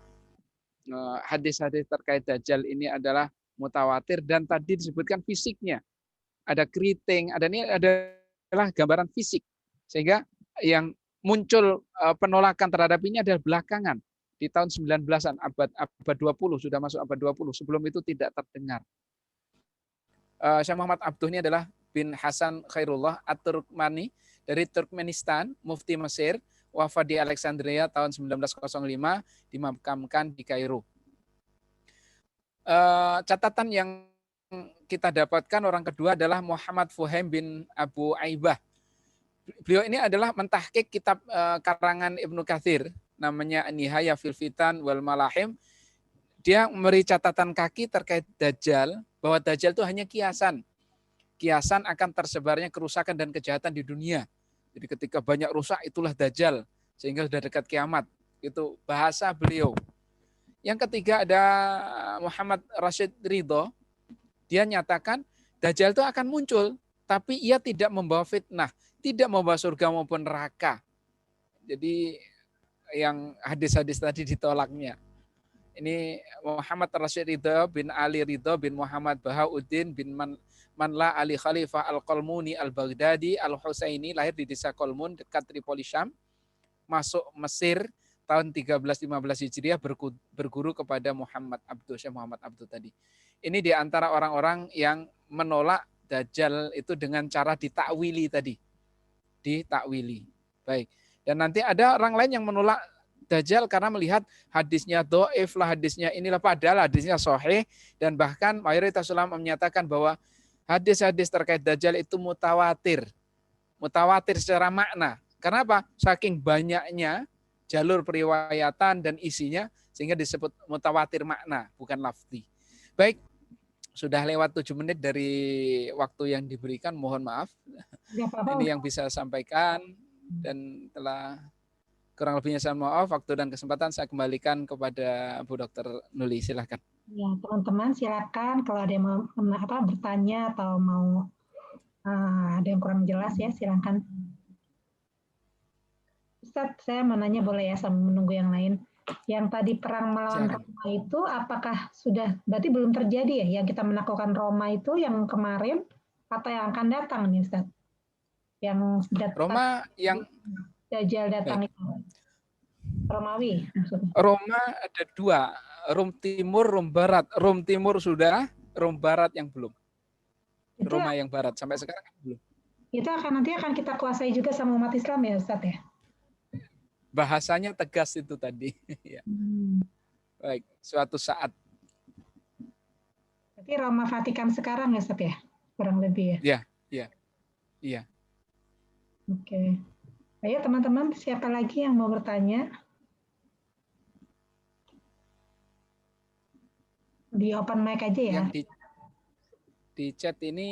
hadis-hadis terkait Dajjal ini adalah mutawatir, dan tadi disebutkan fisiknya. Ada keriting, ini adalah gambaran fisik. Sehingga yang muncul penolakan terhadap ini adalah belakangan. Di tahun 19-an, abad 20, sudah masuk abad 20. Sebelum itu tidak terdengar. Syekh Muhammad Abduh ini adalah bin Hasan Khairullah At-Turkmani dari Turkmenistan, mufti Mesir, wafat di Alexandria tahun 1905, dimakamkan di Kairo. Catatan yang kita dapatkan orang kedua adalah Muhammad Fuhaim bin Abu Aibah. Beliau ini adalah mentahqiq kitab karangan Ibnu Katsir, namanya Nihaya fil Fitan wal Malahim. Dia memberi catatan kaki terkait Dajjal, bahwa Dajjal itu hanya kiasan. Kiasan akan tersebarnya kerusakan dan kejahatan di dunia. Jadi ketika banyak rusak, itulah Dajjal. Sehingga sudah dekat kiamat. Itu bahasa beliau. Yang ketiga ada Muhammad Rashid Ridho. Dia nyatakan Dajjal itu akan muncul, tapi ia tidak membawa fitnah, tidak membawa surga maupun neraka. Jadi yang hadis-hadis tadi ditolaknya. Ini Muhammad Rashid Ridho bin Ali Ridho bin Muhammad Bahauddin bin Manla Ali Khalifah Al-Qalmuni Al-Baghdadi Al-Husaini, lahir di desa Kolmun dekat Tripoli, Syam. Masuk Mesir tahun 1315 Hijriah, berguru kepada Muhammad Abduh, Syekh Muhammad Abduh tadi. Ini di antara orang-orang yang menolak Dajjal itu dengan cara ditakwili tadi. Ditakwili. Baik. Dan nanti ada orang lain yang menolak Dajjal karena melihat hadisnya dhaif lah, hadisnya inilah, padahal hadisnya sahih, dan bahkan mayoritas ulama menyatakan bahwa hadis-hadis terkait Dajjal itu mutawatir. Mutawatir secara makna. Karena apa? Saking banyaknya jalur periwayatan dan isinya sehingga disebut mutawatir makna, bukan lafzi. Baik, sudah lewat 7 menit dari waktu yang diberikan, mohon maaf. Ini yang bisa saya sampaikan, dan telah kurang lebihnya saya maaf. Waktu dan kesempatan saya kembalikan kepada Bu Dr. Nuli, silakan. Ya, teman-teman silakan kalau ada yang mau bertanya atau mau ada yang kurang jelas ya, silakan. Ustaz, saya mau nanya boleh ya, sambil menunggu yang lain. Yang tadi perang melawan Roma itu apakah sudah, berarti belum terjadi ya, yang kita menaklukkan Roma itu yang kemarin atau yang akan datang nih Ustaz? Yang Roma yang Dajjal datang itu. Romawi maksudnya. Roma ada 2, Rom Timur, Rom Barat. Rom Timur sudah, Rom Barat yang belum. Itu, Roma yang Barat sampai sekarang belum. Itu nanti akan kita kuasai juga sama umat Islam ya Ustaz ya? Bahasanya tegas itu tadi. Ya. Baik, suatu saat. Berarti Roma Vatikan sekarang ya Ustaz ya? Kurang lebih ya? Iya. Oke. Ayo teman-teman, siapa lagi yang mau bertanya? Di open mic aja ya? Yang di chat ini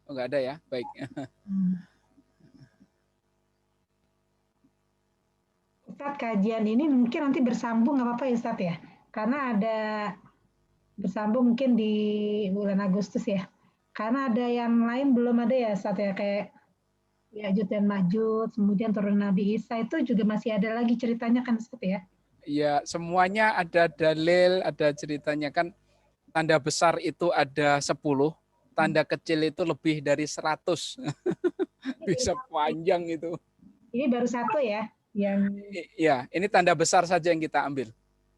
nggak ada ya? Baik. Ustadz, kajian ini mungkin nanti bersambung, nggak apa-apa ya Ustadz ya? Karena ada bersambung mungkin di bulan Agustus ya. Karena ada yang lain belum ada ya, Ustaz ya, kayak Ya'juj dan Ma'juj, kemudian turun Nabi Isa itu juga masih ada lagi ceritanya kan Ustaz ya? Ya, semuanya ada dalil, ada ceritanya kan. Tanda besar itu ada 10, tanda kecil itu lebih dari 100. Bisa panjang itu. Ini baru satu ya, yang Iya, ini tanda besar saja yang kita ambil.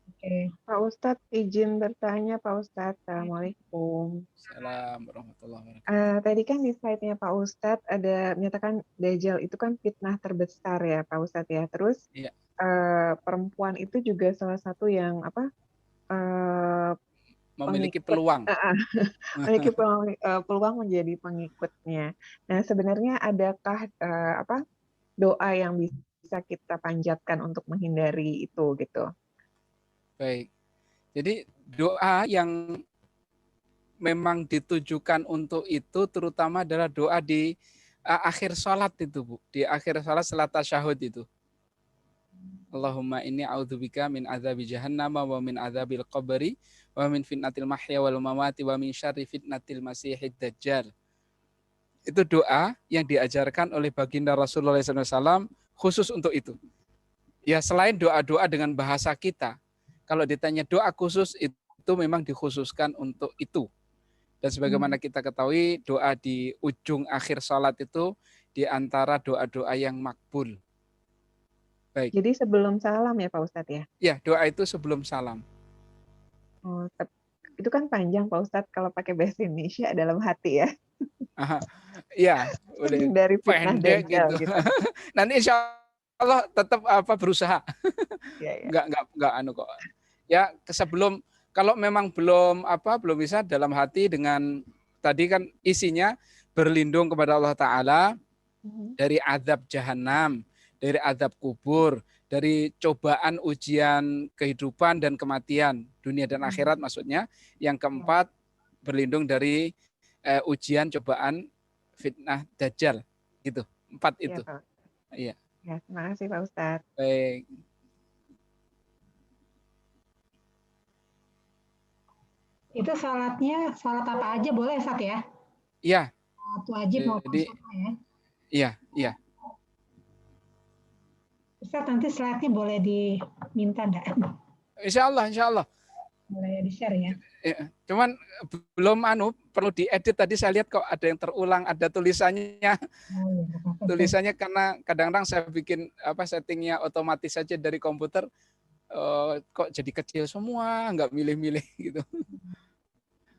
Oke. Pak Ustadz, izin bertanya Pak Ustadz. Assalamualaikum. Assalamualaikum warahmatullahi wabarakatuh. Tadi kan di slide-nya Pak Ustadz ada menyatakan Dajjal itu kan fitnah terbesar ya Pak Ustadz ya. Terus Iya. Perempuan itu juga salah satu yang Memiliki pengikut, peluang. memiliki peluang menjadi pengikutnya. Nah sebenarnya adakah doa yang bisa kita panjatkan untuk menghindari itu gitu? Baik. Jadi doa yang memang ditujukan untuk itu terutama adalah doa di akhir sholat itu, Bu. Di akhir sholat setelah tasyahud itu. Allahumma inni a'udzubika min adzabi jahannam wa min adzabil qabri wa min fitnatil mahya wal mamati wa min syarri fitnatil masiihid dajjal. Itu doa yang diajarkan oleh baginda Rasulullah SAW khusus untuk itu. Ya selain doa-doa dengan bahasa kita, kalau ditanya doa khusus itu memang dikhususkan untuk itu. Dan sebagaimana kita ketahui doa di ujung akhir salat itu di antara doa-doa yang makbul. Baik. Jadi sebelum salam ya Pak Ustadz ya? Ya, doa itu sebelum salam. Oh, itu kan panjang Pak Ustadz kalau pakai bahasa Indonesia dalam hati ya. Iya, dari fitnah pendek Dajjal gitu. gitu. Nanti insya Allah tetap berusaha. Ya. Enggak anu kok. Ya, sebelum kalau memang belum bisa dalam hati dengan tadi kan isinya berlindung kepada Allah Ta'ala dari azab jahanam, dari azab kubur, dari cobaan ujian kehidupan dan kematian, dunia dan akhirat maksudnya. Yang keempat, berlindung dari ujian cobaan fitnah dajjal. Gitu. 4 itu. Iya. Ya, terima kasih Pak Ustadz. Baik. Itu salatnya, salat apa aja boleh Ustaz ya? Iya. Salat wajib maupun sunnah ya? Iya. Ustaz nanti slide-nya boleh diminta enggak? Insya Allah. Boleh di-share ya? Cuman belum perlu diedit tadi saya lihat kok ada yang terulang, ada tulisannya. Tulisannya karena kadang-kadang saya bikin settingnya otomatis saja dari komputer. Kok jadi kecil semua, nggak milih-milih gitu.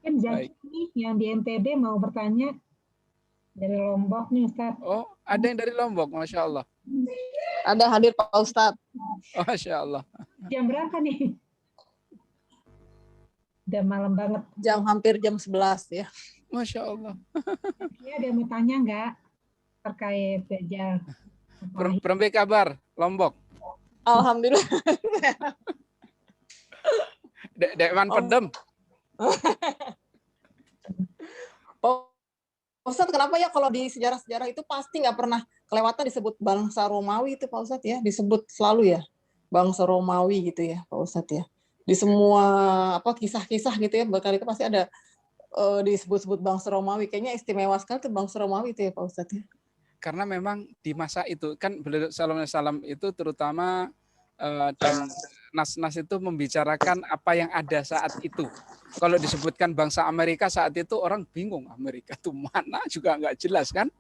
Kan Zaki yang di NTB mau bertanya dari Lombok nih Ustaz. Oh, ada yang dari Lombok, Masya Allah. Ada hadir Pak Ustadz. Oh, Masya Allah. Jam berapa nih? Udah malam banget. Hampir jam 11 ya. Masya Allah. Iya, ada yang mau tanya nggak terkait Dajjal? Perempuan kabar, Lombok. Alhamdulillah. Dek Man Pedem. Pak Ustadz, kenapa ya kalau di sejarah-sejarah itu pasti nggak pernah kelewatan disebut bangsa Romawi itu Pak Ustadz ya? Disebut selalu ya, bangsa Romawi gitu ya Pak Ustadz ya. Di semua kisah-kisah gitu ya, berkali-kali pasti ada disebut-sebut bangsa Romawi. Kayaknya istimewa sekali tuh bangsa Romawi itu ya Pak Ustadz ya. Karena memang di masa itu kan beliau salam itu terutama dan nas-nas itu membicarakan apa yang ada saat itu. Kalau disebutkan bangsa Amerika saat itu orang bingung, Amerika itu mana juga nggak jelas kan.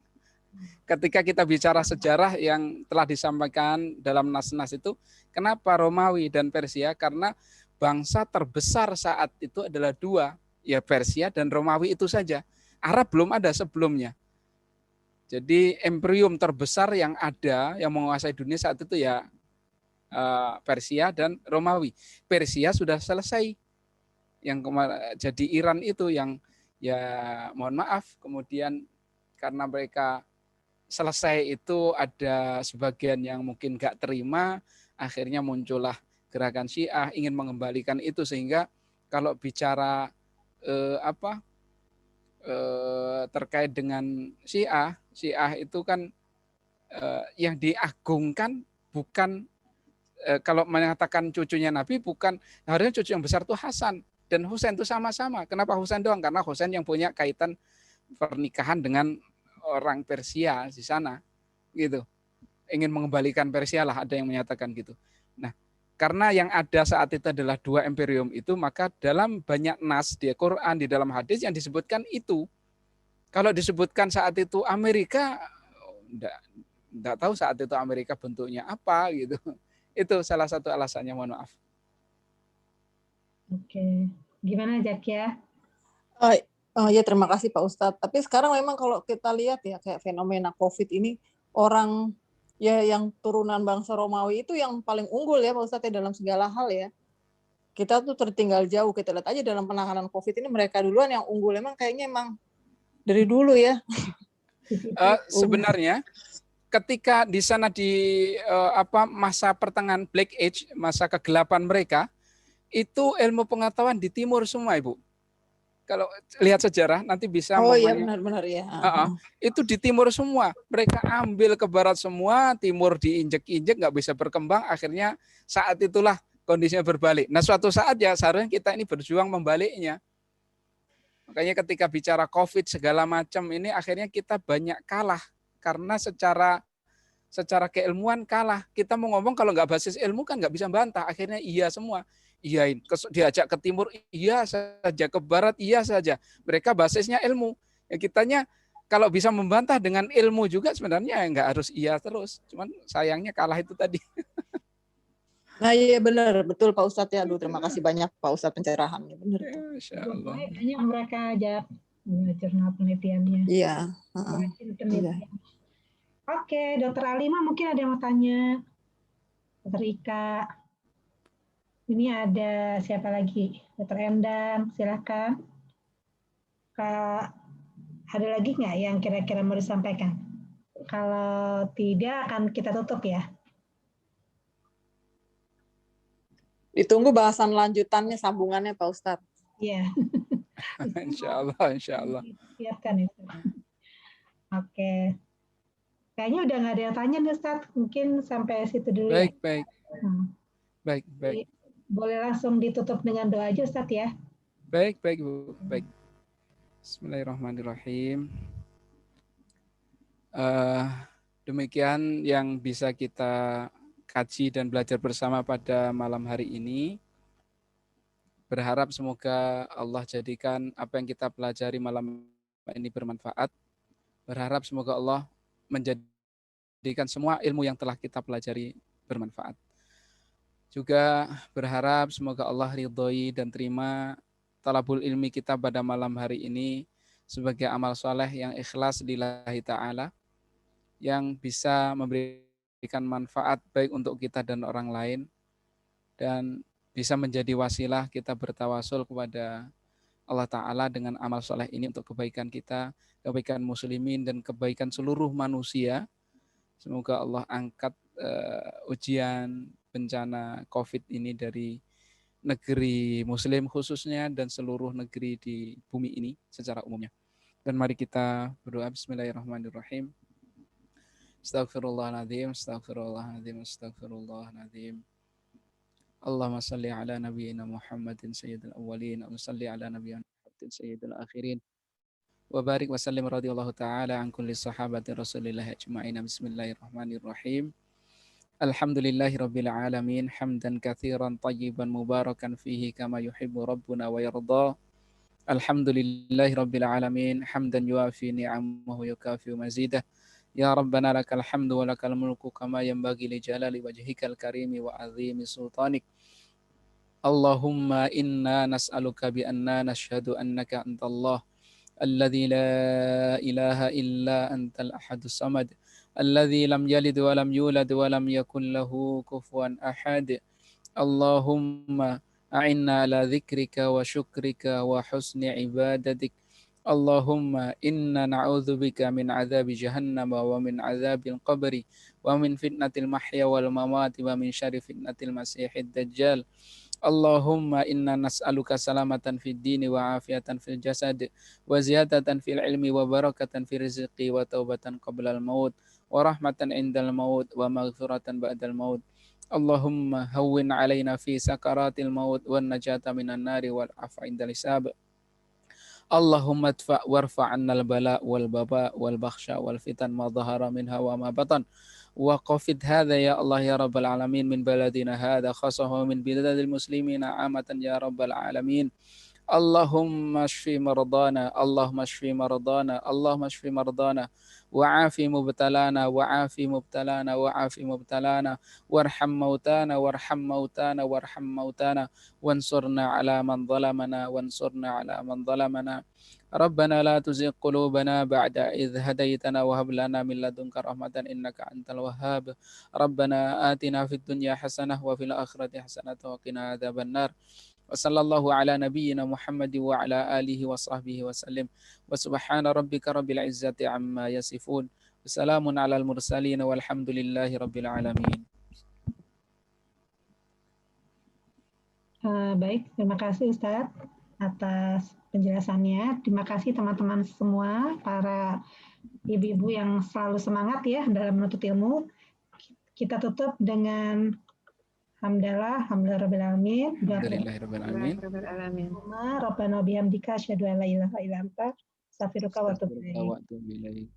Ketika kita bicara sejarah yang telah disampaikan dalam nas-nas itu, kenapa Romawi dan Persia? Karena bangsa terbesar saat itu adalah 2, ya Persia dan Romawi itu saja. Arab belum ada sebelumnya. Jadi imperium terbesar yang ada, yang menguasai dunia saat itu ya Persia dan Romawi. Persia sudah selesai. Yang jadi Iran itu yang ya mohon maaf, kemudian karena mereka selesai itu ada sebagian yang mungkin nggak terima, akhirnya muncullah gerakan Syiah ingin mengembalikan itu, sehingga kalau bicara terkait dengan Syiah itu kan yang diagungkan bukan kalau mengatakan cucunya Nabi, bukan harusnya cucu yang besar itu Hasan dan Husain itu sama-sama. Kenapa Husain doang? Karena Husain yang punya kaitan pernikahan dengan orang Persia di sana, gitu. Ingin mengembalikan Persia lah, ada yang menyatakan gitu. Nah, karena yang ada saat itu adalah dua imperium itu, maka dalam banyak nas di Quran, di dalam hadis yang disebutkan itu. Kalau disebutkan saat itu Amerika, enggak tahu saat itu Amerika bentuknya apa gitu. Itu salah satu alasannya, mohon maaf. Oke, gimana Jack ya? Ya terima kasih Pak Ustadz. Tapi sekarang memang kalau kita lihat ya kayak fenomena COVID ini, orang ya yang turunan bangsa Romawi itu yang paling unggul ya Pak Ustadz ya dalam segala hal ya. Kita tuh tertinggal jauh. Kita lihat aja dalam penanganan COVID ini mereka duluan yang unggul. Emang kayaknya emang dari dulu ya. Sebenarnya ketika di sana di masa pertengahan Black Age, masa kegelapan mereka, itu ilmu pengetahuan di timur semua, Ibu. Kalau lihat sejarah nanti bisa. Oh iya benar-benar ya. Itu di timur semua. Mereka ambil ke barat semua, timur diinjek-injek, nggak bisa berkembang. Akhirnya saat itulah kondisinya berbalik. Nah suatu saat ya seharusnya kita ini berjuang membaliknya. Makanya ketika bicara COVID segala macam ini akhirnya kita banyak kalah. Karena secara keilmuan kalah. Kita mau ngomong kalau nggak basis ilmu kan nggak bisa bantah. Akhirnya iya semua. Iyain, diajak ke timur iya saja, ke barat iya saja. Mereka basisnya ilmu. Ya kitanya kalau bisa membantah dengan ilmu juga sebenarnya nggak harus iya terus. Cuman sayangnya kalah itu tadi. Nah iya benar, betul Pak Ustadz ya. Aduh terima kasih banyak Pak Ustadz pencerahannya. Benar tuh. Insya Allah. Banyak mereka aja jurnal penelitiannya. Iya. Iya. Oke, Dokter Alima mungkin ada yang mau tanya. Dokter Ika. Ini ada siapa lagi? Dokter Endang, silakan. Kak, ada lagi nggak yang kira-kira mau disampaikan? Kalau tidak akan kita tutup ya. Ditunggu bahasan lanjutannya, sambungannya Pak Ustadz. Iya. Insya Allah. Siapkan itu. Oke. Kayaknya udah nggak ada yang tanya nih Ustadz. Mungkin sampai situ dulu baik, ya. Baik. Boleh langsung ditutup dengan doa aja Ustadz ya. Baik Bu. Baik. Bismillahirrahmanirrahim. Demikian yang bisa kita kaji dan belajar bersama pada malam hari ini. Berharap semoga Allah jadikan apa yang kita pelajari malam ini bermanfaat. Berharap semoga Allah menjadikan semua ilmu yang telah kita pelajari bermanfaat. Juga berharap semoga Allah ridhoi dan terima talabul ilmi kita pada malam hari ini sebagai amal soleh yang ikhlas lillahi ta'ala, yang bisa memberikan manfaat baik untuk kita dan orang lain, dan bisa menjadi wasilah kita bertawasul kepada Allah Ta'ala dengan amal soleh ini untuk kebaikan kita, kebaikan muslimin, dan kebaikan seluruh manusia. Semoga Allah angkat ujian bencana COVID ini dari negeri muslim khususnya dan seluruh negeri di bumi ini secara umumnya. Dan mari kita berdoa. Bismillahirrahmanirrahim. Astaghfirullahaladzim, astaghfirullahaladzim. Allahumma salli ala nabiyyina Muhammadin sayyidil awwalin, wa salli ala nabiyyina Muhammadin sayyidil akhirin. Wa barik wa sallim radhiyallahu ta'ala an kulli sahabati Rasulillah ajma'in. Bismillahirrahmanirrahim. Alhamdulillahi rabbil alamin, hamdan katsiran tayyiban mubarakan fihi kama yuhibbu rabbuna wa yarda. Alhamdulillahi rabbil alamin, hamdan yuafi ni'amahu yukafi mazidah. Ya Rabbana lakal hamdu wa lakal mulku kama yanbaghi li jalali wajhikal karimi wa azimi sultanik. Allahumma inna nas'aluka bi anna nashhadu annaka antallah alladzi la ilaha illa antal ahadus samad alladzi lam yalid wa lam yulad wa lam yakul lahu kufuwan ahad. Allahumma a'inna ala dzikrika wa syukrika wa husni ibadatik. Allahumma inna na'udzubika min adzabi jahannam wa min adzabil qabri wa min fitnatil mahya wal mamati wa min syarri fitnatil masiihid dajjal. Allahumma inna nas'aluka salamatan fid dini wa afiatan fil jasad wa ziyadatan fil ilmi wa barakatan fil rizqi wa taubatan qabla al maut wa rahmatan indal maut wa maghfiratan ba'dal maut. Allahumma hawwin alaina fi sakaratil maut wan najata minan nari wal afa indal hisab. Allahumma adfa' warfa' 'anna al-bala' wal baba' wal bakhsha wal fitan ma dhahara minha wa ma batan. Wa qafid hadha ya Allah ya rabbal alamin min baladina hadha khassahu min biladil muslimina 'amatan ya rabbal alamin. Allahumma shfi mardana, Allahumma shfi mardana, Allahumma shfi mardana, wa'afi mubtalana, wa'afi mubtalana, wa'afi mubtalana, warham mautana, warham mautana, warham mautana, wansurna ala man zalamana, wansurna ala man zalamana. Rabbana la tuzigh qulubana ba'da idh hadaytana wa hab lana min ladunka rahmatan innaka antal wahhab. Rabbana atina fid dunya hasanah wa fil akhirati hasanah wa qina adzabannar. Wassallallahu ala nabiyyina Muhammad wa ala alihi wa sahbihi wa sallim. Wa subhana rabbika rabbil izzati amma yasifun. Wassalamun alal mursalin walhamdulillahi rabbil alamin. Baik, terima kasih Ustadz atas penjelasannya. Terima kasih teman-teman semua, para ibu-ibu yang selalu semangat ya dalam menuntut ilmu. Kita tutup dengan Alhamdulillah rabbil alamin. Alhamdulillahirabbil alamin. Rabbana bihamdika asyhadu an la ilaha illa anta astaghfiruka wa atubu ilaik.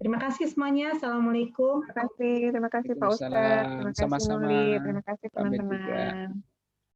Terima kasih semuanya. Assalamualaikum. Terima kasih Pak Ustadz. Terima kasih Sama-sama. Nuli. Terima kasih Pamit juga. teman-teman.